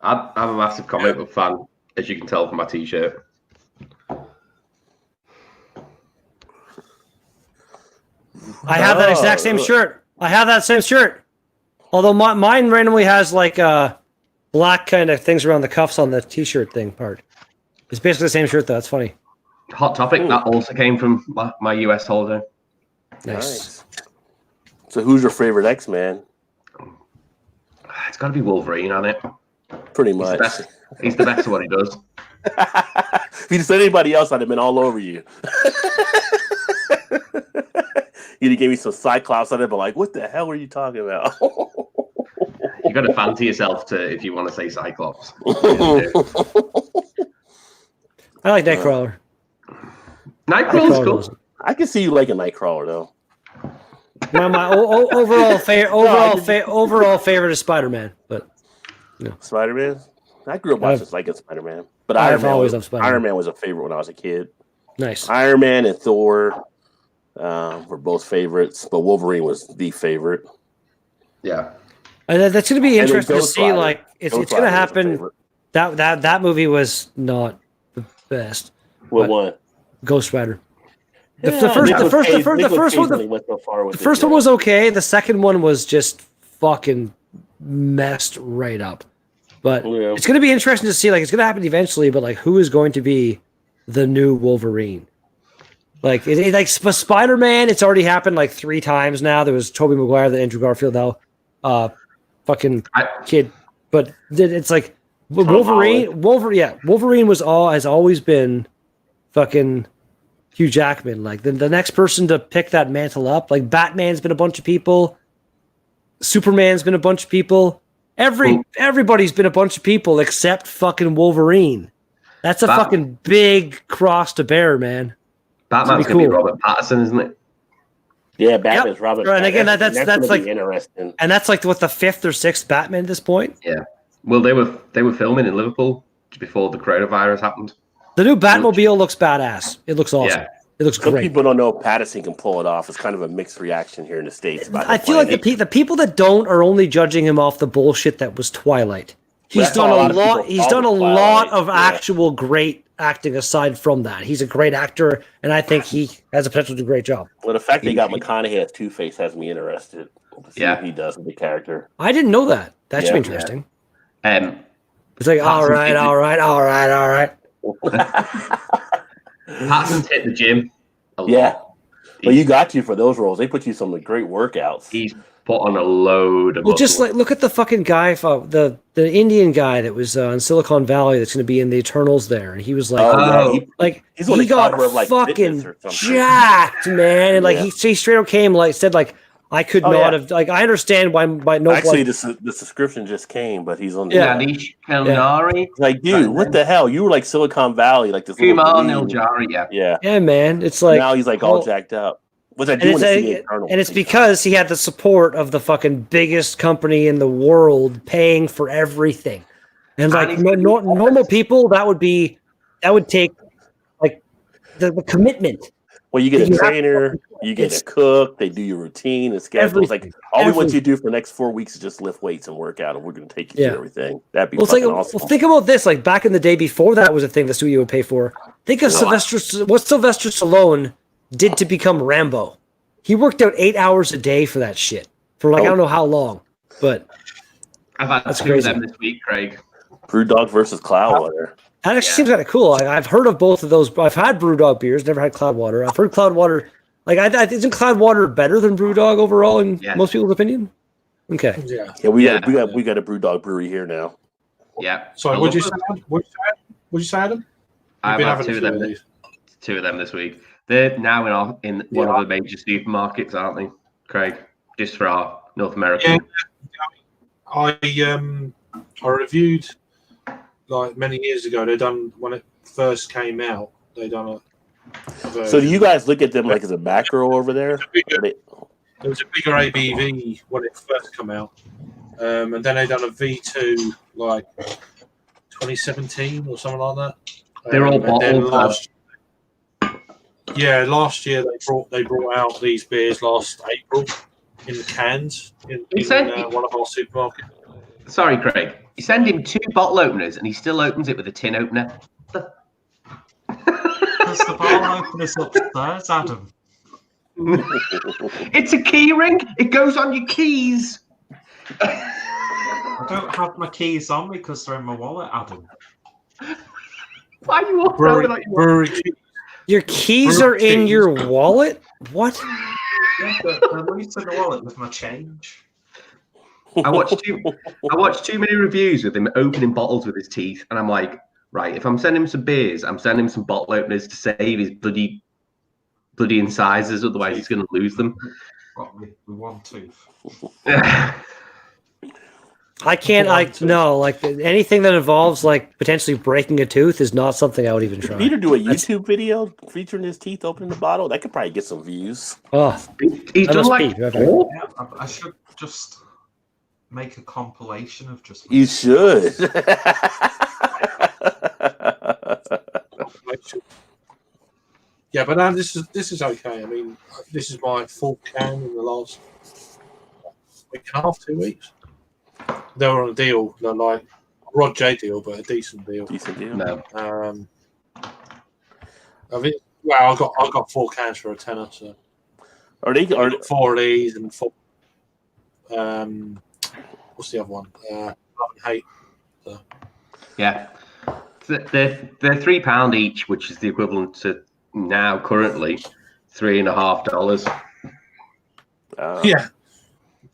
I'm a massive comic book fan, as you can tell from my T-shirt. I have that exact same shirt. I have that same shirt. Although mine randomly has like black kind of things around the cuffs on the T-shirt thing part. It's basically the same shirt though. That's funny. Hot topic. That also came from my US holiday. Nice. So who's your favorite X-Man? It's got to be Wolverine on it. Pretty much. He's the best at what he does. If you said anybody else, I'd have been all over you. You'd have gave me some Cyclops on it, but like, what the hell are you talking about? You got to fancy yourself if you want to say Cyclops. I like Nightcrawler. Nightcrawler's cool. I can see you liking Nightcrawler though. My overall favorite is Spider-Man, but Spider-Man. I grew up watching Spider-Man, but I've always loved Spider-Man. Iron Man was a favorite when I was a kid. Nice. Iron Man and Thor were both favorites, but Wolverine was the favorite. Yeah, that's going to be interesting to see. Rider. Like, it's going to happen. That movie was not the best. What one? Ghost Rider. The first one was okay. The second one was just fucking messed right up. But it's going to be interesting to see. Like, it's going to happen eventually. But like, who is going to be the new Wolverine? Like, Spider-Man. It's already happened like 3 times now. There was Tobey Maguire, the Andrew Garfield, now, kid. But it's like Wolverine. Wolverine has always been fucking Hugh Jackman. Like the next person to pick that mantle up, like Batman's been a bunch of people, Superman's been a bunch of people. Everybody's been a bunch of people except fucking Wolverine. That's a fucking big cross to bear, man. Batman's going to be Robert Pattinson, isn't it? Yeah, Batman's Robert Pattinson. And again, that's like interesting. And that's like what the 5th or 6th Batman at this point. Yeah. Well, they were filming in Liverpool before the coronavirus happened. The new Batmobile looks badass. It looks awesome. Yeah. It looks great. Some people don't know if Pattinson can pull it off. It's kind of a mixed reaction here in the States. I feel like the people that don't are only judging him off the bullshit that was Twilight. He's done a lot. He's done a lot of actual great acting aside from that. He's a great actor, and I think he has a potential to do a great job. Well, the fact they got McConaughey as Two-Face has me interested to see what he does with the character. I didn't know that. That should be interesting. Yeah. It's like, all right. Pattinson's hit the gym a lot. Yeah. But you got you for those roles. They put you some great workouts. He's put on a load of muscle. Just like look at the fucking guy, the Indian guy that was in Silicon Valley that's going to be in the Eternals there, and he was like, he got fucking jacked, man, and like he straight up came said I could not have I understand why no. Actually, the subscription just came, but he's on the Manish Kalnari. Like, dude, what the hell? You were like Silicon Valley, like this. Kumail Nanjiani, yeah, man. It's like now he's like all jacked up. Which I do want to see Eternals. And it's because he had the support of the fucking biggest company in the world paying for everything, and like normal people, that would take like the commitment. Well, you get a trainer, you get a cook, they do your routine and schedule. It's like all we want you to do for the next 4 weeks is just lift weights and work out, and we're going to take you through everything. That'd be awesome. Well, think about this. Like back in the day before that was a thing the studio would pay for. Think of what Sylvester Stallone did to become Rambo. He worked out 8 hours a day for that shit for I don't know how long, but I've had two of them this week, Craig. Brewdog versus Cloudwater. That actually seems kind of cool. I've heard of both of those. I've had Brewdog beers, never had Cloudwater. I've heard Cloudwater. Isn't Cloudwater better than Brewdog overall in most people's opinion? Okay. Yeah, we got a Brewdog brewery here now. Yeah. Sorry, what'd you say, Adam? I've had two of them this week. They're now in one of the major supermarkets, aren't they, Craig? Just for our North American. Yeah. I reviewed many years ago. They done when it first came out. They done a So do you guys look at them like as a macro over there? There was a bigger ABV when it first came out, and then they done a V2 2017 or something like that. They're all bottled. Last year they brought out these beers last April in the cans in one of our supermarkets. Sorry, Craig. You send him 2 bottle openers and he still opens it with a tin opener. Because the bottle opener's upstairs, Adam. It's a key ring. It goes on your keys. I don't have my keys on me because they're in my wallet, Adam. Why are you walking around with brewery keys? Your keys are in your wallet? What? Yeah, they're loose in the wallet with my change. I watched too many reviews with him opening bottles with his teeth, and I'm like, right, if I'm sending him some beers, I'm sending him some bottle openers to save his bloody incisors, otherwise he's going to lose them. What, with one tooth? I can't, anything that involves, potentially breaking a tooth is not something I would even try. Need to do a YouTube video featuring his teeth opening the bottle. That could probably get some views. Oh, he's done I should just make a compilation of just... You should. Yeah, but now this is okay. I mean, this is my full can in the last week and a half, 2 weeks. They were on a deal, like a Rod J deal, but a decent deal. No. I got 4 cans for a tenner. So are 4 of these and 4? What's the other one? Love and Hate. So. Yeah, they're £3 each, which is the equivalent to now currently $3.50. Yeah.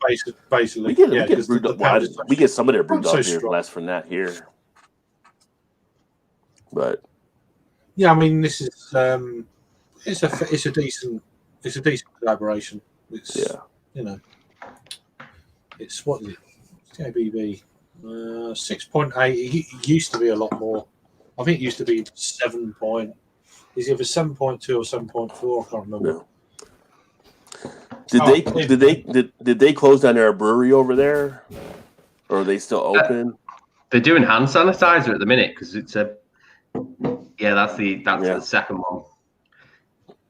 Basically, we get some of their Brewdog beers less from that here, but yeah, I mean this is it's a decent collaboration. It's it's what is it? It's ABV 6.8. It used to be a lot more. I think it used to be 7 point. Is it either 7.2 or 7.4? I can't remember. Did they close down their brewery over there, or are they still open? They're doing hand sanitizer at the minute because it's a that's the second one.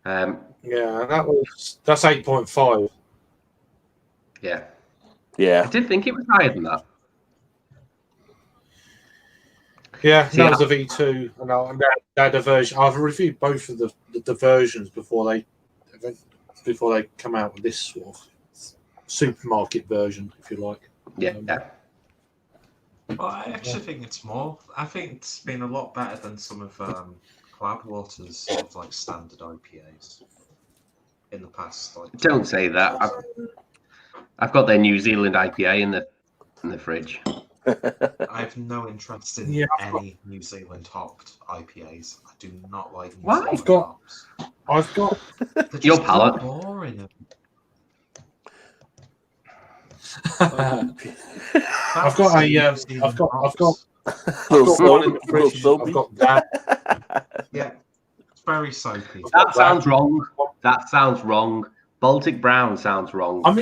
That's 8.5. Yeah. Yeah. I did think it was higher than that. Yeah, that was a V2, and they had a version. I've reviewed both of the versions before they come out with this sort of supermarket version, if you like. Yeah. Well, I actually think it's more. I think it's been a lot better than some of Cloudwater's sort of like standard IPAs in the past. Like, don't say that. I've got their New Zealand IPA in the fridge. I have no interest in any New Zealand hopped IPAs. I do not like New Zealand hops. I've got your palate. Boring. I've got one in the fridge. I've got that. Yeah, it's very soapy. That sounds wrong. Baltic Brown sounds wrong. I'm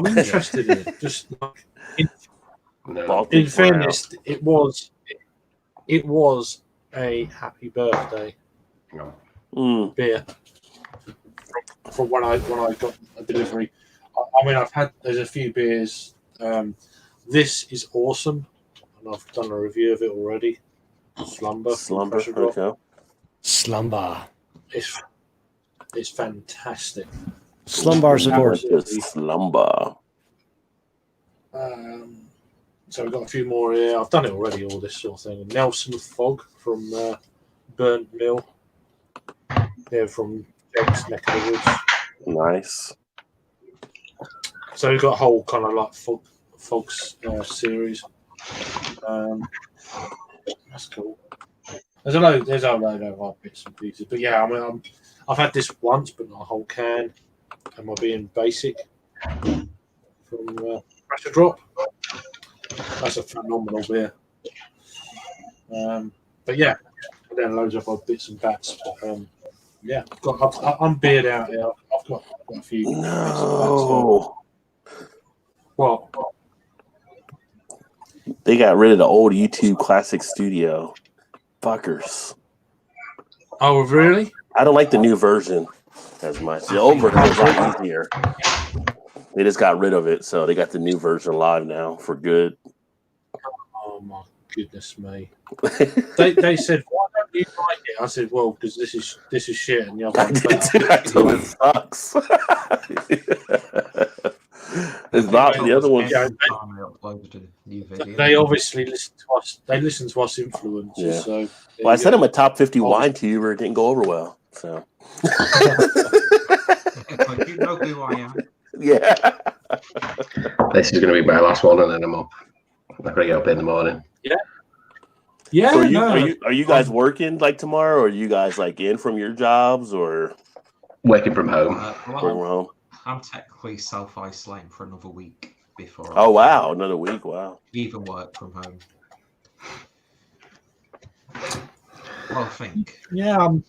interested in it. Just like in fairness, it was a happy birthday beer from when I got a delivery. I mean, there's a few beers. This is awesome, and I've done a review of it already. Slumber. Okay. Slumber. It's fantastic. Slumber's important. Slumber. So we've got a few more here. I've done it already, all this sort of thing. Nelson Fog from Burnt Mill. They're from Jake's neck of the woods. Nice. So we've got a whole kind of like Fogs series. That's cool. There's a load of bits and pieces. But yeah, I mean, I've had this once, but not a whole can. Am I being basic? From Pressure Drop. That's a phenomenal beer. But yeah, then loads of odd bits and bats. But yeah, I'm beard out here. I've got a few. No. What? They got rid of the old YouTube Classic Studio. Fuckers. Oh, really? I don't like the new version as much. The old version was a lot easier. They just got rid of it, so they got the new version live now for good. Oh my goodness me! they said, "Why don't you like it?" I said, "Well, because this is shit." And the other one's better. I told it sucks. It's not the other one. Yeah, they obviously listen to us. They listen to us influencers. Yeah. So, well, I sent him a top 50 wine tuber. It didn't go over well. So. Like, you know who I am. Yeah. This is going to be my last one, and then I'm up. I'm going to get up in the morning. Yeah. Yeah. So are you guys working like tomorrow, or are you guys like in from your jobs, or working from home? Working from home? I'm technically self-isolating for another week before. Oh wow, another week! Wow. Even work from home. Well, I think. Yeah, I'm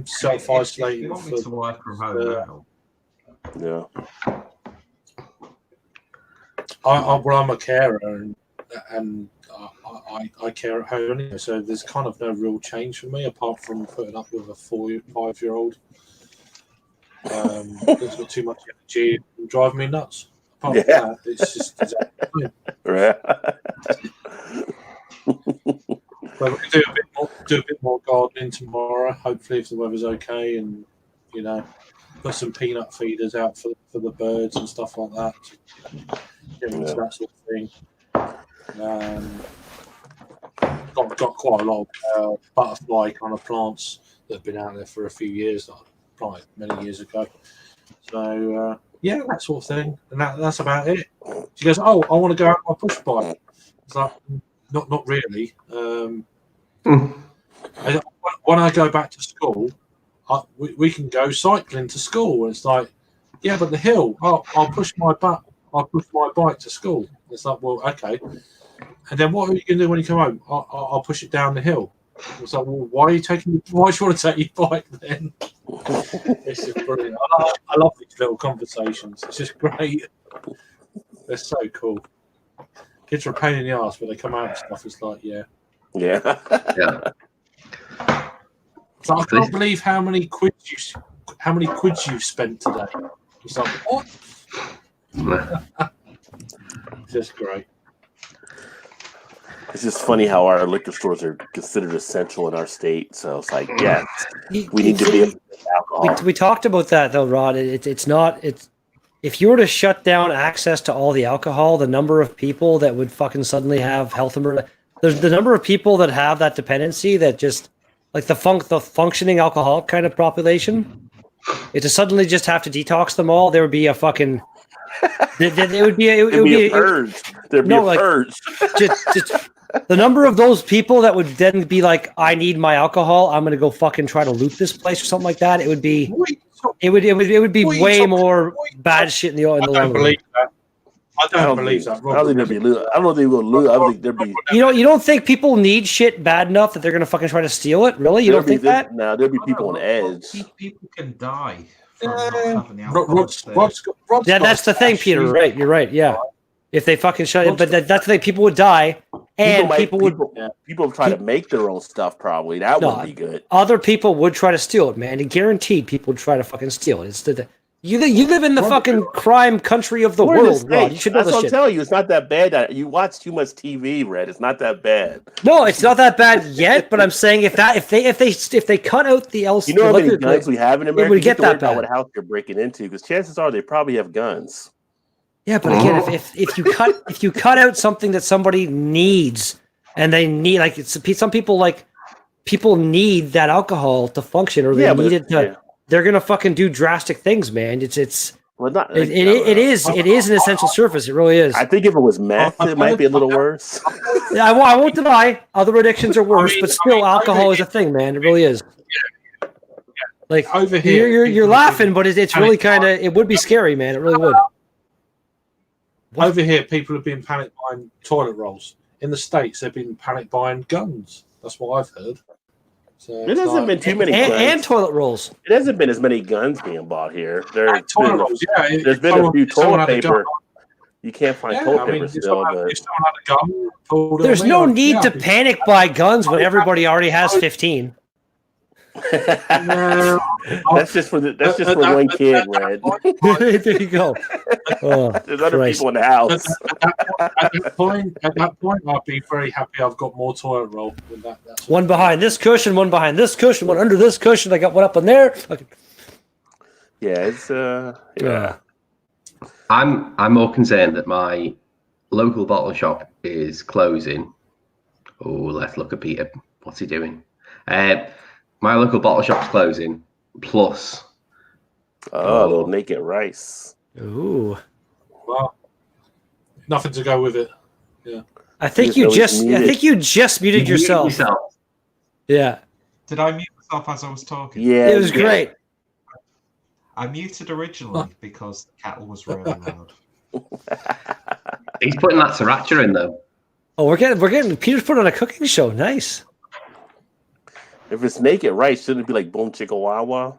self-isolating. If you want me to work from home now. Yeah. I'm a carer, and I care at home anyway, so there's kind of no real change for me apart from putting up with a 4-5-year-old. There's got too much energy and drive me nuts. Apart from that, it's just exactly right. We're going to do a bit more gardening tomorrow. Hopefully, if the weather's okay, and put some peanut feeders out for the birds and stuff like that. That sort of thing. Got quite a lot of butterfly kind of plants that have been out there for a few years. That I planted many years ago. So yeah, that sort of thing, and that's about it. She goes, "Oh, I want to go out on my push bike." It's like, not really. When I go back to school, we can go cycling to school. And it's like, yeah, but the hill. I'll push my bike to school. It's like, well, okay. And then what are you going to do when you come home? I'll push it down the hill. It's like, well, why do you want to take your bike then? It's just brilliant. I love these little conversations. It's just great. They're so cool. Kids are a pain in the ass when they come out and stuff. It's like, yeah. So I can't believe how many quids you've spent today. It's like, what? Just great. It's just funny how our liquor stores are considered essential in our state. So it's like, yes, we need to be able to get alcohol. We talked about that though, Rod. It's not. If you were to shut down access to all the alcohol, the number of people that would fucking suddenly have health emergency. There's the number of people that have that dependency that just like the functioning alcoholic kind of population. If to suddenly just have to detox them all, there would be a fucking. It would be a purge. There'd be a purge. Just the number of those people that would then be like, I need my alcohol. I'm going to go fucking try to loot this place or something like that. It would be. It would be way more bad shit in the long run. I don't believe that. I don't think there'd be loot. I don't think we'll loot. I don't think there'd be. You don't think people need shit bad enough that they're gonna fucking try to steal it? Really? You don't think that? No, there'd be people on edge. People can die from not having the alcohol. Yeah, that's the thing, Peter. Right? You're right. Yeah. If they fucking shut it, but that's the thing. People would die, and people would try to make their own stuff. Probably that wouldn't be good. Other people would try to steal it, man. And guaranteed, people would try to fucking steal it. It's you live in the fucking crime country of the world, Rod. You should know this shit. I'm telling you, it's not that bad. You watch too much TV, Red. It's not that bad. No, it's not that bad yet. But I'm saying if they cut out the else, you know how many guns we have in America. It would get that bad. What house you're breaking into? Because chances are they probably have guns. Yeah, but again, if you cut out something that somebody needs, and they need some people need that alcohol to function, or they need it to. Yeah. They're gonna fucking do drastic things, man. It is an essential service. It really is. I think if it was meth, it might be a little worse. Yeah, I won't deny other addictions are worse, but still, alcohol is a thing, man. It really is. Like over here, you're laughing, but it's really kind of. It would be scary, man. It really would. Over here, people have been panic buying toilet rolls. In the States, they've been panic buying guns. That's what I've heard. So it hasn't been too many guns. And toilet rolls. It hasn't been as many guns being bought here. There's been a few toilet paper. You can't find toilet paper still. There's no need to panic buy guns when everybody already has 15. That's just for one kid, Red. There you go. Oh, there's other people in the house. At that point, I'd be very happy. I've got more toilet roll than that. One behind this cushion, one behind this cushion, one under this cushion. I got one up in there. Okay. Yeah, it's yeah. I'm more concerned that my local bottle shop is closing. Oh, let's look at Peter. What's he doing? My local bottle shop's closing. Plus, a little naked rice. Ooh, well, nothing to go with it. Yeah, I think you just muted yourself. Yeah. Did I mute myself as I was talking? Yeah, it was great. I muted originally because the kettle was really loud. He's putting that sriracha in though. Oh, we're getting Peter's put on a cooking show. Nice. If it's naked rice, shouldn't it be like boom chicka wow wow?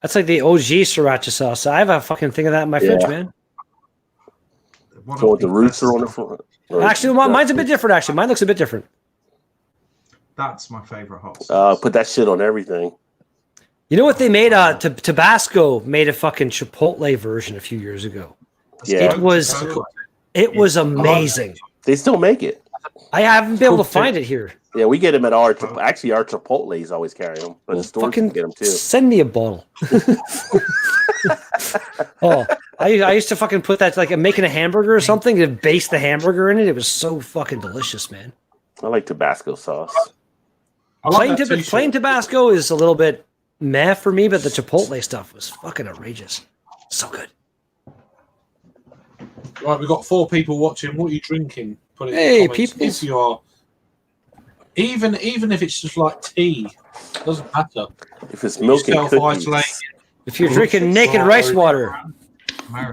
That's like the OG sriracha sauce. I have a fucking thing of that in my fridge, man. So the roots are on the front. Actually, mine's a bit different. Actually, mine looks a bit different. That's my favorite hot sauce. Put that shit on everything. You know what they made? Tabasco made a fucking Chipotle version a few years ago. Yeah, it was amazing. They still make it. I haven't been able to find it here. Yeah, we get them at our Chipotle's always carry them, but the stores can get them too. Send me a bottle. I used to fucking put that like making a hamburger or something to base the hamburger in it. It was so fucking delicious, man. I like Tabasco sauce. Plain Tabasco is a little bit meh for me, but the Chipotle stuff was fucking outrageous. So good. Right, we've got 4 people watching. What are you drinking? Put it in Hey, the comments. people. If you are, even if it's just like tea, doesn't matter. If it's milk and cookies. Self-isolate. If you're drinking naked rice water,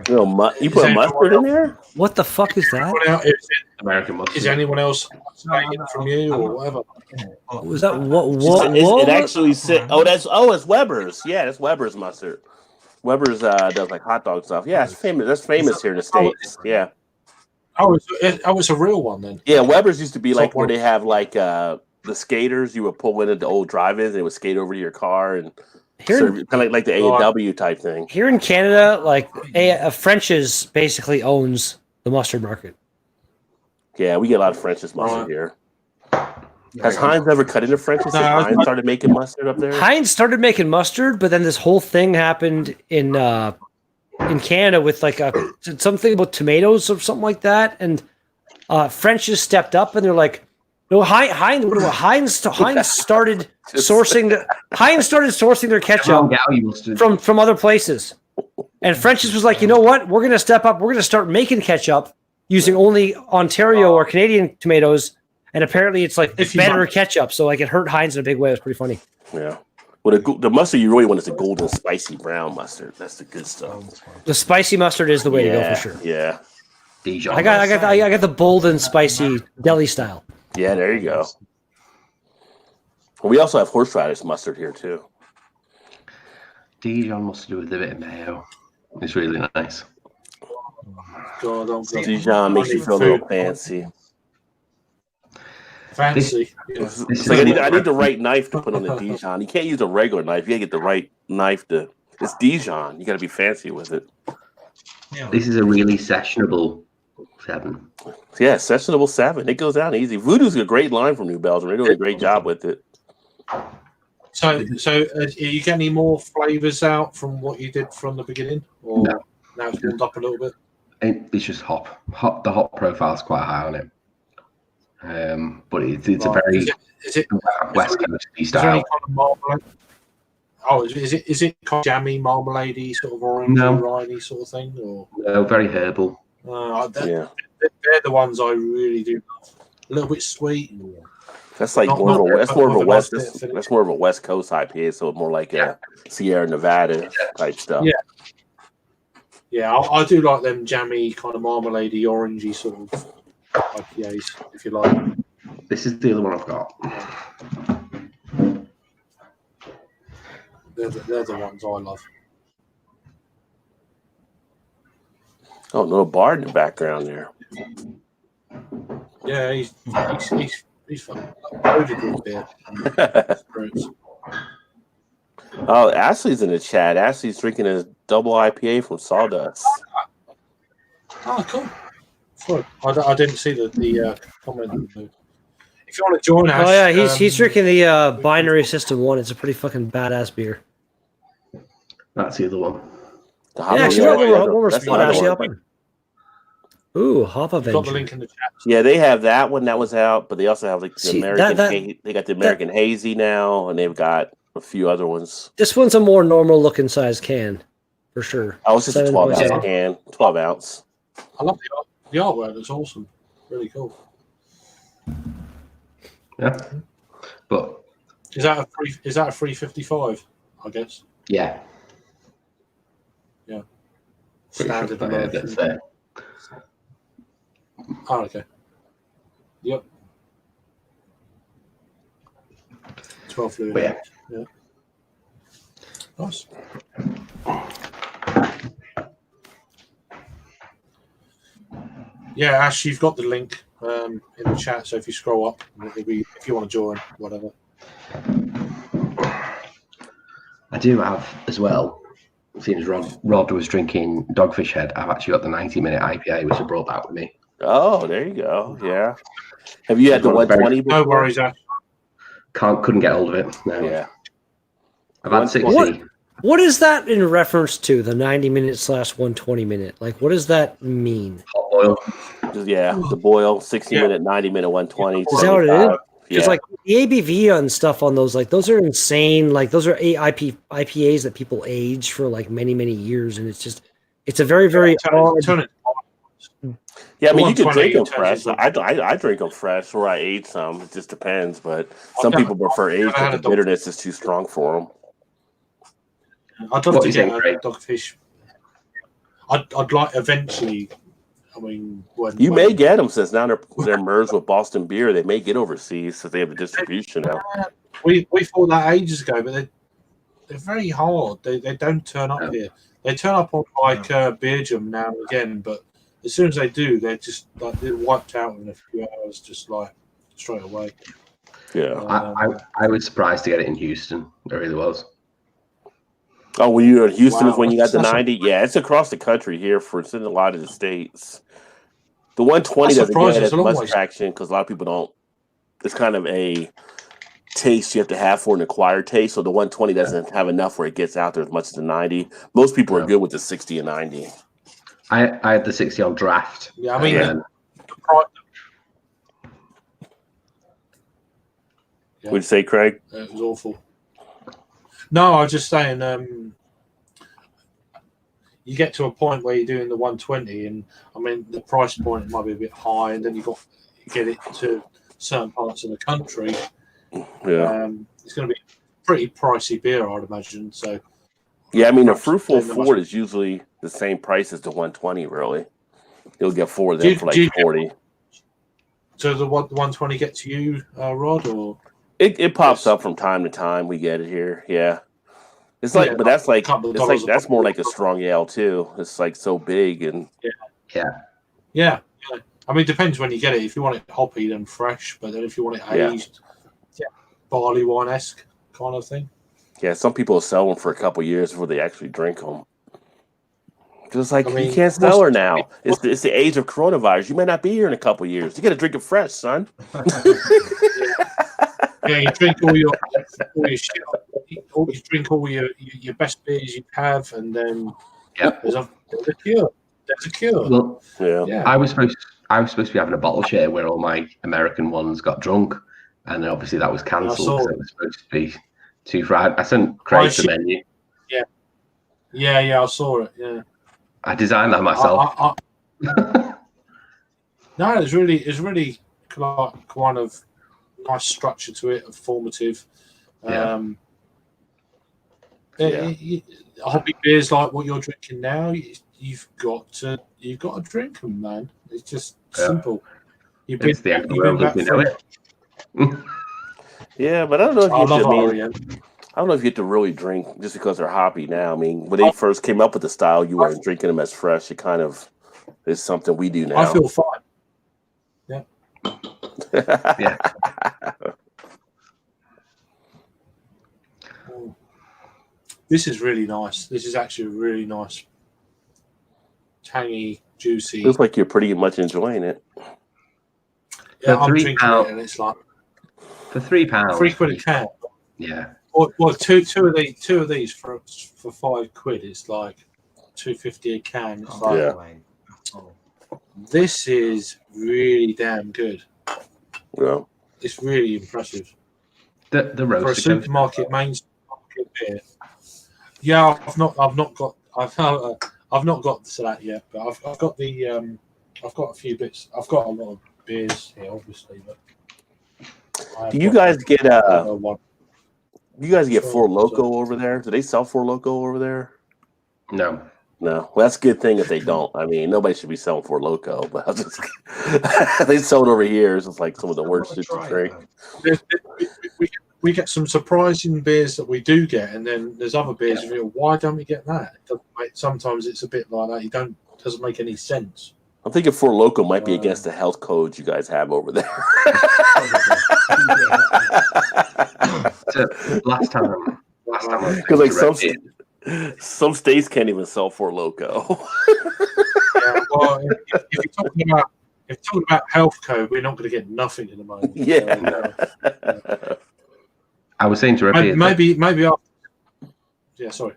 You put mustard in there? what the fuck is that? American mustard. Is anyone else saying it from you or whatever? Was that what? It actually said, it's Weber's. Yeah, it's Weber's mustard. Weber's does like hot dog stuff. Yeah, it's famous. That's famous here in the States. Yeah. Oh, it's a real one then. Yeah, Weber's used to be like where they have like the skaters. You would pull into the old drive-ins and it would skate over to your car and serve kind of like the A&W type thing. Here in Canada, like French's basically owns the mustard market. Yeah, we get a lot of French's mustard here. Has Heinz ever cut into French's? Has Heinz started making mustard up there? Heinz started making mustard, but then this whole thing happened in Canada with like something about tomatoes or something like that, and French's stepped up and they're like, no, Heinz started sourcing their ketchup from other places, and French's was like, you know what, we're gonna step up, we're gonna start making ketchup using only Ontario or Canadian tomatoes. And apparently it's like better ketchup. So like it hurt Heinz in a big way. It was pretty funny. Yeah. Well, the mustard you really want is the golden spicy brown mustard. That's the good stuff. The spicy mustard is the way to go for sure. Yeah. I got the bold and spicy deli style. Yeah, there you go. Well, we also have horseradish mustard here too. Dijon mustard with a bit of mayo. It's really nice. Dijon makes you feel a little fancy. Fancy. It's like I need the right knife to put on the Dijon. You can't use a regular knife. You gotta get the right knife to. It's Dijon. You gotta be fancy with it. This is a really sessionable 7. Yeah, sessionable 7. It goes down easy. Voodoo's a great line from New Belgium. They're doing a great job with it. So, are you getting any more flavors out from what you did from the beginning, or now it's warmed up a little bit? It's just hop. The hop profile is quite high on it. But it's a very West Coast style. Is it kind of jammy, marmalade-y, sort of orange, riney sort of thing? Or? No, very herbal. They're the ones I really do love. A little bit sweet. That's like more of a West Coast IPA, so more like a Sierra Nevada type stuff. Yeah, I do like them jammy, kind of marmalade-y, orangey sort of IPAs, if you like. This is the other one I've got. They're the ones I love. Oh, little Bard in the background there. Yeah, he's fun. Loaded with beer. Oh, Ashley's in the chat. Ashley's drinking a double IPA from Sawdust. Oh, cool. I didn't see the comment. If you want to join us, he's drinking the Binary System 1. It's a pretty fucking badass beer. That's the other one. Ooh, Hop Avenger. Got the link in the chat. Yeah, they have that one that was out, but they also have like the American. They got the American Hazy now, and they've got a few other ones. This one's a more normal looking size can, for sure. Oh, it's just a 12-ounce can. 12 ounce. I love the artwork. It's awesome. Really cool. Yeah, but is that a 355? I guess. Yeah. Yeah. Standard. That's there. Oh, okay. Yep. 12 fluid. Yeah. Nice. Yeah, Ash, you've got the link in the chat, so if you scroll up, if you want to join, whatever. I do have as well. Seeing as Rod was drinking Dogfish Head, I've actually got the 90-minute IPA, which I brought back with me. Oh, there you go. Yeah. Have you had the 120 before? No worries, Ash. Couldn't get hold of it. No. Yeah. I've had 60. What is that in reference to, the 90-minute / 120-minute? Like, what does that mean? Hot boil. Yeah, the boil, 60-minute, 90-minute, 120. Is that what it is? Yeah. It's like the ABV and stuff on those, like those are insane. Like those are IPAs that people age for like many, many years, and it's a very, very odd. Yeah, I The mean, you can 120 drink them turns fresh. into- I drink them fresh, or I ate some. It just depends. But some people prefer aged never had because a the bitterness is too strong for them. I'd love What to you get think, a Craig? dogfish. I'd like eventually. I mean, You may get them since now they're merged with Boston Beer. They may get overseas since they have the distribution now. we thought that ages ago, but they're very hard. They don't turn up No. here. They turn up on like Beer Jam now and again, but as soon as they do, they're just like they're wiped out in a few hours, just like straight away. Yeah. I was surprised to get it in Houston. I really was. Oh, when you were in Houston is Wow, when you got the that's 90? Yeah, it's across the country here it's in a lot of the states. The 120 That's doesn't get surprising, as it's a long much ways. traction because a lot of people don't. It's kind of a taste you have to have for an acquired taste. So the 120 doesn't have enough where it gets out there as much as the 90. Most people are No. good with the 60 and 90. I had the 60 on draft. Yeah, I mean, Yeah. the price, Yeah. Would you say, Craig? it was awful. No, I was just saying, you get to a point where you're doing the 120, and I mean, the price point might be a bit high, and then you get it to certain parts of the country. Yeah. It's going to be pretty pricey beer, I'd imagine. So, Yeah, I mean, a perhaps Fruitful then there Ford must- is usually the same price as the 120, really. You'll get four of Do them you- for like do you- 40. So the 120 get to you, Rod, or It pops Yes. up from time to time. We get it here. Yeah. It's like, Yeah, but that's like, couple of it's like, dollars a that's bottle. more like a strong ale too. It's like so big and yeah. I mean, it depends when you get it. If you want it hoppy, then fresh. But then if you want it Yeah. aged, barley wine-esque kind of thing. yeah, some people sell them for a couple years before they actually drink them. Because it's like, I mean, you can't sell her now. It's the age of coronavirus. You may not be here in a couple years. You got to drink it fresh, son. Yeah, you drink all your shit. You drink all your best beers you have, and then Yeah. there's a cure. There's a cure. Well, Yeah. Yeah. I was supposed to be having a bottle share where all my American ones got drunk, and then obviously that was cancelled saw because it. it was supposed to be too fried. I sent Craig the shit. menu. Yeah, I saw it. Yeah. I designed that myself. No, it's really kind of nice structure to it, informative. Yeah. Hobby beers like what you're drinking now, you've got to drink them, man. It's just simple. It's the end of the world as we know it. Yeah, but I don't know if I you have love to, I mean, Orient. I don't know if you have to really drink just because they're hoppy now. I mean, when they first came up with the style, you weren't drinking them as fresh. It kind of is something we do now. I feel fine. Yeah. This is really nice. This is actually really nice, tangy, juicy. Looks like you're pretty much enjoying it. Yeah, For I'm £3, drinking it, and it's like For £3. £3 a can. Yeah. Well, two of these for £5. It's like £2.50 a can. It's like Yeah. this is really damn good. Yeah. It's really impressive The for a roaster. supermarket mainstream beer. Yeah, I've not got to that yet, but I've got the I've got a few bits. I've got a lot of beers here, obviously, but Do you guys get one. you guys get Four So- Loko over there? Do they sell Four Loko over there? No. No. Well, that's a good thing if they don't. I mean, nobody should be selling Four Loko, but I'll just they sell it over here. It's just like some of the worst shit to drink. We get some surprising beers that we do get, and then there's other beers. You feel, why don't we get that? It doesn't sometimes it's a bit like that. It doesn't make any sense. I'm thinking Four Loko might be against the health codes you guys have over there. So last time I was Because like directed- some states can't even sell Four Loko. Yeah, well, if you're talking about health code, we're not going to get nothing in the moment. Yeah. I was saying to Rippy, Maybe after. Yeah, sorry.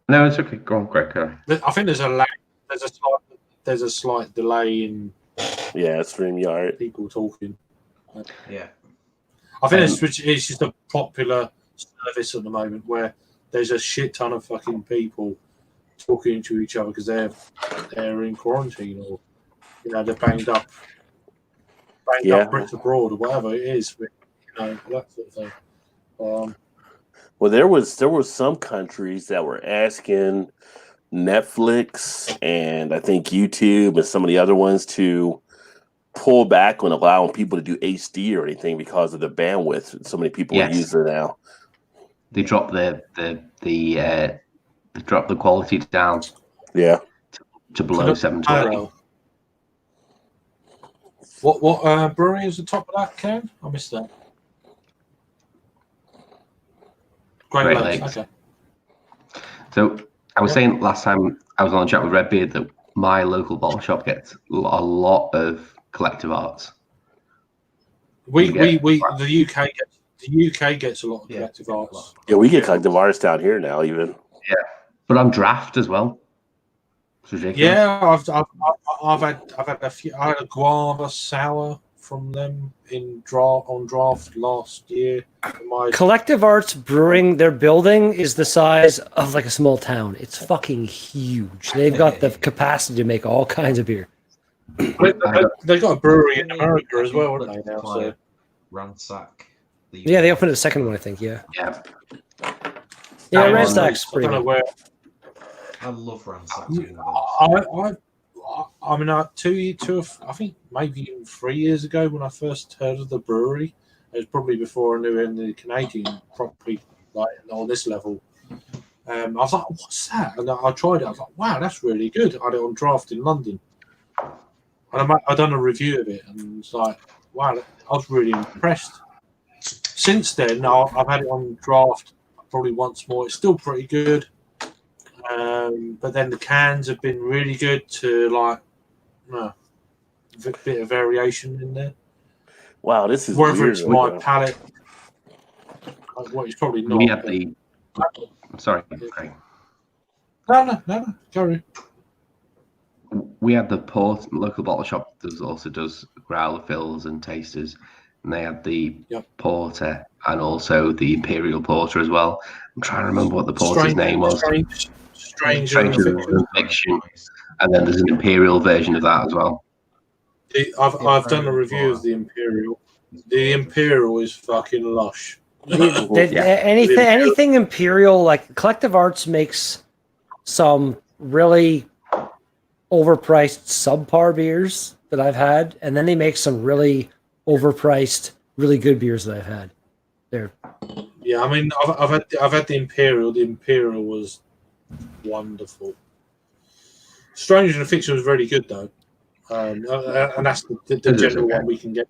no, it's okay. Go on, Greg. I think there's a lag. There's a slight delay in Yeah, StreamYard. people talking. Yeah. I think it's just a popular service at the moment where there's a shit ton of fucking people talking to each other because they're in quarantine or they're banged up Brits abroad or whatever it is, but, that sort of thing. Well, there was some countries that were asking Netflix and I think YouTube and some of the other ones to pull back on allowing people to do HD or anything because of the bandwidth so many people are using now. They dropped the quality down. Yeah. To below 720. What brewery is the top of that, Ken? I missed that. Great Lakes. Okay. So I was saying last time I was on a chat with Redbeard that my local bottle shop gets a lot of collective arts. The UK gets a lot of collective arts. Yeah, we get collective arts down here now, even. Yeah, but on draft as well. It's ridiculous. Yeah, I've had a few. I had a guava sour from them on draft last year. Collective Arts Brewing, their building is the size of like a small town. It's fucking huge. They've got the capacity to make all kinds of beer. They've got a brewery in America as well, haven't they? Now, so. Ransack. Yeah, they opened a second one, I think. Yeah. Yeah. Yeah, Ransack's pretty good. I love Ransack. I mean, I think maybe even 3 years ago when I first heard of the brewery, it was probably before I knew any Canadian properly, like on this level. I was like, "What's that?" And I tried it. I was like, "Wow, that's really good." I had it on draft in London, and I done a review of it, and it's like, "Wow, I was really impressed." Since then, I've had it on draft probably once more. It's still pretty good. But then the cans have been really good to a bit of variation in there. Wow, this is whether weird, it's my palate. Well, it's probably not. We have the. I'm sorry, Craig. No. Carry on. We had the local bottle shop that also does growler fills and tasters, and they had the porter and also the imperial porter as well. I'm trying to remember what the porter's name was. Stranger than Fiction, and then there's an imperial version of that as well. I've done a review of the imperial. The imperial is fucking lush. Anything imperial, like Collective Arts makes some really overpriced subpar beers that I've had, and then they make some really overpriced, really good beers that I've had. Yeah, I mean, I've had the imperial. The imperial was wonderful. Stranger Than Fiction was really good though, and that's the general one we can get.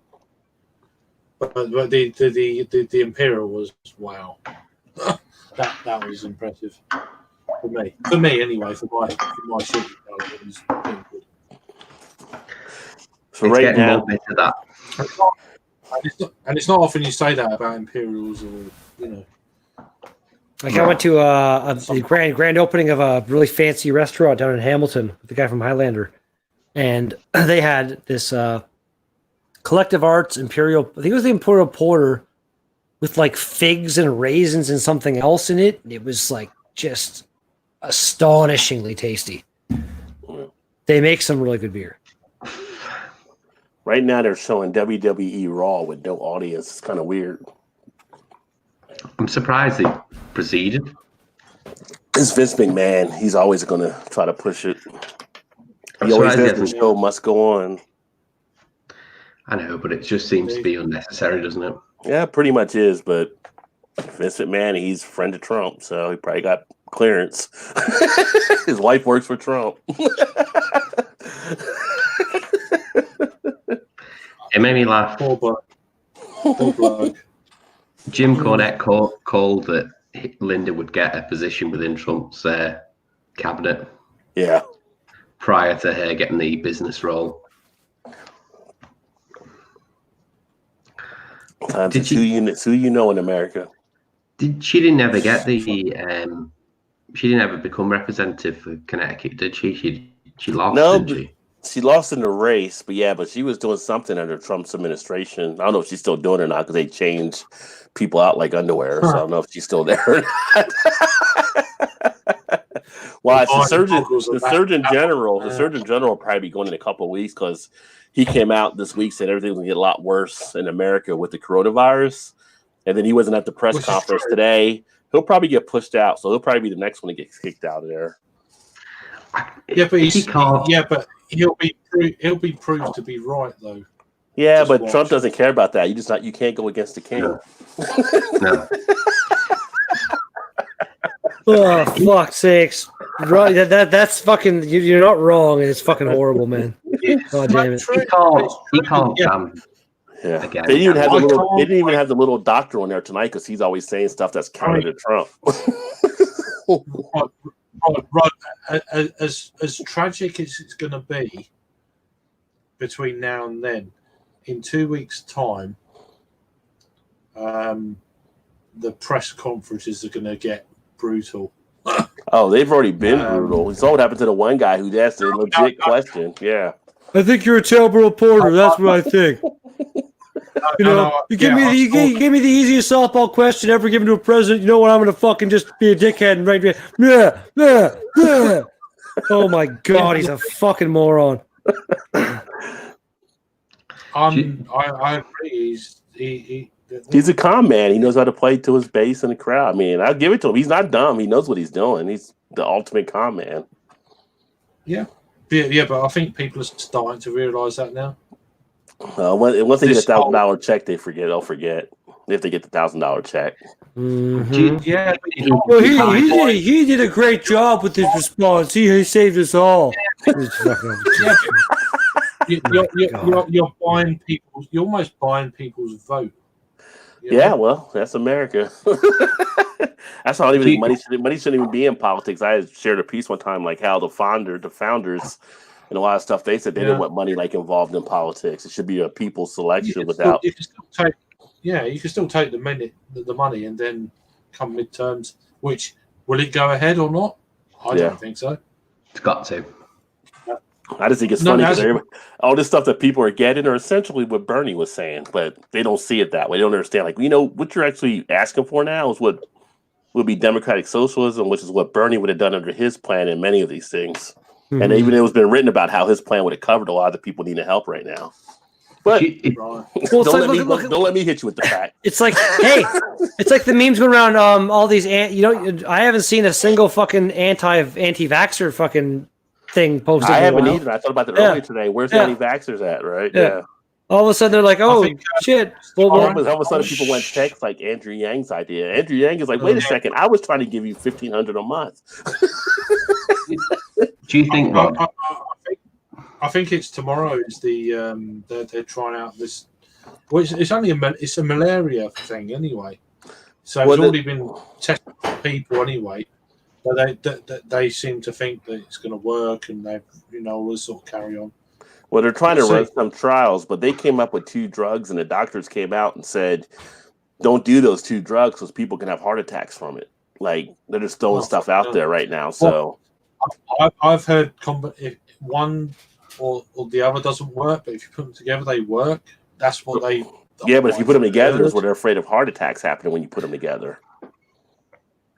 But the imperial was wow. that was impressive for me. For me anyway. For my shit, it was really good. So right now, that. And it's not often you say that about imperials or Like I went to the grand opening of a really fancy restaurant down in Hamilton with the guy from Highlander, and they had this Collective Arts Imperial. I think it was the Imperial Porter with like figs and raisins and something else in it. It was like just astonishingly tasty. They make some really good beer. Right now they're showing WWE Raw with no audience. It's kind of weird. I'm surprised they proceeded. It's Vince McMahon. He's always going to try to push it. He always says the show must go on. I know, but it just seems to be unnecessary, doesn't it? Yeah, pretty much is. But Vince McMahon, he's a friend of Trump, so he probably got clearance. His wife works for Trump. It made me laugh. Poor bloke. Jim Cornette called that Linda would get a position within Trump's cabinet. Yeah. Prior to her getting the business role. Did who you know in America? She didn't ever get the she didn't ever become representative for Connecticut, did she? She lost, didn't she? She lost in the race, but she was doing something under Trump's administration. I don't know if she's still doing it or not because they changed people out like underwear. So I don't know if she's still there or not. Well, the Surgeon General will probably be going in a couple of weeks because he came out this week said everything's gonna get a lot worse in America with the coronavirus, and then he wasn't at the press conference today. He'll probably get pushed out, so he'll probably be the next one to get kicked out of there. Yeah, but he'll be proved to be right though. Yeah, but Trump doesn't care about that. You can't go against the king. No. Oh, fuck sakes. Right, that's fucking, you're not wrong, and it's fucking horrible, man. God damn it. He can't Yeah. again. They didn't even have the little doctor on there tonight because he's always saying stuff that's counter to Trump. Right. As tragic as it's going to be between now and then, in 2 weeks' time, the press conferences are going to get brutal. Oh, they've already been brutal. So what happened to the one guy who asked a legit question? Yeah. I think you're a terrible reporter. That's what I think. You gave me the easiest softball question ever given to a president. You know what? I'm going to fucking just be a dickhead and write. Yeah. Oh my God, he's a fucking moron. I agree. He's a calm man. He knows how to play to his base and the crowd. I mean, I'll give it to him. He's not dumb. He knows what he's doing. He's the ultimate calm man. Yeah, but I think people are starting to realise that now. Once they get a $1,000 check, they'll forget if they get the $1,000 check. Mm-hmm. Well, he did a great job with his response. He saved us all. You're buying people. You're almost buying people's vote. Yeah, well, that's America. That's why I don't even think money shouldn't even be in politics. I shared a piece one time, like how the founders, and a lot of stuff they said they didn't want money like involved in politics. It should be a people's selection without. You can still take the money, and then come midterms. Which will it go ahead or not? I don't think so. It's got to. I just think it's funny because all this stuff that people are getting are essentially what Bernie was saying, but they don't see it that way. They don't understand. Like, what you're actually asking for now is what would be democratic socialism, which is what Bernie would have done under his plan in many of these things. Mm-hmm. And even it was been written about how his plan would have covered a lot of the people needing help right now. But don't let me hit you with the fact. It's like, hey, it's like the memes going around. All these, I haven't seen a single fucking anti-vaxxer fucking thing posted. I haven't either. I thought about that earlier today. Where's the anti-vaxxers at? Right? Yeah. All of a sudden they're like, oh shit. All of a sudden people went text like Andrew Yang's idea. Andrew Yang is like, wait a second, I was trying to give you $1,500 a month. Do you think? I think it's tomorrow. Is they're trying out this. Well, it's a malaria thing anyway. So it's already been tested for people anyway. But they seem to think that it's going to work, and they all this sort of carry on. Well, they're trying to run some trials, but they came up with 2 drugs, and the doctors came out and said, "Don't do those 2 drugs because people can have heart attacks from it." Like they're just throwing stuff out there right now. So I've heard if one or the other doesn't work, but if you put them together, they work. That's what they. Yeah, but if you put them together, is what they're afraid of heart attacks happening when you put them together.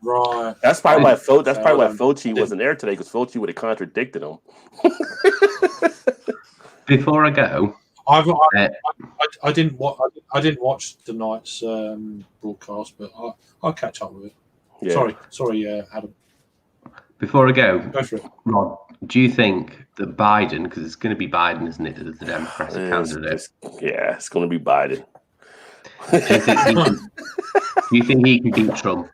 Right. That's probably why Fauci wasn't there today, because Fauci would have contradicted him. Before I go, I didn't watch tonight's broadcast, but I'll catch up with it. Yeah. Sorry, Adam. Before I go for it. Ron, do you think that Biden, because it's going to be Biden, isn't it, as the Democratic candidate? Yeah, it's going to be Biden. Do you think he can beat Trump?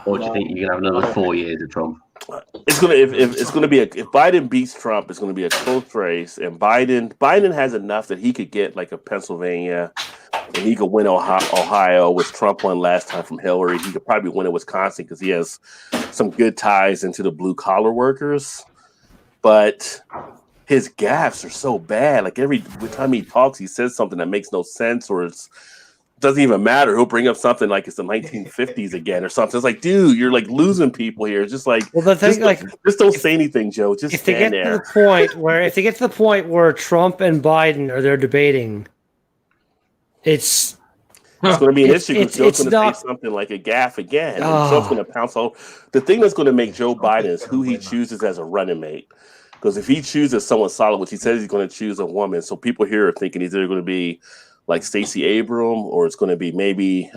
Or do you think you're gonna have another 4 years of Trump? It's gonna if Biden beats Trump, it's gonna be a close race, and Biden has enough that he could get like a Pennsylvania, and he could win Ohio, which Trump won last time from Hillary. He could probably win in Wisconsin because he has some good ties into the blue collar workers, but his gaffes are so bad. Like every time he talks, he says something that makes no sense, or it doesn't even matter. He'll bring up something like it's the 1950s again or something. It's like, dude, you're like losing people here. It's just like, well, the thing, just don't say anything, Joe. Just if they get to the point where Trump and Biden are there debating, it's It's going to be an issue because Joe's it's going to not- say something like a gaffe again. And Oh. Trump's going to pounce all. The thing that's going to make Joe Biden is who he chooses as a running mate. Because if he chooses someone solid, which he says he's going to choose a woman, so people here are thinking he's either going to be like Stacey Abrams or it's going to be maybe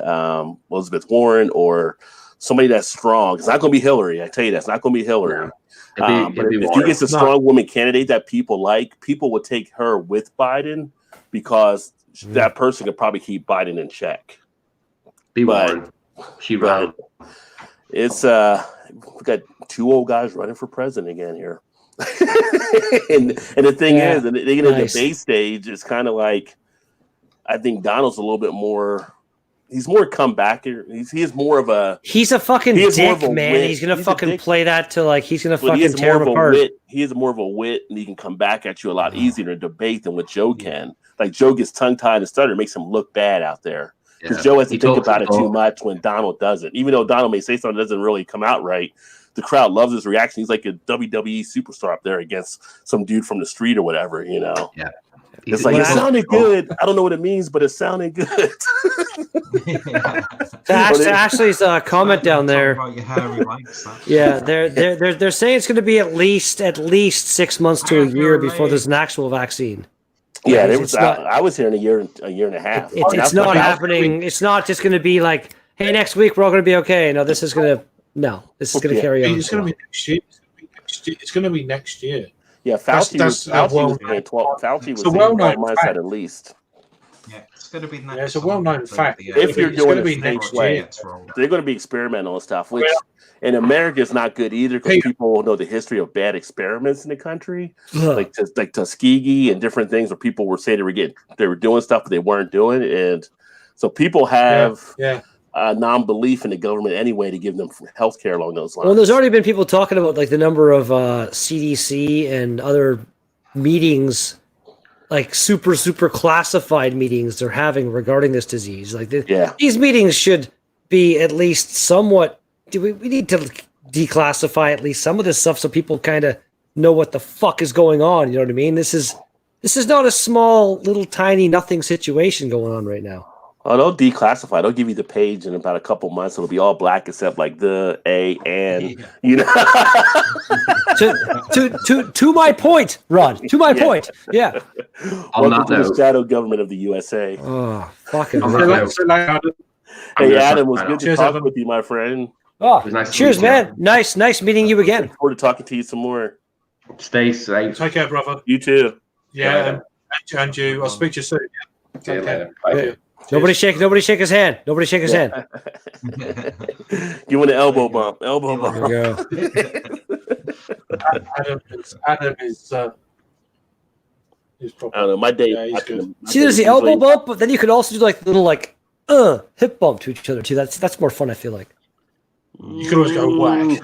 Elizabeth Warren or somebody that's strong. It's not going to be Hillary. I tell you, that's not going to be Hillary. It'd But be if he Warren. gets a strong woman candidate that people like, people will take her with Biden because that person could probably keep Biden in check. Be but- Warren. She ran. It's we got two old guys running for president again here. and the thing is, and they get a Nice. debate stage, it's kind of like I think Donald's a little bit more. He's more comebacker. He is more of a. He's a fucking He is more dick, of a man. wit. He's gonna He's a fucking dick. play that to like he's gonna But he fucking is tear more him of a apart. wit. He is more of a wit, and he can come back at you a lot easier in a debate than what Joe can. Like Joe gets tongue tied and stutter, it makes him look bad out there. Because Yeah. Joe has to He think talks about it the too talk. much when Donald doesn't. Even though Donald may say something that doesn't really come out right, the crowd loves his reaction. He's like a WWE superstar up there against some dude from the street or whatever, you know. Yeah. It's like, it sounded good. I don't know what it means, but it sounded good. To Ashley's comment down there. Talk about your hairy legs, that. Yeah, they're saying it's going to be at least 6 months to a year before there's an actual vaccine. Yeah, It's there was. not- I was here in a year and a half. It's That's not what- happening. It's not just going to be like, hey, next week we're all going to be okay. No, this is going to this is going to Yeah. carry on. It's going to be next year. It's going to be next year. Yeah, Fauci That's was Fauci well- was saying 12. Fauci was it's a saying well-known 12 months fact. at least. Yeah, it's going to be next. Yeah, it's a summer, well-known the- fact. the, If you're It's doing gonna it be the next same way, year. gets rolled out. they're going to be experimental and stuff, which in America is not good either because Peter. people know the history of bad experiments in the country, Ugh. like Tuskegee and different things where people were saying they were doing stuff but they weren't doing, and so people have Yeah. non-belief in the government anyway to give them health care along those lines. Well, there's already been people talking about like the number of CDC and other meetings, like super classified meetings they're having regarding this disease. Like these meetings should be at least somewhat. We need to declassify at least some of this stuff so people kind of know what the fuck is going on. You know what I mean? This is not a small little tiny nothing situation going on right now. Oh, they'll declassify. They'll give you the page in about a couple months. It'll be all black except like the A and you know. to my point, Rod. To my point. Yeah. Welcome to the shadow government of the USA. Oh, fucking. Hey, Adam, it was good to Cheers, talk Adam. with you, my friend. Oh, nice to cheers, meet you. man. Nice meeting you again. Look forward to talking to you some more. Stay safe. Take care, brother. You too. Yeah, and you. I'll speak to you soon. Yeah. See you Take care. later. Bye. Yeah. Nobody shake his hand. Nobody shake his hand. You want an elbow bump? Elbow bump. There you go. Adam is proper. I don't know. My day. Yeah, he's good. See, there's the elbow bump, but then you could also do like little hip bump to each other too. That's more fun. I feel like. You can always go whack.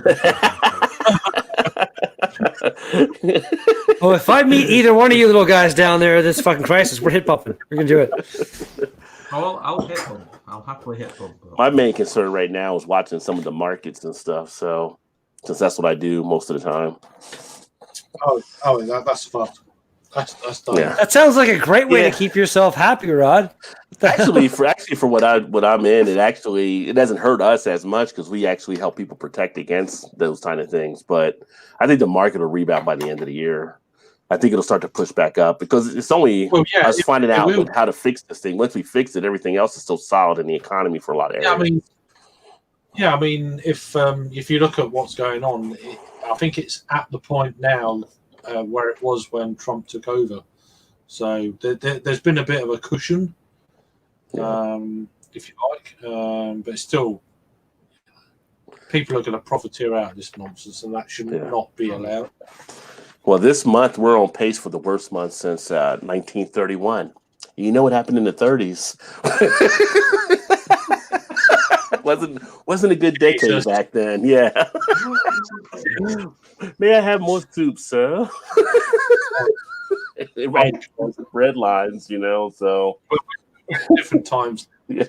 Oh, if I meet either one of you little guys down there, this fucking crisis, we're hip bumping. We're gonna do it. I'll hit bump. I'll happily hit bump. My main concern right now is watching some of the markets and stuff. So, since that's what I do most of the time. That's fun. That's done. Yeah. That sounds like a great way to keep yourself happy, Rod. Actually, for what I'm in, it doesn't hurt us as much because we actually help people protect against those kind of things. But I think the market will rebound by the end of the year. I think it'll start to push back up because it's only us finding out how to fix this thing. Once we fix it, everything else is still solid in the economy for a lot of areas. I mean, if you look at what's going on, I think it's at the point now where it was when Trump took over. So there's been a bit of a cushion, if you like, but still, people are going to profiteer out of this nonsense, and that should not be allowed. Well, this month we're on pace for the worst month since 1931. You know what happened in the 30s? wasn't a good decade back then. Yeah. May I have more soup, sir? It ran red lines, you know. So different times. Yeah.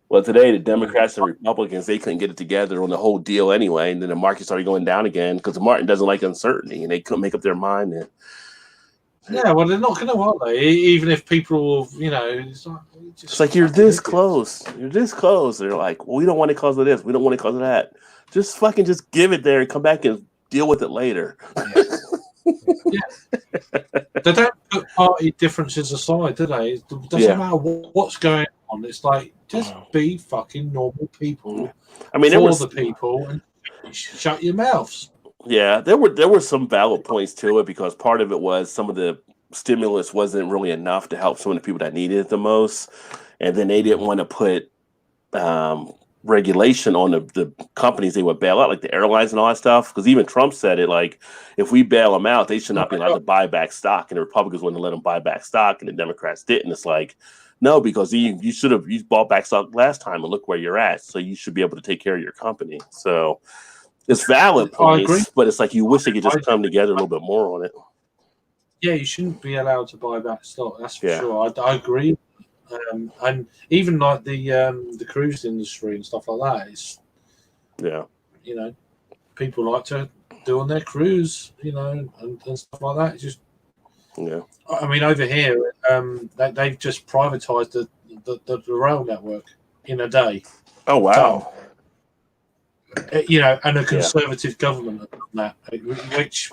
Well, today the Democrats and Republicans, they couldn't get it together on the whole deal anyway, and then the market started going down again because Martin doesn't like uncertainty, and they couldn't make up their mind. And Yeah, well, they're not going to, are they? Even if people, It's like you're this close. You're this close. They're like, well, we don't want it because of this. We don't want it because of that. Just fucking just give it there and come back and deal with it later. Yeah. They don't put party differences aside, do they? It doesn't matter what's going on. It's like, just be fucking normal people. I mean, the people and shut your mouths. Yeah, there were some valid points to it because part of it was some of the stimulus wasn't really enough to help some of the people that needed it the most, and then they didn't want to put regulation on the companies they would bail out, like the airlines and all that stuff. Because even Trump said it, like if we bail them out, they should not be allowed to buy back stock, and the Republicans wouldn't let them buy back stock, and the Democrats didn't. It's like, no, because you bought back stock last time, and look where you're at. So you should be able to take care of your company. So. It's valid points, but it's like you wish they could just come together a little bit more on it. Yeah, you shouldn't be allowed to buy back stock. That's for sure. I agree. And even like the cruise industry and stuff like that, it's people like to do on their cruise, and stuff like that. It's just I mean, over here, they've just privatized the rail network in a day. Oh wow. So, and a conservative government has done that, which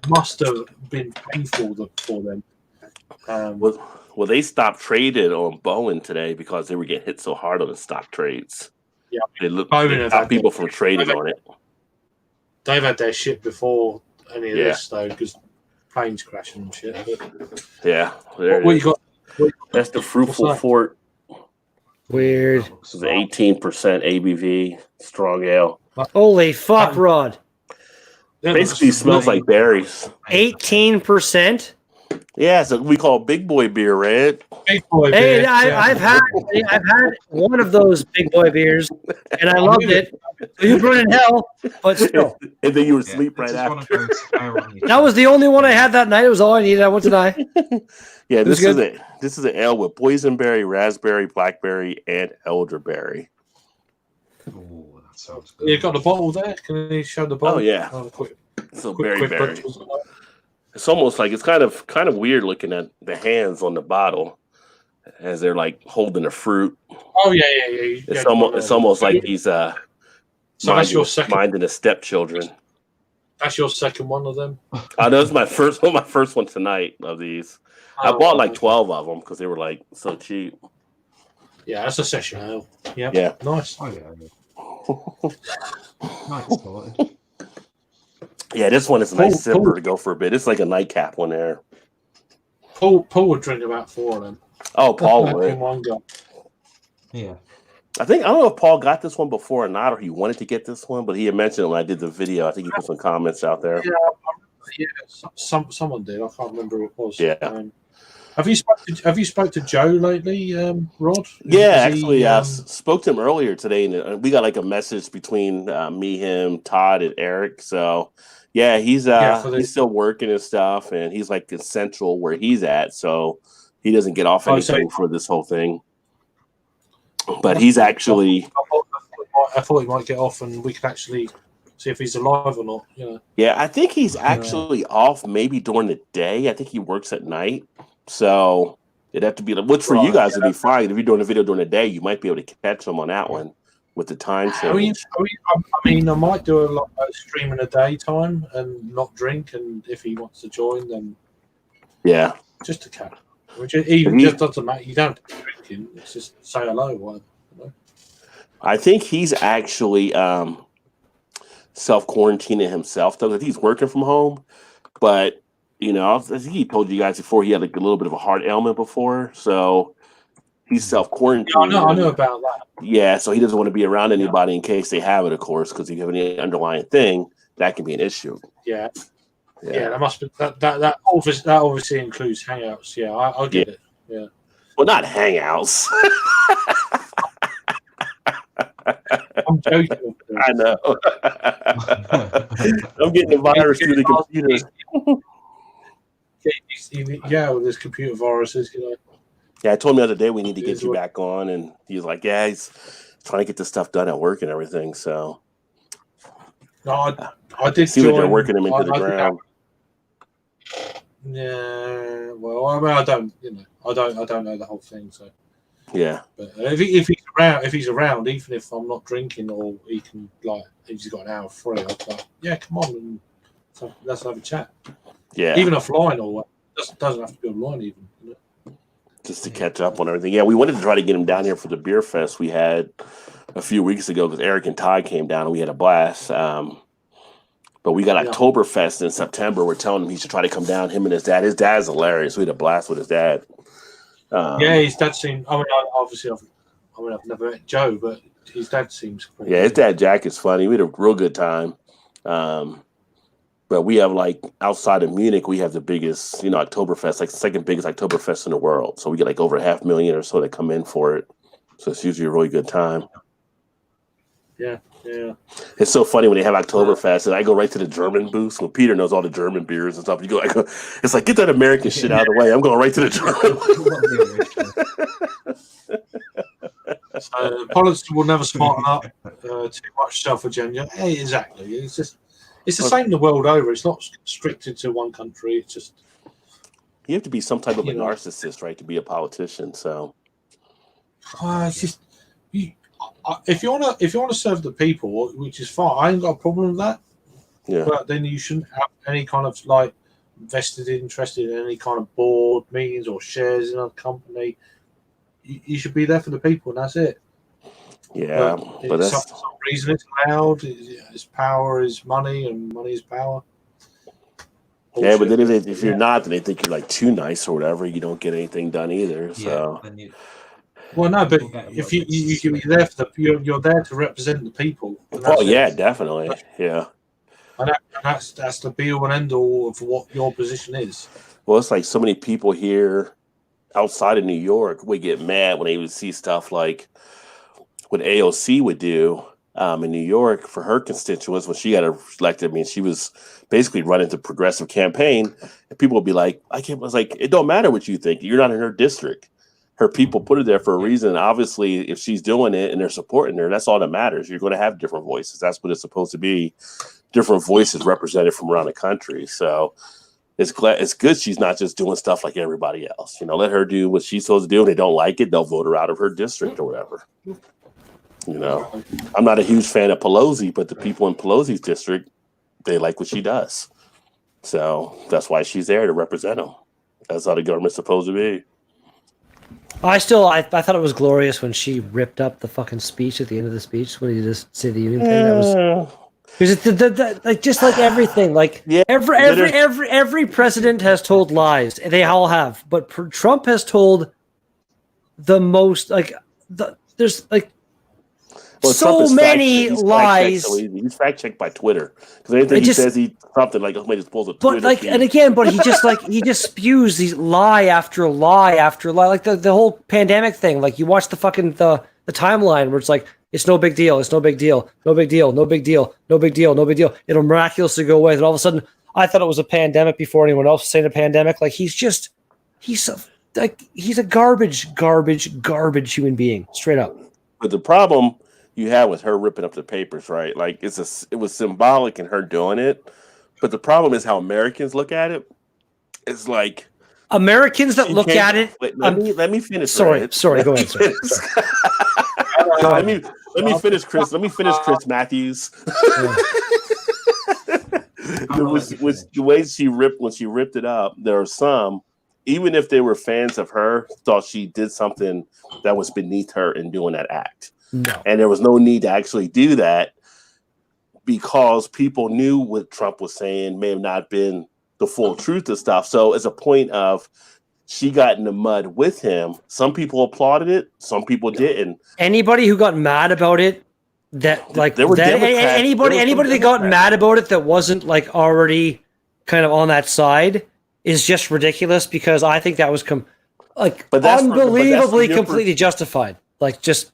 must have been painful for them. Well, they stopped trading on Boeing today because they were getting hit so hard on the stock trades. Yeah, they stopped people from trading on it. They've had their shit before any of this, though, because planes crashing and shit. But, what you got? That's the Fruitful Fort. Weird. This is 18% ABV, strong ale. Holy fuck, Rod. Basically smells like berries. 18%? Yeah, so we call big boy beer, right? Big boy beer. Hey, I've had one of those big boy beers, and I loved it. You burn in hell, but still. And then you would sleep right after. That was the only one I had that night. It was all I needed. I went to die. Yeah, this is an ale with boysenberry, raspberry, blackberry, and elderberry. Oh, that sounds good. You got the bottle there? Can you show the bottle? Oh yeah. So berry. It's almost like it's kind of weird looking at the hands on the bottle as they're like holding the fruit. Oh yeah. It's almost like he's so that's your second, minding the stepchildren. That's your second one of them. That was my first one tonight of these. I bought like 12 of them because they were like so cheap. Yeah, that's a session ale. Yeah. Nice. Oh yeah. Nice quality. Yeah, this one is a nice sipper to go for a bit. It's like a nightcap one there. Paul would drink about 4 of them. Oh, Paul would. In one go. Yeah. I don't know if Paul got this one before or not, or he wanted to get this one, but he had mentioned it when I did the video. I think he put some comments out there. Yeah, someone did. I can't remember who it was. Yeah. Have you spoke to Joe lately, Rod? Yeah, actually, I spoke to him earlier today, and we got like a message between me, him, Todd, and Eric. So, yeah, he's still working and stuff, and he's like in Central where he's at, so he doesn't get off anything for this whole thing. But he's actually. I thought he might get off, and we could actually see if he's alive or not. Yeah, I think he's actually off maybe during the day. I think he works at night. So it'd have to be which for you guys would be fine. If you're doing a video during the day, you might be able to catch them on that one with the time change. I might do a stream in the daytime and not drink, and if he wants to join, then just to catch. Which even just doesn't matter. You don't have to be drinking. It's just say hello. Whatever. I think he's actually self-quarantining himself, though. I think he's working from home, but. I think he told you guys before he had like a little bit of a heart ailment before, so he's self-quarantined. I know about that. Yeah, so he doesn't want to be around anybody in case they have it, of course, because if you have any underlying thing, that can be an issue. Yeah, that must be that obviously includes hangouts. Yeah, I'll get it. Yeah. Well, not hangouts. I'm joking. I know. I'm getting the virus through the computer. With his computer viruses, Yeah, I told him the other day we need to get you back on, and he was like, "Yeah, he's trying to get this stuff done at work and everything." So, no, I did see that they're working him into the ground. Yeah, well, I mean, I don't know the whole thing. So, Yeah. but if he's around, even if I'm not drinking, or he can he's got an hour free, I'll be like, yeah, come on, and so let's have a chat. Yeah. Even offline or what? Doesn't have to be online, even. Just to catch up on everything. Yeah, we wanted to try to get him down here for the beer fest we had a few weeks ago because Eric and Todd came down and we had a blast. But we got Oktoberfest in September. We're telling him he should try to come down. Him and his dad. His dad's hilarious. We had a blast with his dad. Yeah, his dad seemed. I mean, I've never met Joe, but his dad seems. Yeah, his dad Jack is funny. We had a real good time. But we have outside of Munich, we have the biggest, Oktoberfest, the second biggest Oktoberfest in the world. So we get over 500,000 or so that come in for it. So it's usually a really good time. Yeah. It's so funny when they have Oktoberfest, and I go right to the German booth. When Peter knows all the German beers and stuff, I go, it's like, get that American shit out of the way. I'm going right to the German. So politics will never smarten up too much self-agenda. Hey, exactly. It's the same the world over. It's not restricted to one country. It's just you have to be some type of a narcissist, right, to be a politician. So it's just if you want to serve the people, which is fine. I ain't got a problem with that. Yeah. But then you shouldn't have any kind of vested interest in any kind of board meetings or shares in a company. You should be there for the people, and that's it. Yeah, but for some reason it's allowed. His power is money, and money is power. Bullshit. Yeah, but then if you're not, then they think you're too nice or whatever. You don't get anything done either. So. Yeah, well, no, but if you're there you're there to represent the people. Oh yeah, definitely. Yeah. And that's the be all and end all of what your position is. Well, it's like so many people here outside of New York would get mad when they would see stuff like what AOC would do in New York for her constituents when she got elected. I mean, she was basically running the progressive campaign, and people would be like, it don't matter what you think. You're not in her district. Her people put her there for a reason. Obviously, if she's doing it and they're supporting her, that's all that matters. You're going to have different voices. That's what it's supposed to be. Different voices represented from around the country. So it's good she's not just doing stuff like everybody else. Let her do what she's supposed to do. And they don't like it, they'll vote her out of her district or whatever. I'm not a huge fan of Pelosi, but the people in Pelosi's district, they like what she does. So that's why she's there to represent them. That's how the government's supposed to be. I thought it was glorious when she ripped up the fucking speech at the end of the speech when he just State of the Union thing. That was because just like everything, every president has told lies. They all have, but Trump has told the most. There's so many lies. He's fact checked by Twitter because anything he says, he something somebody just pulls a Twitter. But he just spews these lie after lie after lie, like the whole pandemic thing. Like you watch the fucking the timeline where it's like it's no big deal, it's no big deal, no big deal, no big deal, no big deal, no big deal. It'll miraculously go away. Then all of a sudden, I thought it was a pandemic before anyone else was saying a pandemic. Like he's a garbage human being, straight up. But the problem you had with her ripping up the papers, right? It was symbolic in her doing it. But the problem is how Americans look at it. It's like Americans that look at it. Wait, let me finish. Sorry, go ahead. Let me finish, Chris. Let me finish, Chris Matthews. The way she ripped it up, there are some, even if they were fans of her, thought she did something that was beneath her in doing that act. No. And there was no need to actually do that because people knew what Trump was saying may have not been the full truth of stuff. So as a point of she got in the mud with him, some people applauded it, some people didn't. Anybody who got mad about it, anybody that got mad about it that wasn't already kind of on that side is just ridiculous because I think that was unbelievably completely justified. There's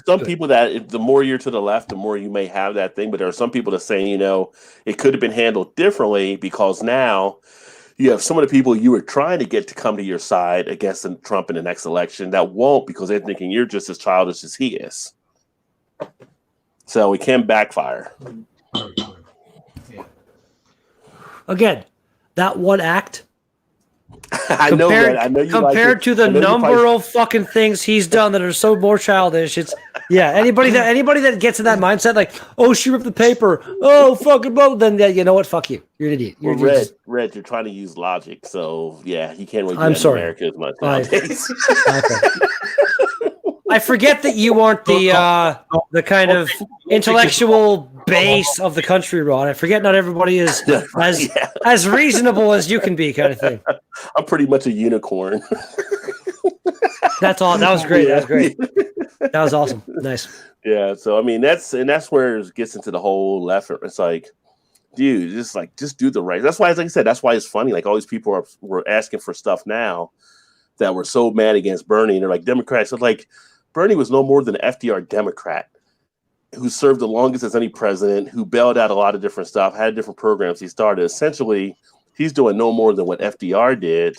some people that the more you're to the left, the more you may have that thing. But there are some people that say, it could have been handled differently because now you have some of the people you were trying to get to come to your side against Trump in the next election that won't because they're thinking you're just as childish as he is. So it can backfire. Again, that one act I know that. I know you compared like to the number of fucking things he's done that are so more childish. It's anybody that gets in that mindset, like, oh, she ripped the paper, oh fucking blah, then you know what? Fuck you. You're an idiot. You're Red, you're trying to use logic, so yeah, he can't really do I'm that sorry. in America as much nowadays. I forget that you aren't the kind of intellectual base of the country, Ron. I forget not everybody is as reasonable as you can be, kind of thing. I'm pretty much a unicorn. That's all. That was great. That was great. That was awesome. Nice. Yeah. So I mean, that's where it gets into the whole effort. It's like, dude, just do the right. That's why, like I said, that's why it's funny. Like all these people were asking for stuff now that were so mad against Bernie, and they're like Democrats. So like, Bernie was no more than an FDR Democrat who served the longest as any president, who bailed out a lot of different stuff, had different programs he started. Essentially, he's doing no more than what FDR did,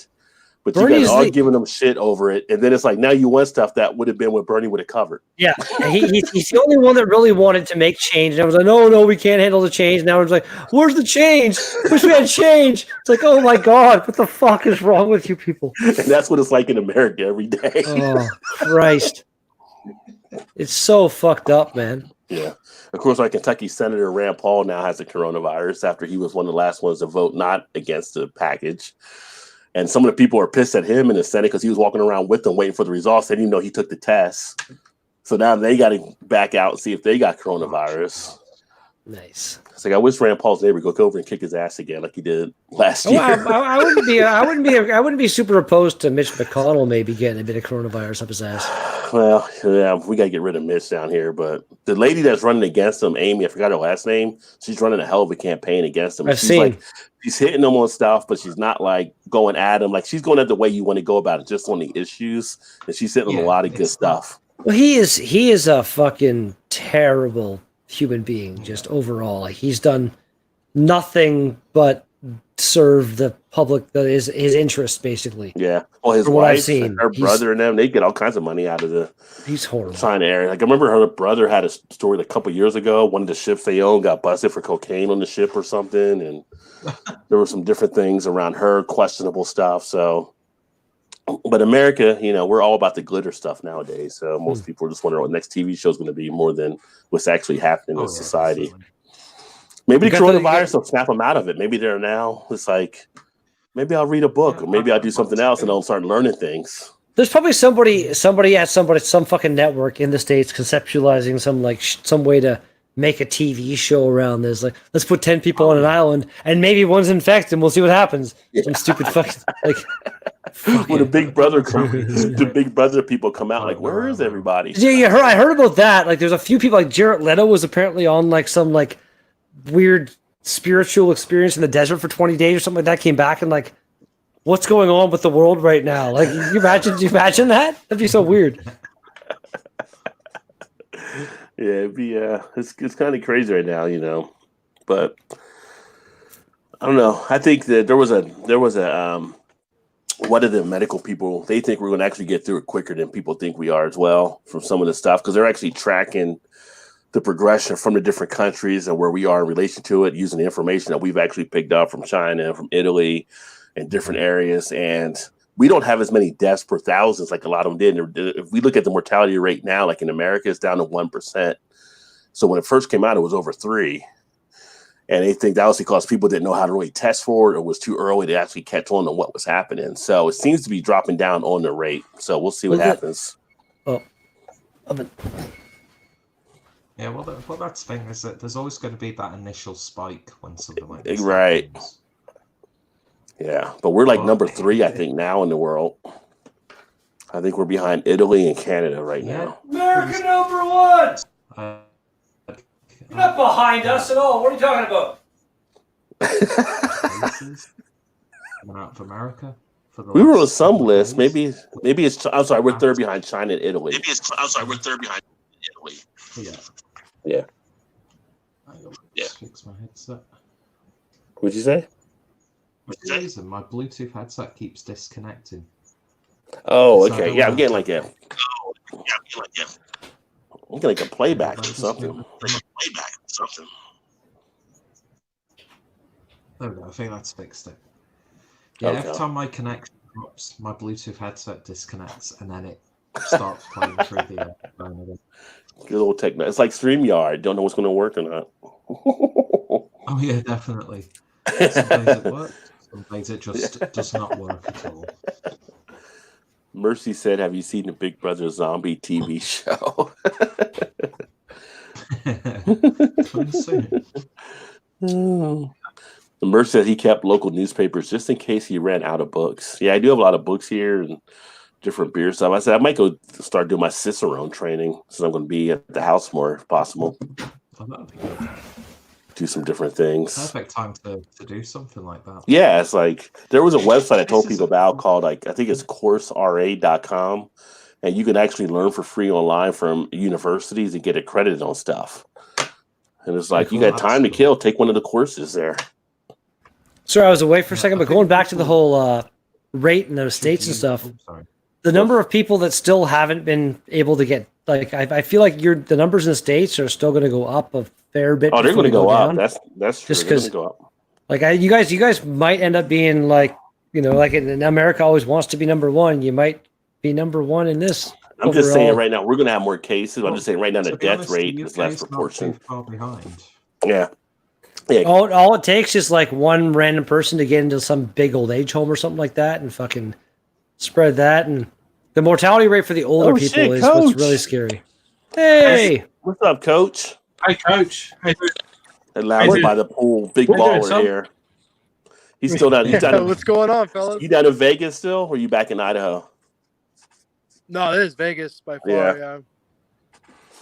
but Bernie's you guys all giving him shit over it. And then it's like, now you want stuff that would have been what Bernie would have covered. Yeah, he's the only one that really wanted to make change. And I was like, no, we can't handle the change. Now it's like, where's the change? Wish we had change. It's like, oh my God, what the fuck is wrong with you people? And that's what it's like in America every day. Oh, Christ. It's so fucked up, man. Yeah. Of course, our Kentucky Senator Rand Paul now has the coronavirus after he was one of the last ones to vote not against the package. And some of the people are pissed at him in the Senate because he was walking around with them waiting for the results. They didn't even know he took the test. So now they got to back out and see if they got coronavirus. Nice. It's like, I wish Rand Paul's neighbor would go over and kick his ass again like he did last year. I wouldn't be super opposed to Mitch McConnell maybe getting a bit of coronavirus up his ass. Well, yeah, we got to get rid of Mitch down here. But the lady that's running against him, Amy, I forgot her last name. She's running a hell of a campaign against him. She's hitting him on stuff, but she's not like going at him. Like she's going at the way you want to go about it, just on the issues. And she's hitting on a lot of good stuff. Well, he is a fucking terrible human being, just overall. Like he's done nothing but serve the public, his interests, basically. Yeah. Well, his wife and her brother and them, they get all kinds of money out of the China area. Like I remember her brother had a story a couple years ago. One of the ships they owned got busted for cocaine on the ship or something, and there were some different things around her, questionable stuff. So, but America, we're all about the glitter stuff nowadays. So most people are just wondering what next TV show is going to be more than what's actually happening in society. Definitely. Maybe the coronavirus will snap them out of it. Maybe they're now, it's like, maybe I'll read a book or maybe I'll do something else and I'll start learning things. There's probably somebody at some fucking network in the States conceptualizing some way to make a TV show around this. Like, let's put 10 people on an island and maybe one's infected and we'll see what happens. Yeah. Some stupid fucking when the Big Brother people come out, like, where is everybody? Yeah, I heard about that. Like, there's a few people, like Jared Leto was apparently on like some like weird spiritual experience in the desert for 20 days or something like that, came back and like, what's going on with the world right now? Like, you imagine that? That'd be so weird. Yeah, it'd be it's kind of crazy right now, but I don't know. I think that there was a one of the medical people, they think we're going to actually get through it quicker than people think we are as well from some of the stuff, because they're actually tracking the progression from the different countries and where we are in relation to it, using the information that we've actually picked up from China, from Italy, and different areas. And we don't have as many deaths per thousands like a lot of them did. If we look at the mortality rate now, like in America, it's down to 1%. So when it first came out, it was over 3%. And they think that was because people didn't know how to really test for it, or was too early to actually catch on to what was happening. So it seems to be dropping down on the rate. So we'll see what happens. Yeah, well, that's the thing is that there's always going to be that initial spike when something like this happens. Yeah, but we're like number 3, I think, now in the world. I think we're behind Italy and Canada right now. America number 1! You're not behind us at all. What are you talking about? Out of America. We were on some list. Maybe it's. I'm sorry, we're third behind China and Italy. We're third behind Italy. Yeah. Fix my headset. What'd you say? For some reason, my Bluetooth headset keeps disconnecting. Oh, okay. Yeah, I'm getting like a. I'm getting like a playback or something. There we go. I think that's fixed it. Yeah, Okay. every time my connection drops, my Bluetooth headset disconnects, and then it starts playing through the phone again. Good old techno. It's like StreamYard. Don't know what's going to work or not. Oh yeah, definitely. Some days it works, some days it just does not work at all. Mercy said, "Have you seen the Big Brother Zombie TV show?" Coming soon. Mercy said he kept local newspapers just in case he ran out of books. Yeah, I do have a lot of books here and different beer stuff. I said I might go start doing my Cicerone training since I'm going to be at the house more if possible. Oh, that'd be good. Do some different things. Perfect time to do something like that. Yeah, it's like there was a website I told people about called I think it's coursera.com, and you can actually learn for free online from universities and get accredited on stuff. And it's like you got time to kill, take one of the courses there. Sorry, I was away for a second, but going back to the whole rate in those states and stuff, the number of people that still haven't been able to get, like, I feel like the numbers in the states are still going to go up a fair bit. Oh, they're going to go up. Down. That's true. Just because, go up. like, you guys might end up being like, like in America always wants to be number one. You might be number one in this. I'm just saying right now we're going to have more cases. I'm just saying right now the death rate is less proportion. Far behind. Yeah. Yeah. All it takes is like one random person to get into some big old age home or something like that and fucking spread that. And the mortality rate for the older people is what's really scary. Hey, what's up, Coach? Hey, Coach. Hey, Lounge by the pool, big baller here. He's still down. He's down What's going on, fellas? You down in Vegas still, or are you back in Idaho? No, it is Vegas by far. Yeah.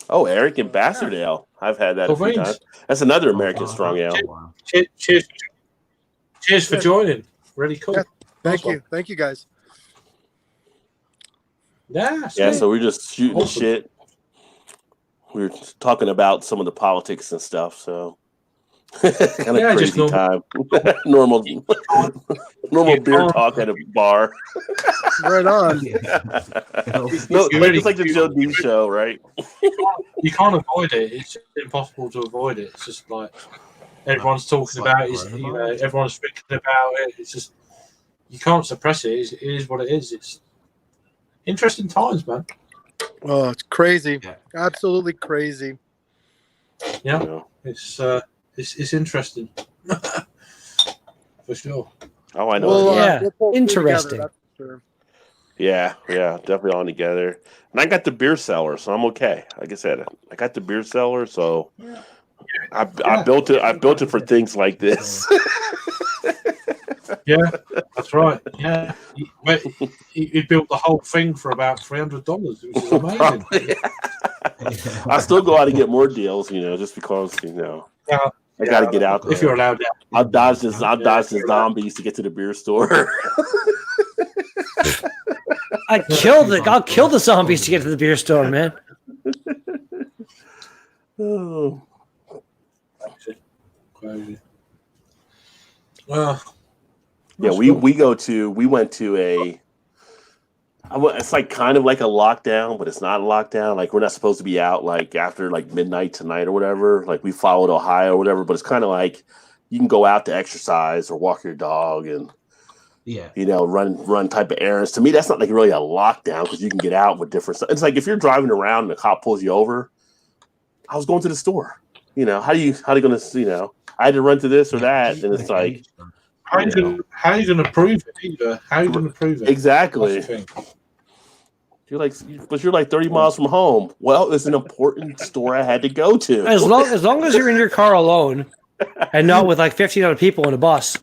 Oh, Eric in Bastardale. I've had that a few times. That's another American strong ale. Cheers for joining. Really cool. Yeah, thank you, guys. Yeah. So we're just shooting shit. We were talking about some of the politics and stuff. So kind of crazy time. normal beer talk at a bar. Right on. It's like the Joe D show, right? You can't avoid it. It's impossible to avoid it. It's just like everyone's talking about it. Everyone's thinking about it. It's just you can't suppress it. It is what it is. It's interesting times, man. Oh, it's crazy. Yeah. Absolutely crazy. Yeah. It's interesting. For sure. Oh, I know. Well, interesting. Together, sure. Yeah, definitely on together. And I got the beer cellar, so I'm okay. Like I said, I got the beer cellar, so I built it. I built it for things like this. Yeah, that's right. Yeah, he built the whole thing for about $300, which is amazing. I still go out and get more deals, just because I got to get out there. If you're allowed. I'll dodge the zombies to get to the beer store. I'll kill the zombies to get to the beer store, man. Oh. Crazy. Well. Yeah, we went to it's like kind of like a lockdown, but it's not a lockdown. Like we're not supposed to be out like after like midnight tonight or whatever. Like we followed Ohio or whatever, but it's kind of like you can go out to exercise or walk your dog and run type of errands. To me, that's not like really a lockdown because you can get out with different stuff. It's like if you're driving around and a cop pulls you over. I was going to the store. How are you gonna I had to run to this or that, and it's like. How are you going to prove it either? How are you going to prove it? Exactly. You're like 30 miles from home. Well, it's an important store I had to go to. As long as you're in your car alone and not with like 15 other people in a bus,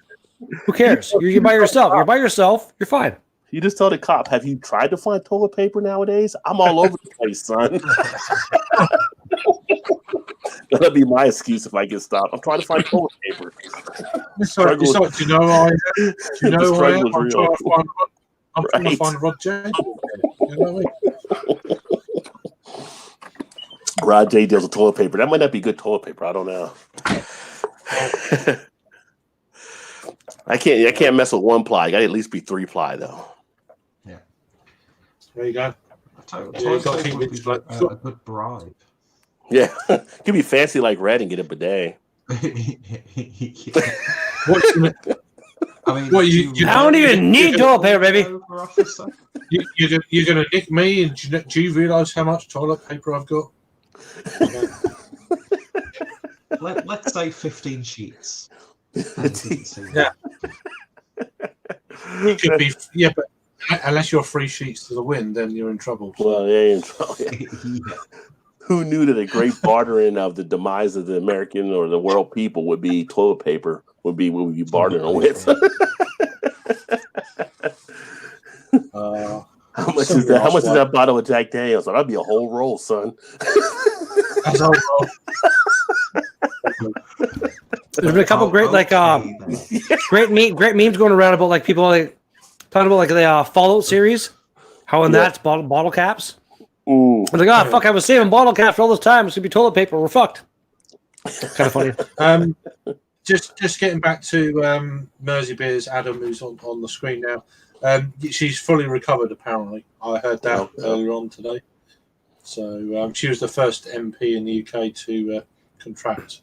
who cares? You're by yourself. You're by yourself. You're fine. You just tell the cop, have you tried to find toilet paper nowadays? I'm all over the place, son. That'll be my excuse if I get stopped. I'm trying to find toilet paper. Do you know why? I'm trying to find Rod J. You know what I mean? Rod J deals with toilet paper. That might not be good toilet paper. I don't know. I can't mess with one ply. I got to at least be 3 ply though. Yeah. There you go. Toilet paper would be a good bribe. Yeah, could be fancy like Red and get a bidet. I mean, What, you I don't even need toilet paper, baby. You're going to nick me, and do you realise how much toilet paper I've got? Let's say 15 sheets. Yeah. You could be, but unless you're 3 sheets to the wind, then you're in trouble. Well, yeah, in trouble. Yeah. Who knew that a great bartering of the demise of the American or the world people would be toilet paper? Would be what we bartering with. How much is that? How much is that bottle of Jack Daniels? That'd be a whole roll, son. That's a whole roll. There's been a couple great great memes going around about like people like talking about like the Fallout series, how in that's bottle caps. Ooh. I'm like, fuck! I was saving bottle caps for all this time. It's gonna be toilet paper. We're fucked. Kind of funny. Just getting back to Mersey Beer's Adam, who's on the screen now. She's fully recovered. Apparently, I heard that earlier on today. So she was the first MP in the UK to contract.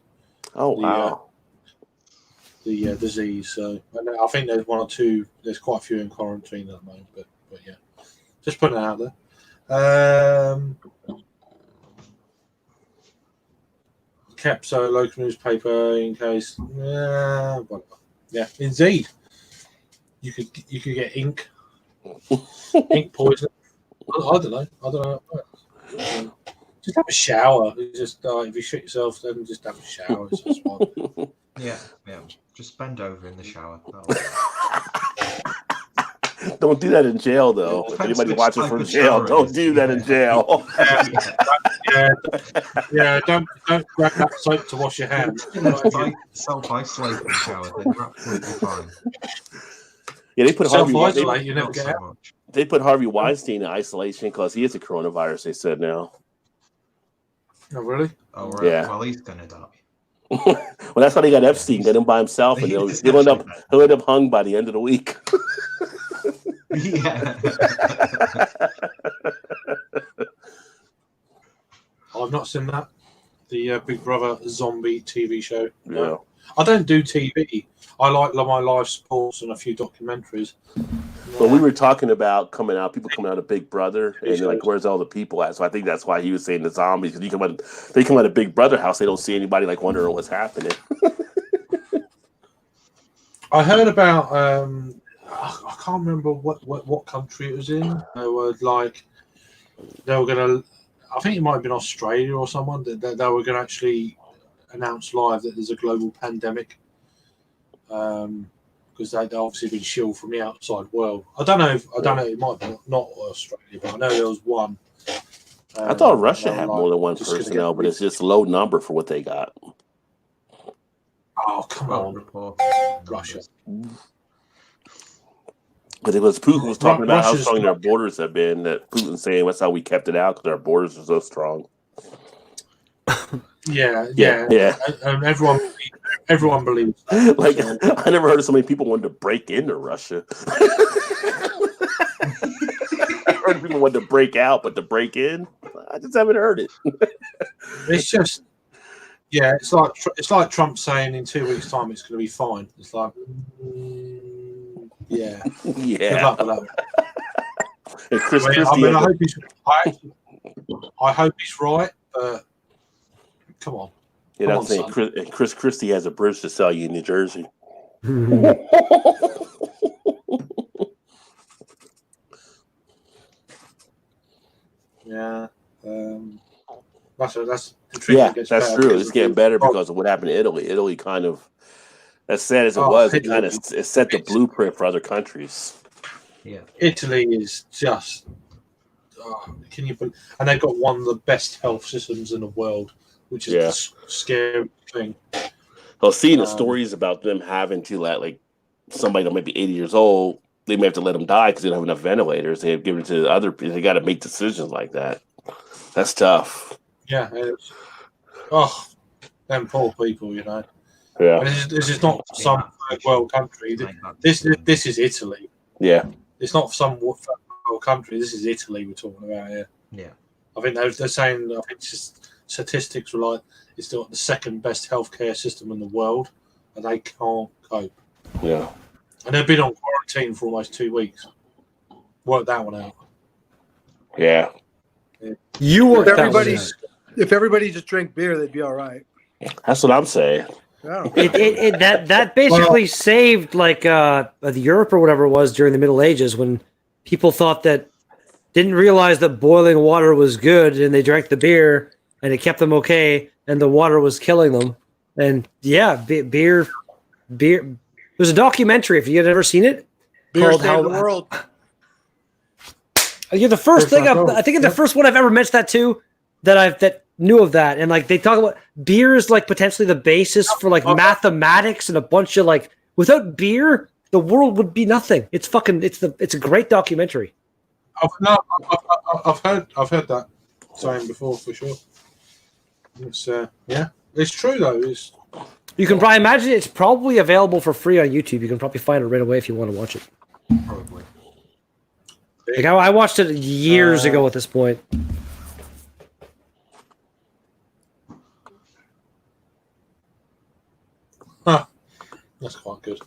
The disease. So I think there's one or two. There's quite a few in quarantine at the moment. But yeah, just putting it out there. Kept so local newspaper in case. Yeah, indeed. You could get ink poison. I don't know. Just have a shower. Just if you shit yourself, then just have a shower. It's just fine. Yeah. Just bend over in the shower. Don't do that in jail, though. If anybody watching from jail, don't do that in jail. Don't grab that soap to wash your hands. Self-isolate in the shower, then you're absolutely fine. Yeah, they put self-isolate. You never get out. They put Harvey Weinstein in isolation because he has a coronavirus. They said now. Oh really? Oh right. Yeah. Well, he's gonna die. Well, that's why they got Epstein. Get him by himself, and he'll end up hung by the end of the week. Yeah. I've not seen that. The Big Brother zombie TV show. Yeah. I don't do TV. I like my live sports and a few documentaries. Well, we were talking about people coming out of Big Brother, and like, where's all the people at? So I think that's why he was saying the zombies, because they come out of Big Brother house, they don't see anybody like wondering what's happening. I heard about I can't remember what country it was in. They were gonna. I think it might have been Australia or someone that they were going to actually announce live that there's a global pandemic. Because they'd obviously been shielded from the outside world. I don't know. It might be not Australia, but I know there was one. I thought Russia had more than one personnel, but it's just low number for what they got. Oh come on, Russia. But it was Putin was talking about how strong their borders have been. That Putin's saying that's how we kept it out because our borders are so strong. Yeah. And everyone believes that. Like, I never heard of so many people wanted to break into Russia. I heard people wanted to break out, but to break in, I just haven't heard it. It's just, it's like Trump saying in 2 weeks' time it's going to be fine. It's like, yeah. Good luck with that. And Chris Christie, I hope he's right, but come on. Yeah, that's saying Chris Christie has a bridge to sell you in New Jersey. Yeah. That's the truth. Yeah, that's true. It's getting better because of what happened to Italy. Italy kind of, as sad as it was, it kind of set the blueprint for other countries. Yeah. Italy is just, can you believe, and they've got one of the best health systems in the world, which is a scary thing. Well, seeing the stories about them having to let like somebody that might be 80 years old, they may have to let them die because they don't have enough ventilators. They have given it to other people. They got to make decisions like that. That's tough. Yeah. Them poor people, you know. Yeah. This is not some world country. This is Italy. Yeah. It's not some world country. This is Italy we're talking about here. Yeah. I think they're saying, I think statistics were like, it's the second best healthcare system in the world, and they can't cope. Yeah. And they've been on quarantine for almost 2 weeks. Work that one out. Yeah. You work If that one everybody, out. if everybody just drank beer, they'd be all right. That's what I'm saying. Yeah. That basically saved like Europe or whatever it was during the Middle Ages when people thought that didn't realize that boiling water was good and they drank the beer and it kept them okay and the water was killing them. And yeah, beer. There's a documentary if you had ever seen it. Beer called saved the world. You're the first thing I think it's the first one I've ever mentioned that to that knew of that. And like they talk about beer is like potentially the basis for like mathematics and a bunch of like without beer, the world would be nothing. It's a great documentary. I've heard that saying before for sure. It's it's true though. You can probably imagine it's probably available for free on YouTube. You can probably find it right away if you want to watch it. Probably. Like I watched it years ago at this point. That's quite good.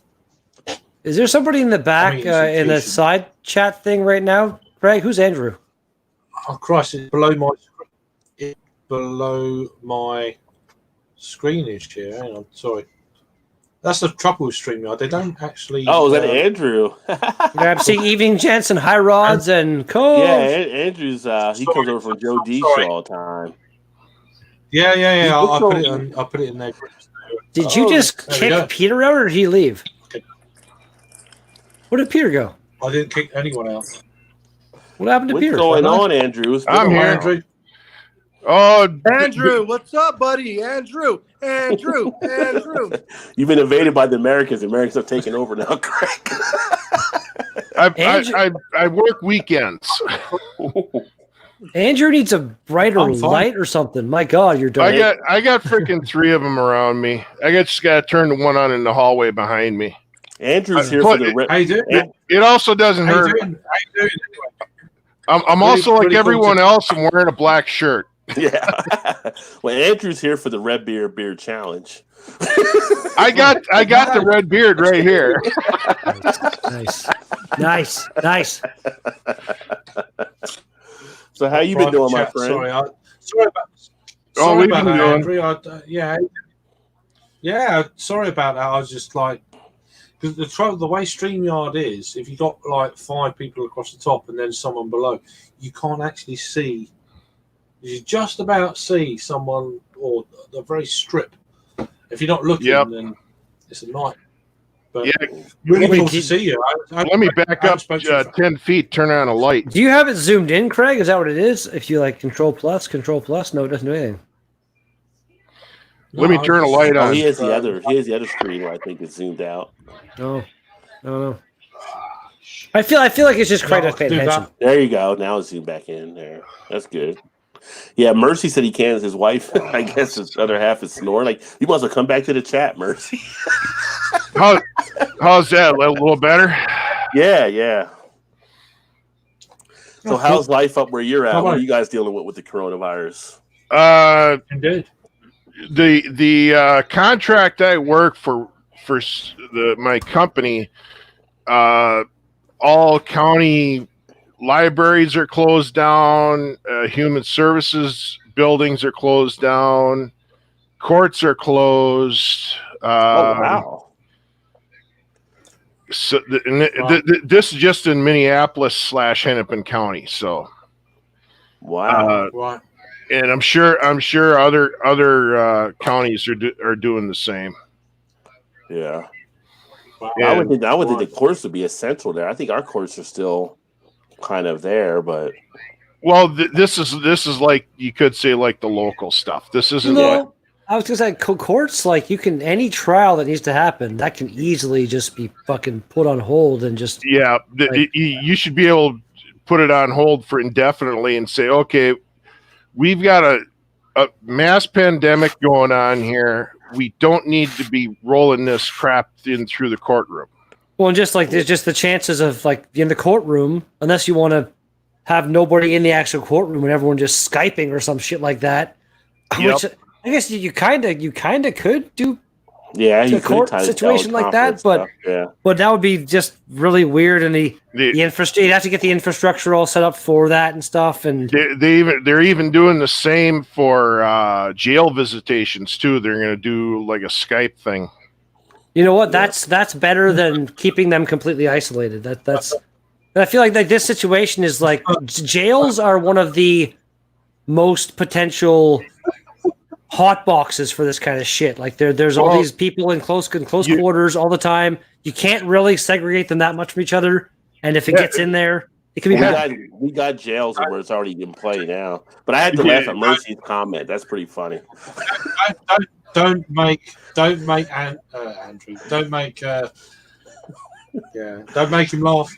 Is there somebody in the back in the side chat thing right now? Craig, who's Andrew? Oh Christ! It's below my screenage here. Hang on, sorry. That's the trouble with StreamYard. They don't actually. Oh, is that Andrew? I'm seeing Evening Gents and High Rods and Cole. Yeah, Andrew's. He comes over from Joe D show all the time. Yeah. I'll put it in there. Did you just kick Peter out, or did he leave? Okay. Where did Peter go? I didn't kick anyone out. What happened to Peter? What's going on, Andrew? I'm here. Andrew. Oh, Andrew, what's up, buddy? Andrew. You've been invaded by the Americans. The Americans have taken over now, Craig. I work weekends. Andrew needs a brighter light or something. My God, you're done. I got freaking 3 of them around me. Just got to turn the one on in the hallway behind me. Andrew's here for the. How you doing? It also doesn't hurt. How you doing? I'm also like everyone else. I'm wearing a black shirt. Yeah. Well, Andrew's here for the Red Beard Challenge. I got the red beard right here. Nice. So how you been doing, my friend? Sorry about that, Andrew. Sorry about that. I was just like, because the way StreamYard is, if you got like 5 people across the top and then someone below, you can't actually see. You just about see someone or the very strip. If you're not looking, then it's a night. But really cool to see you. Let me back up 10 feet, turn on a light. Do you have it zoomed in, Craig? Is that what it is? If you like Control Plus, no, it doesn't do anything. Let me turn a light on. He has the other screen where I think it's zoomed out. No. I feel like it's just Craig paying attention. There you go. Now it's zoomed back in there. That's good. Yeah, Mercy said he can't. His wife, I guess, his other half is snoring. Like, you must have come back to the chat, Mercy. How's that? A little better? Yeah. So, how's life up where you're at? What are you guys dealing with the coronavirus? Indeed. The contract I work for my company, all county libraries are closed down. Human services buildings are closed down. Courts are closed. Wow. So this is just in Minneapolis / Hennepin County. So, wow. Right. And I'm sure other counties are doing the same. Yeah. Wow. I would think the courts would be essential there. I think our courts are still kind of there, but this is like, you could say, like the local stuff. This isn't I was gonna say courts, like any trial that needs to happen that can easily just be fucking put on hold and just you should be able to put it on hold for indefinitely and say, okay, we've got a mass pandemic going on here. We don't need to be rolling this crap in through the courtroom. Well, and just like there's just the chances of like in the courtroom, unless you want to have nobody in the actual courtroom and everyone just Skyping or some shit like that. Yep. Which I guess you kind of could do Yeah, a court situation like that, but that would be just really weird, and the infrastructure, you'd have to get the infrastructure all set up for that and stuff. And they're even doing the same for jail visitations too. They're going to do like a Skype thing. You know what? That's better than keeping them completely isolated. That's. I feel like this situation is like jails are one of the most potential hot boxes for this kind of shit. Like there's all these people in close quarters all the time. You can't really segregate them that much from each other. And if it gets in there, it can be bad. We got jails where it's already in play now. But I had to laugh at Mercy's comment. That's pretty funny. Don't make Andrew. Don't make him laugh.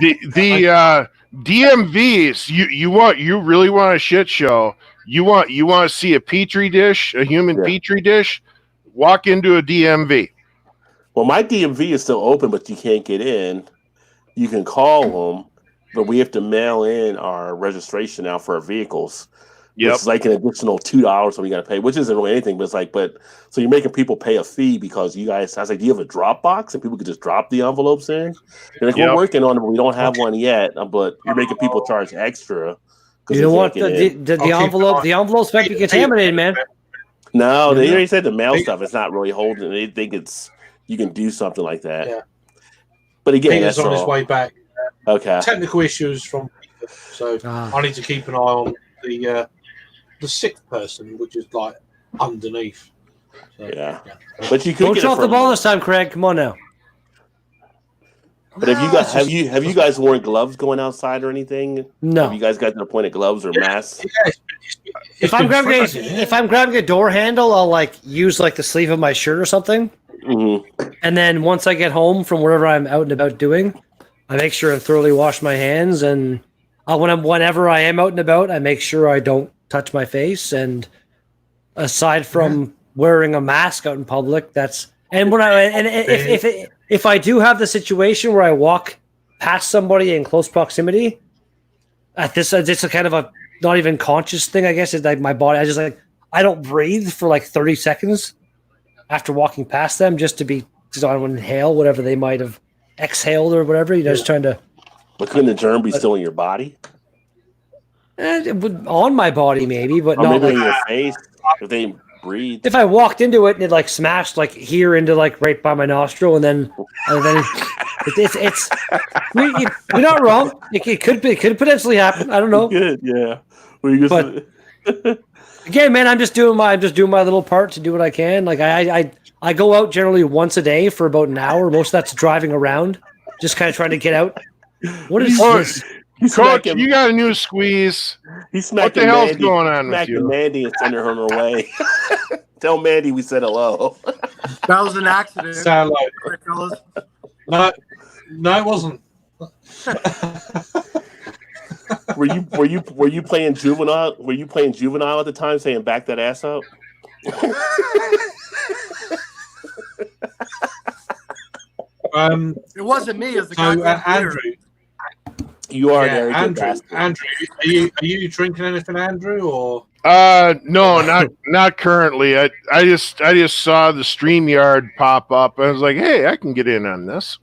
The DMVs. You really want a shit show. You want to see a petri dish, a human petri dish? Walk into a DMV. Well, my DMV is still open, but you can't get in. You can call them, but we have to mail in our registration out for our vehicles. Yep. It's like an additional $2 that we got to pay, which isn't really anything, but it's like, so you're making people pay a fee because you guys, I was like, do you have a drop box and people could just drop the envelopes in? They're like, we're working on it, but we don't have one yet, but you're making people charge extra. You know what? The envelopes might be contaminated, man. No, they already said the mail stuff is not really holding. They think you can do something like that. Yeah. But again, Peter's on his way back. Okay. Technical issues from Peter, so I need to keep an eye on the sixth person, which is like underneath. So, yeah. But you could don't drop the ball this time, Craig. Come on now. But have you guys worn gloves going outside or anything? No. Have you guys got to the point of gloves or masks? If I'm grabbing a door handle, I'll like use like the sleeve of my shirt or something. Mm-hmm. And then once I get home from wherever I'm out and about doing, I make sure I thoroughly wash my hands. And whenever I am out and about, I make sure I don't touch my face. And aside from wearing a mask out in public, if I do have the situation where I walk past somebody in close proximity, it's a kind of a not even conscious thing, I guess. It's like my body, I don't breathe for like 30 seconds after walking past them because I don't want to inhale whatever they might have exhaled or whatever. Just trying to. But couldn't the germ be still in your body? On my body, maybe, but not maybe in your face if they breathe. If I walked into it and it like smashed like here into like right by my nostril, and then it's you're not wrong. It could potentially happen. I don't know. Good, yeah. Again, man, I'm just doing my little part to do what I can. Like I go out generally once a day for about an hour. Most of that's driving around, just kind of trying to get out. What is this? Coach, you got a new squeeze. What the hell's going on with you? Mandy and sending her away. Tell Mandy we said hello. That was an accident. Sound like no, it wasn't. Were you playing juvenile? Were you playing juvenile at the time, saying back that ass up? It wasn't me. It was the guy. Andrew. You are Andrew. Are you drinking anything, Andrew? Or no, not currently. I just saw the StreamYard pop up. I was like, hey, I can get in on this.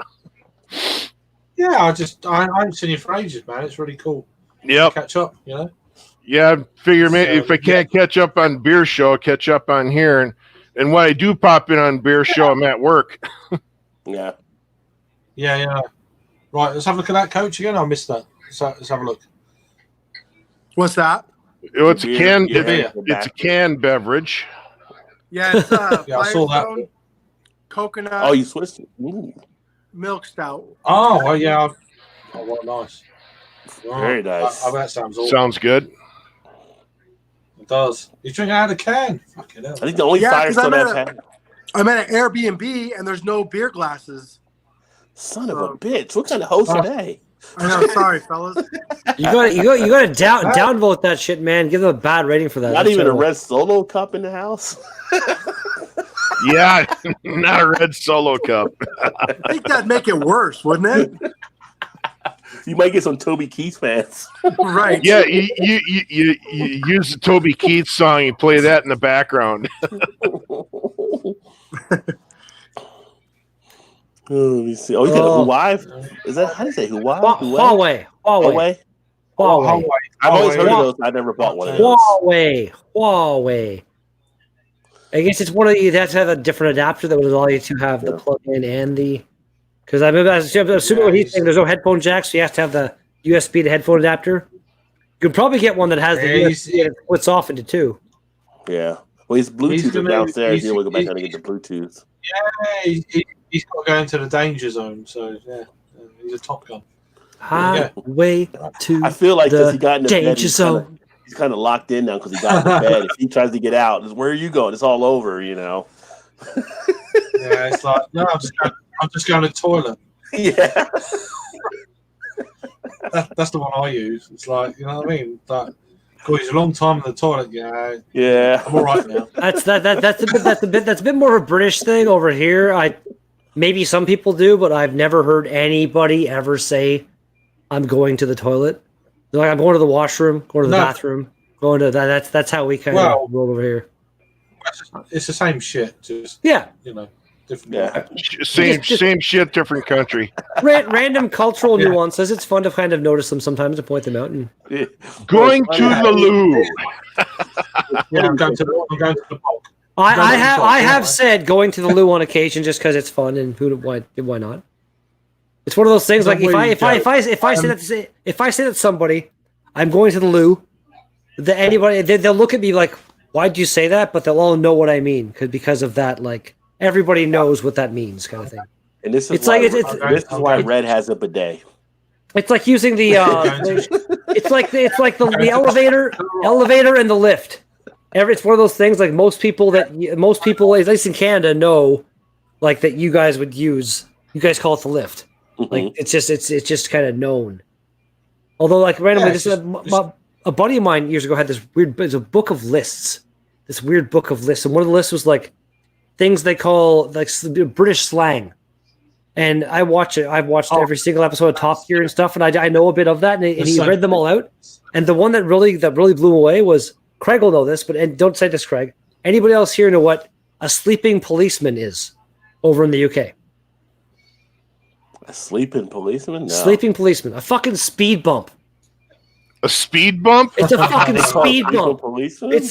Yeah, I haven't seen you for ages, man. It's really cool. Yep. Catch up, you know. Yeah, figure if I can't catch up on Beer Show, I'll catch up on here. And when I do pop in on Beer Show, I'm at work. Yeah. Right, let's have a look at that, Coach, again. I missed that. Let's have a look. What's that? Oh, it's a can. It's a canned beverage. Yeah, it's I saw that. Coconut. Oh, you switched it. Ooh. Milk stout. Oh, well, yeah. Oh, what nice. Very nice. I bet that sounds awesome. Sounds good. It does. You're drinking out of a can. Fucking hell. I think the only Firestone I've had. I'm at an Airbnb and there's no beer glasses. Son of a bitch! What kind of host are they? I know. Sorry, fellas. You got to downvote that shit, man. Give them a bad rating for that. Not even a red Solo cup in the house. Yeah, not a red Solo cup. I think that'd make it worse, wouldn't it? You might get some Toby Keith fans. Right. Yeah, you use the Toby Keith song, you play that in the background. Let me see. Oh, you got a Huawei? Is that how do you say Huawei? Huawei. I've always heard of those. I never bought one of those. Huawei. I guess it's one of you have to have a different adapter that would allow you to have the plug-in and the. Because I'm assuming what he's saying, there's no headphone jack, so you have to have the USB to headphone adapter. You could probably get one that has the USB and it splits off into two. Yeah. Well, he's Bluetooth downstairs. He'll go back down and get the Bluetooth. Yeah, he's got to go into the danger zone. So yeah, he's a Top Gun. Highway to I feel like the he got in the danger bed, zone. He's kind of locked in now because he got in the bed. If he tries to get out, where are you going? It's all over, Yeah, it's like no, I'm just going to the toilet. Yeah. That's the one I use. It's like, you know what I mean? Like, God, it's a long time in the toilet. Yeah. I'm all right now. That's a bit more of a British thing over here. Maybe some people do, but I've never heard anybody ever say, "I'm going to the toilet." They're like, "I'm going to the washroom, going to the bathroom, going to that." That's how we kind of roll over here. It's the same shit, just different. Yeah, same shit, different country. Random cultural nuances. It's fun to kind of notice them sometimes and point them out. And going to the loo. I'm going to the bulk. I have said going to the loo on occasion just because it's fun and why not? It's one of those things like if I say that to somebody, I'm going to the loo, they'll look at me like, why'd you say that? But they'll all know what I mean because of that. Like everybody knows what that means, kind of thing. And this is why Red has a bidet. It's like using the it's like the elevator and the lift. It's one of those things like most people, at least in Canada, know like that you guys would use. You guys call it the lift. Mm-hmm. Like it's just kind of known. Although like randomly, a buddy of mine years ago had this weird. It's a book of lists. This weird book of lists, and one of the lists was like things they call like British slang. And I watch it. I've watched every single episode of Top Gear and stuff, and I know a bit of that. And he read them all out. And the one that really blew away was Craig will know this, and don't say this, Craig. Anybody else here know what a sleeping policeman is over in the UK? A sleeping policeman? No. Sleeping policeman. A fucking speed bump. A speed bump? It's a fucking speed bump. Policeman? It's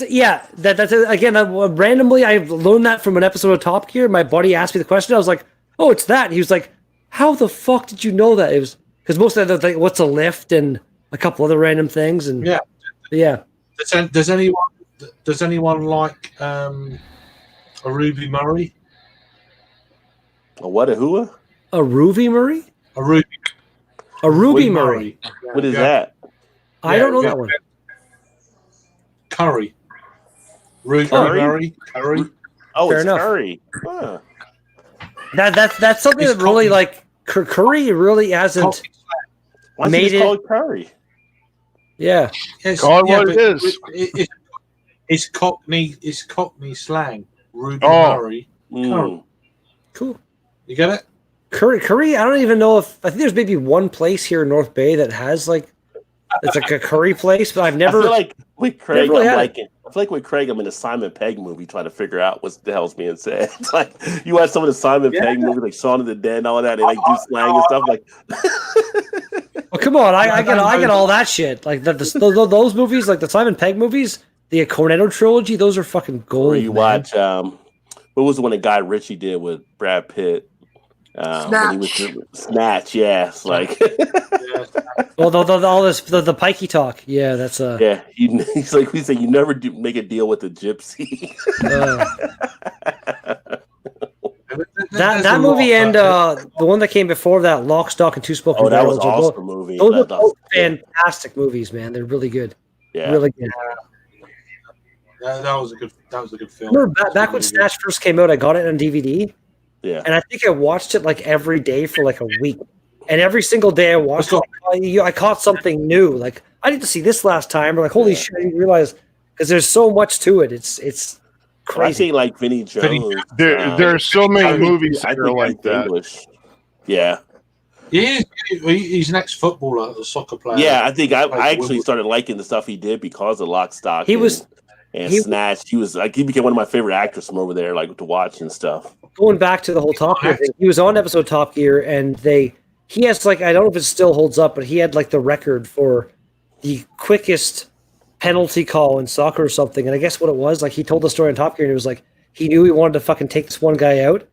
that's again randomly I learned that from an episode of Top Gear. My buddy asked me the question. I was like, "Oh, it's that." And he was like, "How the fuck did you know that?" It was because most of the what's a lift and a couple other random things and yeah. Does anyone like a Ruby Murray? A what? A who? A Ruby Murray? A Ruby Murray. What is that? I don't know that one. Curry. Ruby Murray. Curry. Oh, Fair it's enough. Curry. Huh. That's something that really like Curry really hasn't Why made it called Curry? Yeah. Call it what it is. It's Cockney slang. Ruby Murray. Curry. Cool. You get it? Curry, I don't even know if I think there's maybe one place here in North Bay that has like it's like a curry place, but I've never. I feel like with Craig, really I feel like with Craig, I'm in a Simon Pegg movie trying to figure out what the hell's being said. It's like you watch some of the Simon Pegg movies, like Shaun of the Dead and all of that. They like do slang and stuff. Like, well, come on, I get all that shit. Like those movies, like the Simon Pegg movies, the Cornetto trilogy. Those are fucking gold. Or you watch what was the one that Guy Ritchie did with Brad Pitt? Snatch, yes, like well, all this the pikey talk, yeah, that's yeah. He's like we say, you never make a deal with a gypsy. That movie and the one that came before that, Lock, Stock, and Two Smoking Barrels. That was an awesome movie. Those are both fantastic movies, man. They're really good. Yeah, really good. That was a good film. Remember back when Snatch first came out, I got it on DVD. Yeah, and I think I watched it like every day for like a week, and every single day I watched it, I caught something new. Like I need to see this last time, or like holy shit, I didn't realize because there's so much to it. It's crazy. I think like Vinnie Jones. There are so many movies that are like that. English. Yeah. He's an ex-footballer, a soccer player. Yeah, I think I actually started liking the stuff he did because of Lock, Stock. He was and Snatch. He became one of my favorite actors from over there, like to watch and stuff. Going back to the whole Top Gear thing, he was on episode Top Gear, and he has like, I don't know if it still holds up, but he had like the record for the quickest penalty call in soccer or something. And I guess what it was, like he told the story on Top Gear, and it was like he knew he wanted to fucking take this one guy out,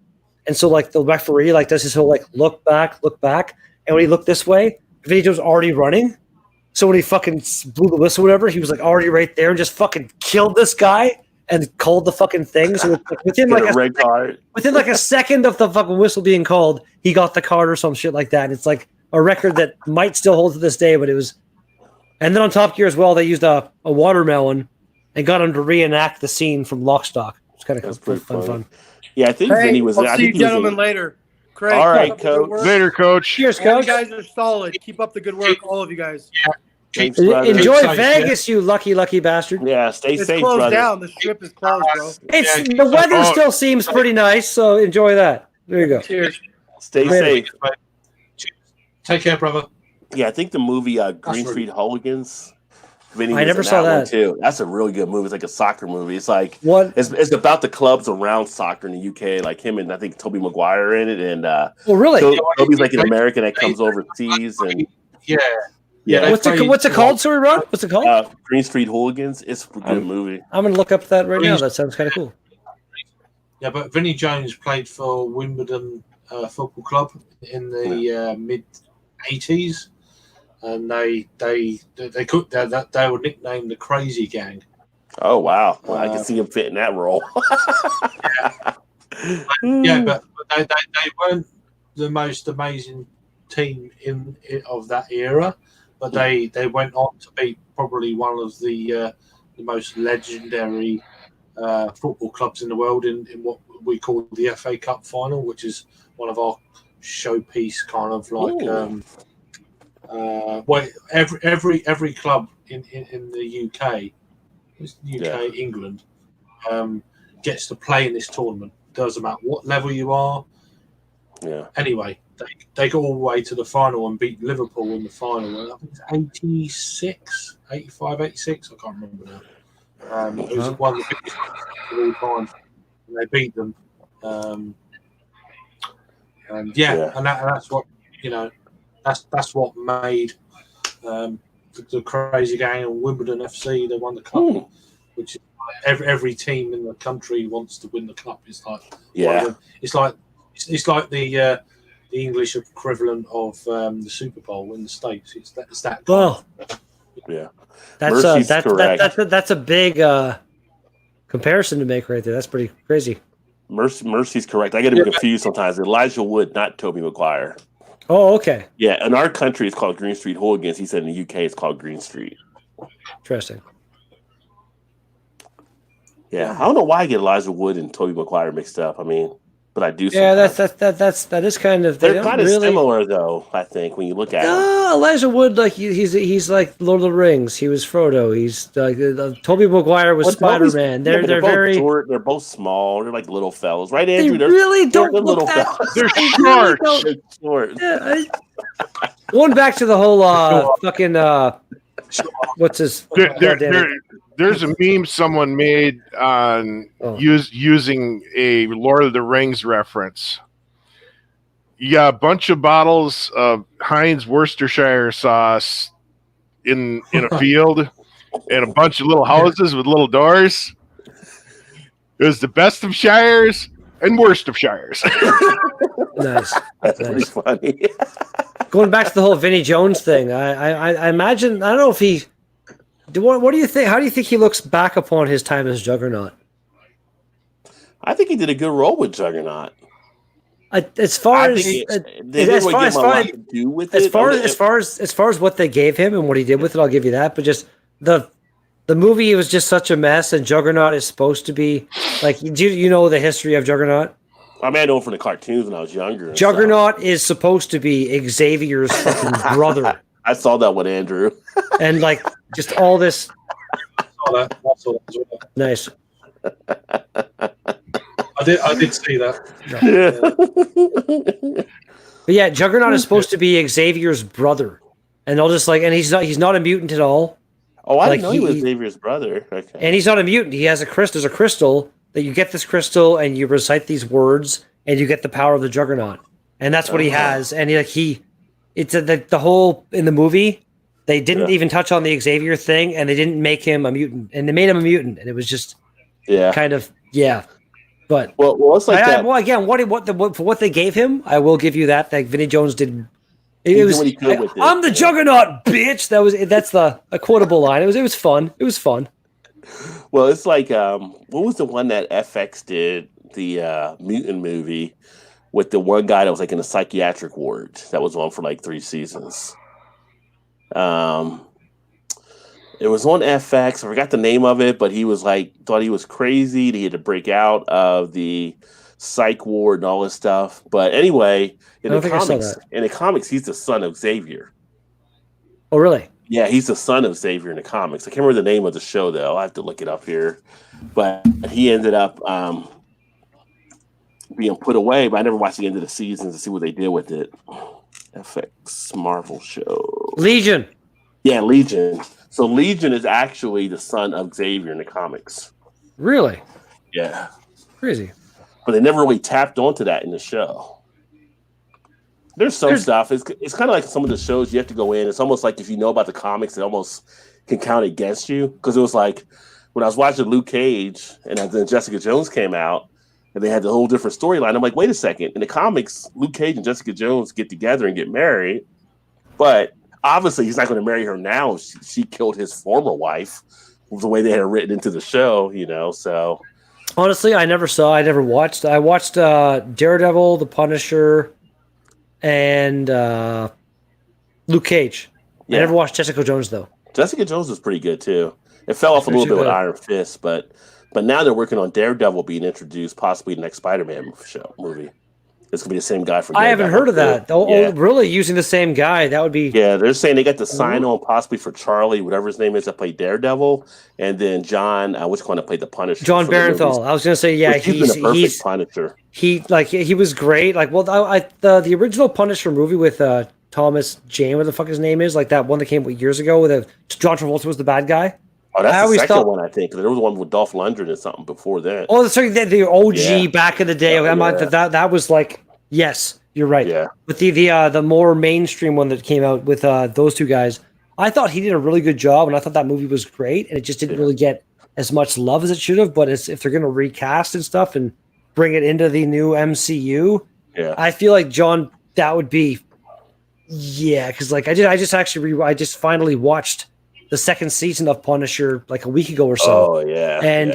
and so like the referee like does his whole like look back, and when he looked this way, Vinny Jones already running. So when he fucking blew the whistle, or whatever, he was like already right there and just fucking killed this guy and called the fucking thing. So within like a second of the fucking whistle being called, he got the card or some shit like that. And it's like a record that might still hold to this day, but it was. And then on Top Gear as well, they used a watermelon and got him to reenact the scene from Lock, Stock. It's kind of fun. Yeah, I think Vinny was. I'll see you gentlemen later. Craig, all right, Coach. Later, Coach. Cheers, Coach. You guys are solid. Keep up the good work, all of you guys. Thanks, enjoy Vegas, you lucky bastard. Yeah, stay safe, closed brother. down. The strip is closed, bro. The weather still seems pretty nice, so enjoy that. There you go. Cheers. Stay safe. Take care, brother. Yeah, I think the movie Green Street Hooligans. Vinny I never saw that one too. That's a really good movie. It's like a soccer movie. It's like what? It's about the clubs around soccer in the UK. Like him and I think Tobey Maguire in it. And really? Toby's like an American that comes overseas and yeah. What's it called? Sorry, Ron. What's it called? Green Street Hooligans. It's a good movie. I'm gonna look up that right now. That sounds kind of cool. Yeah, but Vinnie Jones played for Wimbledon Football Club in the mid '80s. And they were nicknamed the Crazy Gang. Oh wow! Well, I can see him fit in that role. but they weren't the most amazing team of that era, but they went on to be probably one of the most legendary football clubs in the world in what we call the FA Cup final, which is one of our showpiece kind of like. Well, every club in the UK, England, gets to play in this tournament. Doesn't matter what level you are. Yeah. Anyway, they got all the way to the final and beat Liverpool in the final. I think it's 86, 85, 86. I can't remember now. It was one of the biggest of all time, and they beat them. And that's what That's what made the Crazy Gang and Wimbledon FC. They won the cup, which is every team in the country wants to win the cup. It's like the English equivalent of the Super Bowl in the States. It's that. Well, yeah, that's a big comparison to make right there. That's pretty crazy. Mercy's correct. I get him confused sometimes. Elijah Wood, not Tobey Maguire. Oh, okay. Yeah, in our country it's called Green Street Hooligans. He said in the UK it's called Green Street. Interesting. Yeah, I don't know why I get Elijah Wood and Tobey Maguire mixed up. I mean, but I do. Yeah, that is kind of. They're kind of similar, though. I think when you look at him. Elijah Wood, like he's like Lord of the Rings. He was Frodo. He's Tobey Maguire was Spider-Man. They're very short. They're both small. They're like little fellas, right, Andrew? They really don't look little fellas. They're short. They're short. Yeah, going back to the whole fucking what's his? There's a meme someone made on using a Lord of the Rings reference. You got a bunch of bottles of Heinz Worcestershire sauce in a field and a bunch of little houses with little doors. It was the best of shires and worst of shires. Nice. That's pretty funny. Going back to the whole Vinnie Jones thing, I imagine, I don't know if he. What do you think? How do you think he looks back upon his time as Juggernaut? I think he did a good role with Juggernaut. As far as what they gave him and what he did with it, I'll give you that. But just the movie was just such a mess, and Juggernaut is supposed to be like. Do you know the history of Juggernaut? I mean, I know from the cartoons when I was younger. Juggernaut is supposed to be Xavier's fucking brother. I saw that with Andrew. And like just all this. Nice. I did see that. But yeah, Juggernaut is supposed to be Xavier's brother, and they'll just like, and he's not a mutant at all. Oh, I Like, didn't know he was Xavier's brother. Okay. And he's not a mutant. He has a crystal. There's a crystal that you get this crystal and you recite these words and you get the power of the Juggernaut. And that's what he has. And it's the whole in the movie. They didn't even touch on the Xavier thing, and they didn't make him a mutant, and they made him a mutant, and it was just kind of But well, it's like that. Well, again, for what they gave him, I will give you that. That Vinnie Jones did. It was. I'm the Juggernaut, bitch. That's the a quotable line. It was fun. It was fun. Well, it's like what was the one that FX did, the mutant movie with the one guy that was like in a psychiatric ward that was on for like 3 seasons. It was on FX. I forgot the name of it, but he was like thought he was crazy. He had to break out of the psych ward and all this stuff. But anyway, in the comics, he's the son of Xavier. Oh, really? Yeah, he's the son of Xavier in the comics. I can't remember the name of the show though. I have to look it up here. But he ended up being put away. But I never watched the end of the season to see what they did with it. FX Marvel show. Legion. Yeah, Legion. So Legion is actually the son of Xavier in the comics. Really? Yeah. Crazy. But they never really tapped onto that in the show. There's stuff. It's kind of like some of the shows you have to go in. It's almost like if you know about the comics, it almost can count against you. Because it was like when I was watching Luke Cage and then Jessica Jones came out and they had the whole different storyline. I'm like, wait a second. In the comics, Luke Cage and Jessica Jones get together and get married. But obviously, he's not going to marry her now. She killed his former wife. The way they had it written into the show, so. Honestly, I never watched. I watched Daredevil, The Punisher, and Luke Cage. Yeah. I never watched Jessica Jones, though. Jessica Jones was pretty good, too. It fell off a little bit with Iron Fist, but now they're working on Daredevil being introduced, possibly the next Spider-Man movie. It's going to be the same guy from Daredevil. I haven't heard of that. Oh, really? Using the same guy? That would be... Yeah, they're saying they got the sign-on possibly for Charlie, whatever his name is, that played Daredevil, and then John, which one that played the Punisher? John Barenthal. I was going to say, yeah, he's the perfect Punisher. He was great. Like, well, the original Punisher movie with Thomas Jane, what the fuck his name is, like that one that came years ago with John Travolta was the bad guy. Oh, that's the second one, I think. There was one with Dolph Lundgren or something before that. Oh, sorry, the OG back in the day. That was like, yes, you're right. Yeah. But the more mainstream one that came out with those two guys, I thought he did a really good job, and I thought that movie was great, and it just didn't really get as much love as it should have. But if they're going to recast and stuff and bring it into the new MCU, I feel like that would be, because like I just finally watched the second season of Punisher like a week ago or so. Oh yeah, and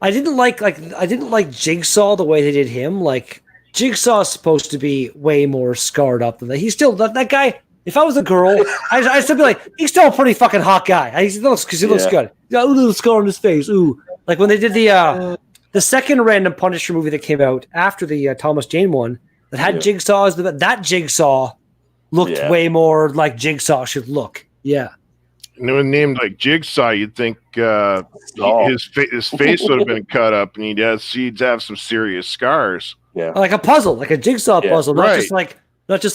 I didn't like Jigsaw the way they did him. Like Jigsaw's supposed to be way more scarred up than that. He's still that guy. If I was a girl, I'd still be like, he's still a pretty fucking hot guy. He looks good. He's got a little scar on his face. Ooh, like when they did the second random Punisher movie that came out after the Thomas Jane one that had Jigsaw as that Jigsaw looked way more like Jigsaw should look. Yeah. And it was named like Jigsaw. You'd think his face would have been cut up, and he'd have some serious scars. Yeah, like a puzzle, like a jigsaw puzzle, not just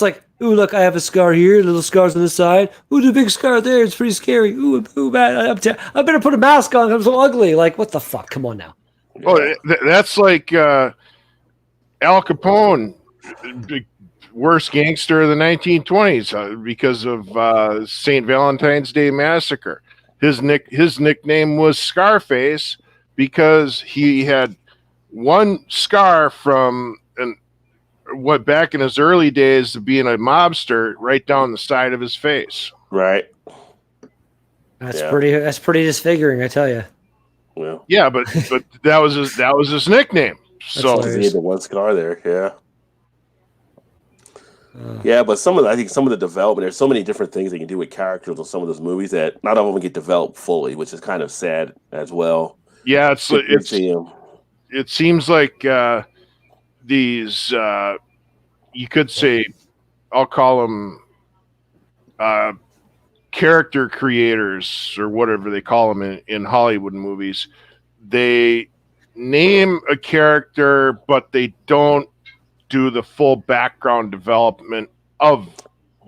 like, ooh, look, I have a scar here, little scars on the side. Ooh, the big scar there, it's pretty scary. Ooh, man, I better put a mask on. I'm so ugly. Like, what the fuck? Come on now. Oh, that's like Al Capone, worst gangster of the 1920s because of St. Valentine's Day Massacre. His nickname was Scarface because he had one scar from what back in his early days of being a mobster right down the side of his face. Right. That's pretty disfiguring, I tell you. Well, yeah, but that was his nickname. So he had the one scar there, yeah. Yeah, but I think some of the development, there's so many different things they can do with characters on some of those movies that not all of them get developed fully, which is kind of sad as well. Yeah, it seems like these you could say, I'll call them character creators or whatever they call them in Hollywood movies. They name a character, but they don't do the full background development of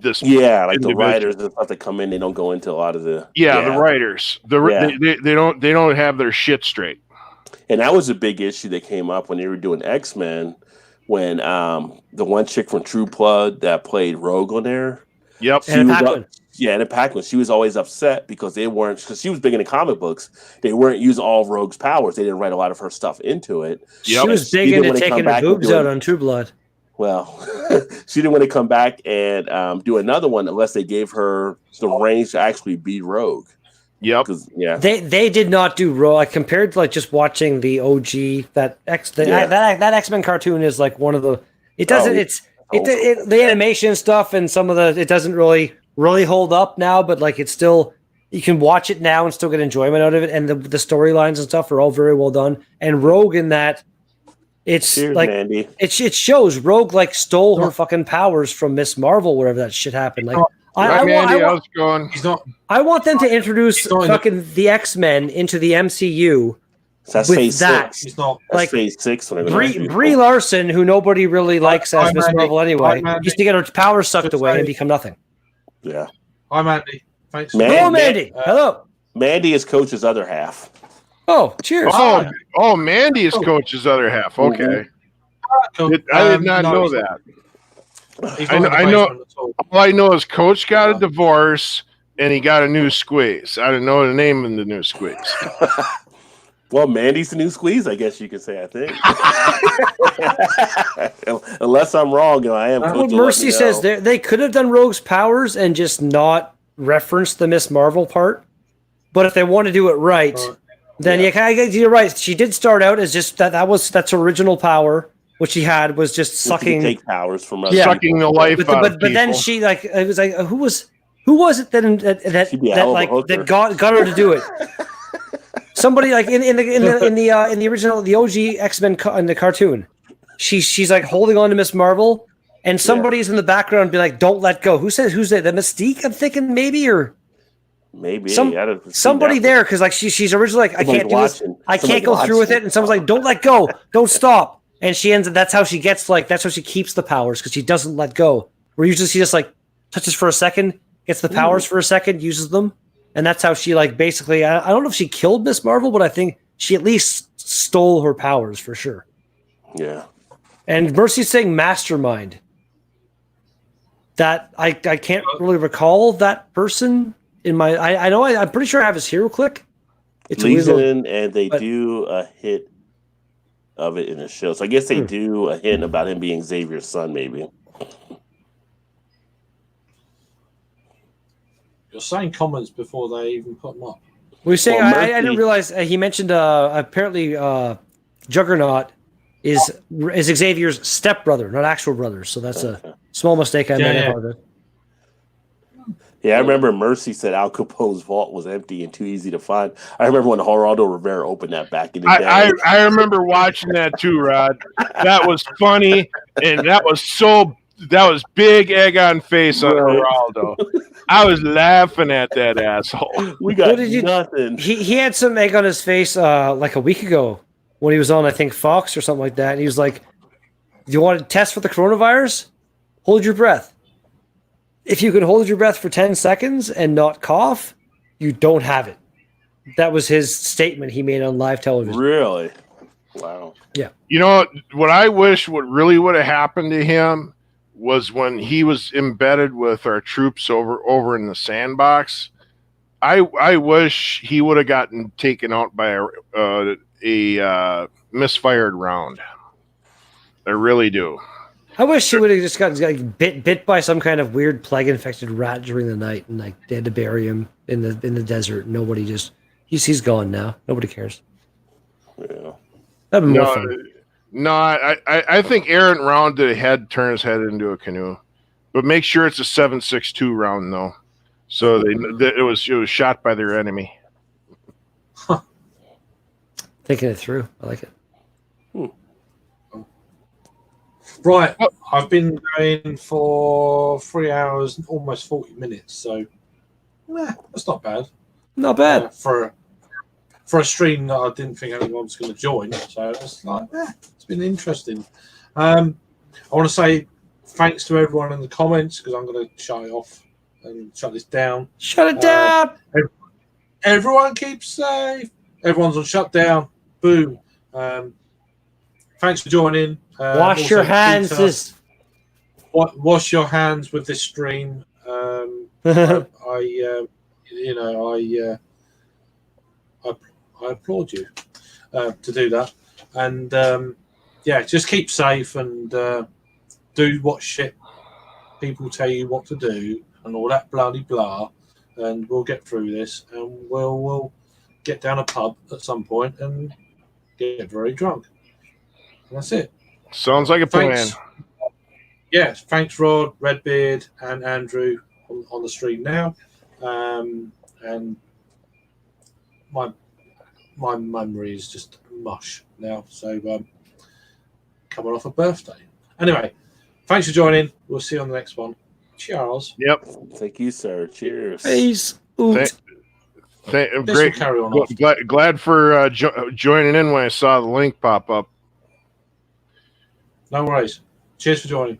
this. Yeah, like the individual. writers and stuff that come in, they don't go into a lot of the. The writers. They don't have their shit straight. And that was a big issue that came up when they were doing X-Men, when the one chick from True Blood that played Rogue on there. Yep. And Pac-Man. Anna Paquin. She was always upset because because she was big into comic books. They weren't using all of Rogue's powers. They didn't write a lot of her stuff into it. She was big into taking her boobs out on True Blood. Well, she didn't want to come back and do another one unless they gave her the range to actually be Rogue. Yep. They did not do Rogue. Compared to like just watching the OG, that X-Men cartoon is like one of the. It doesn't. The animation stuff and some of it doesn't really hold up now, but like it's still, you can watch it now and still get enjoyment out of it, and the storylines and stuff are all very well done. And Rogue in that, it's like Mandy. It shows Rogue like stole her fucking powers from Miss Marvel, wherever that shit happened. Like I want them to introduce fucking the X-Men into the MCU. So that's with phase that. 6. He's not that's phase 6. Brie Larson, who nobody really likes as Miss Marvel anyway, used to get her powers sucked away and become nothing. Yeah. Hi, Mandy. Thanks. Hello, Mandy. Hello. Mandy is Coach's other half. Oh, cheers. Oh, Mandy is Coach's other half. Okay. I did not know that. I know. All I know is Coach got a divorce and he got a new squeeze. I didn't know the name of the new squeeze. Well, Mandy's the new squeeze, I guess you could say. I think, unless I'm wrong, I am. What Mercy says they could have done Rogue's powers and just not reference the Miss Marvel part. But if they want to do it right, then you're right. She did start out as just that's her original power. What she had was just sucking take powers from sucking the life out of people. But then she it was like who was it that got her to do it? Somebody like in the original, the OG X-Men in the cartoon, she's like holding on to Miss Marvel, and somebody's in the background be like, "Don't let go." Who's that? The Mystique? I'm thinking maybe somebody there because like she's originally like I can't do this. I can't go through with it, and someone's like, "Don't let go, don't stop," and she ends. That's how she gets that's how she keeps the powers because she doesn't let go. Where usually she just like touches for a second, gets the powers for a second, uses them. And that's how she basically, I don't know if she killed Miss Marvel, but I think she at least stole her powers for sure. Yeah. And Mercy's saying mastermind. That I can't really recall that person in my, I'm pretty sure I have his hero click. It's Leeson, and they do a hit of it in the show. So I guess they do a hint about him being Xavier's son, maybe. You're saying comments before they even put them up. We're saying I didn't realize he mentioned apparently Juggernaut is Xavier's stepbrother, not actual brother. So that's a small mistake I made about it. Yeah, I remember Mercy said Al Capone's vault was empty and too easy to find. I remember when Geraldo Rivera opened that back in the day. I remember watching that too, Rod. That was funny, and that was big egg on face on Geraldo. I was laughing at that asshole. We got nothing. He had some egg on his face like a week ago when he was on, I think, Fox or something like that. And he was like, "Do you want to test for the coronavirus? Hold your breath. If you can hold your breath for 10 seconds and not cough, you don't have it." That was his statement he made on live television. Really? Wow. Yeah. You know what I wish really would have happened to him was when he was embedded with our troops over in the sandbox. I wish he would have gotten taken out by a misfired round. I really do. I wish he would have just got bit by some kind of weird plague-infected rat during the night, and like they had to bury him in the desert. Nobody he's gone now. Nobody cares. Yeah. That'd be more fun. No, I think Aaron Round did turn his head into a canoe, but make sure it's a 7.62 round though. So it was shot by their enemy. Thinking it through, I like it. Right, I've been going for 3 hours, almost 40 minutes. So, that's not bad. Not bad for a stream that I didn't think anyone was going to join. So it's like, it's been interesting. I want to say thanks to everyone in the comments, because I'm going to shut it off and shut this down. Shut it down. Everyone keep safe. Everyone's on shutdown. Boom. Thanks for joining. Wash also, your hands. Peter, wash your hands with this stream. I applaud you to do that. And just keep safe and do what shit people tell you what to do and all that bloody blah. And we'll get through this, and we'll get down a pub at some point and get very drunk. And that's it. Sounds like a plan. Yes, thanks, Rod, Redbeard, and Andrew on the stream now. And my memory is just mush now. So coming off a birthday. Anyway, thanks for joining. We'll see you on the next one. Cheers. Yep. Thank you, sir. Cheers. Peace. Great. Carry on. Glad for joining in when I saw the link pop up. No worries. Cheers for joining.